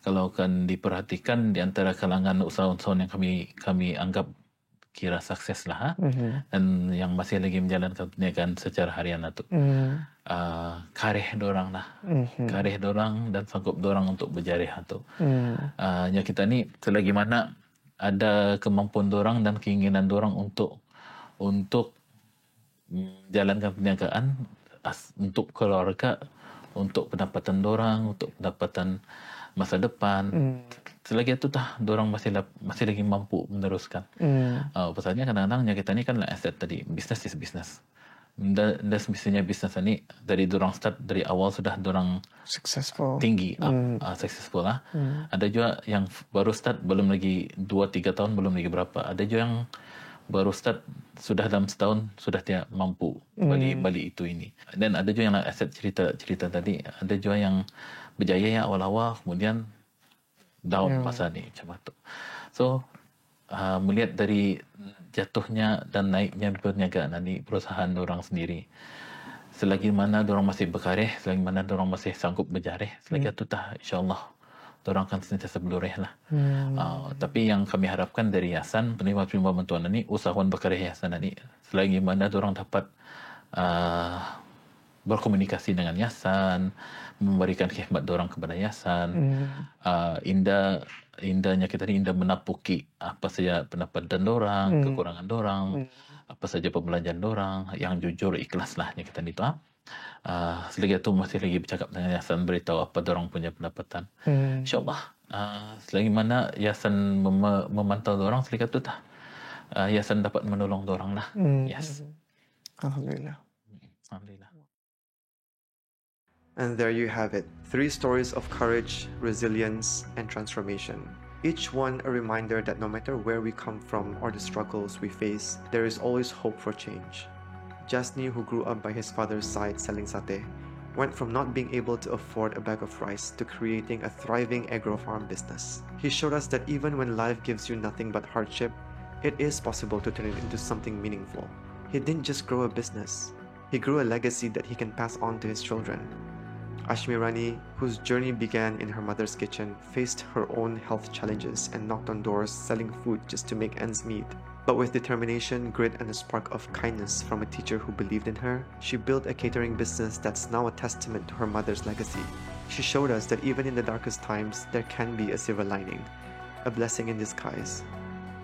Speaker 2: Kalau kan diperhatikan di antara kalangan usahawan yang kami anggap kira sukses lah, dan yang masih lagi menjalankan perniagaan secara harian itu, kareh dorang lah, kareh dorang dan sanggup dorang untuk berjariah tu. Ya kita ni selagi mana ada kemampuan dorang dan keinginan dorang untuk menjalankan perniagaan untuk keluarga, untuk pendapatan dorang, untuk pendapatan masa depan. Selagi itu dorang masih lagi mampu meneruskan. Pasalnya kadang-kadang kita ni kan aset tadi, business is business. Dan semestinya bisnes ni dari dorang start dari awal sudah dorang
Speaker 6: successful,
Speaker 2: tinggi, successful lah. Ada juga yang baru start belum lagi 2-3 tahun, belum lagi berapa. Ada juga yang baru start sudah dalam setahun sudah dia mampu balik itu ini. Dan ada juga yang aset cerita tadi, ada juga yang berjaya yang awal-awal kemudian down masa ni macam tu. So melihat dari jatuhnya dan naiknya perniagaan ni, perusahaan orang sendiri, selagi mana orang masih berkarya, selagi mana orang masih sanggup berjarah, selagi itu insya-Allah orang akan sentiasa berlurih lah. Tapi yang kami harapkan dari yayasan, penerima bantuan ini, usahawan berkarya yayasan ini, selagi mana orang dapat berkomunikasi dengan yayasan, memberikan khidmat dorang kepada yayasan, indahnya kita ni indah menapuki apa saja pendapatan dorang, kekurangan dorang, apa saja pembelajaran dorang, yang jujur ikhlas lah kita ni tu. Selagi itu masih lagi bercakap dengan yayasan, beritahu apa dorang punya pendapatan. InsyaAllah Selagi mana yayasan memantau dorang, selagi itu yayasan dapat menolong dorang lah. Yes.
Speaker 6: Alhamdulillah.
Speaker 2: Alhamdulillah.
Speaker 1: And there you have it, 3 stories of courage, resilience, and transformation. Each one a reminder that no matter where we come from or the struggles we face, there is always hope for change. Jasni, who grew up by his father's side selling satay, went from not being able to afford a bag of rice to creating a thriving agro-farm business. He showed us that even when life gives you nothing but hardship, it is possible to turn it into something meaningful. He didn't just grow a business, he grew a legacy that he can pass on to his children. Ashmirani, whose journey began in her mother's kitchen, faced her own health challenges and knocked on doors selling food just to make ends meet. But with determination, grit, and a spark of kindness from a teacher who believed in her, she built a catering business that's now a testament to her mother's legacy. She showed us that even in the darkest times, there can be a silver lining, a blessing in disguise.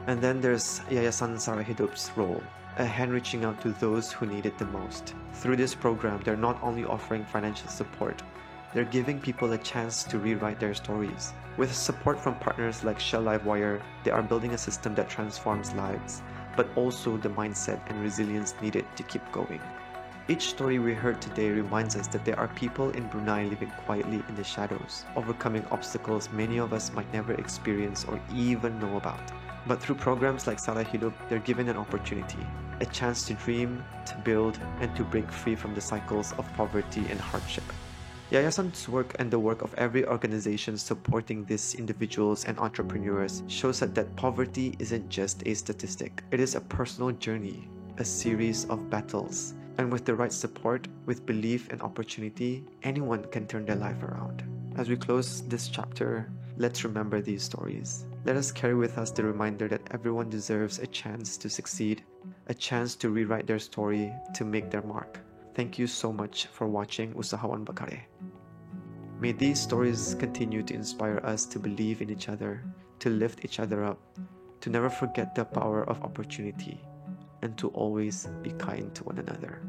Speaker 1: And then there's Yayasan Sarah Hidup's role, a hand reaching out to those who need it the most. Through this program, they're not only offering financial support, they're giving people a chance to rewrite their stories. With support from partners like Shell Livewire, they are building a system that transforms lives, but also the mindset and resilience needed to keep going. Each story we heard today reminds us that there are people in Brunei living quietly in the shadows, overcoming obstacles many of us might never experience or even know about. But through programs like Sarah Hidup, they're given an opportunity, a chance to dream, to build, and to break free from the cycles of poverty and hardship. Yayasan's work and the work of every organization supporting these individuals and entrepreneurs shows that poverty isn't just a statistic. It is a personal journey, a series of battles. And with the right support, with belief and opportunity, anyone can turn their life around. As we close this chapter, let's remember these stories. Let us carry with us the reminder that everyone deserves a chance to succeed, a chance to rewrite their story, to make their mark. Thank you so much for watching Usahawan Bakare. May these stories continue to inspire us to believe in each other, to lift each other up, to never forget the power of opportunity, and to always be kind to one another.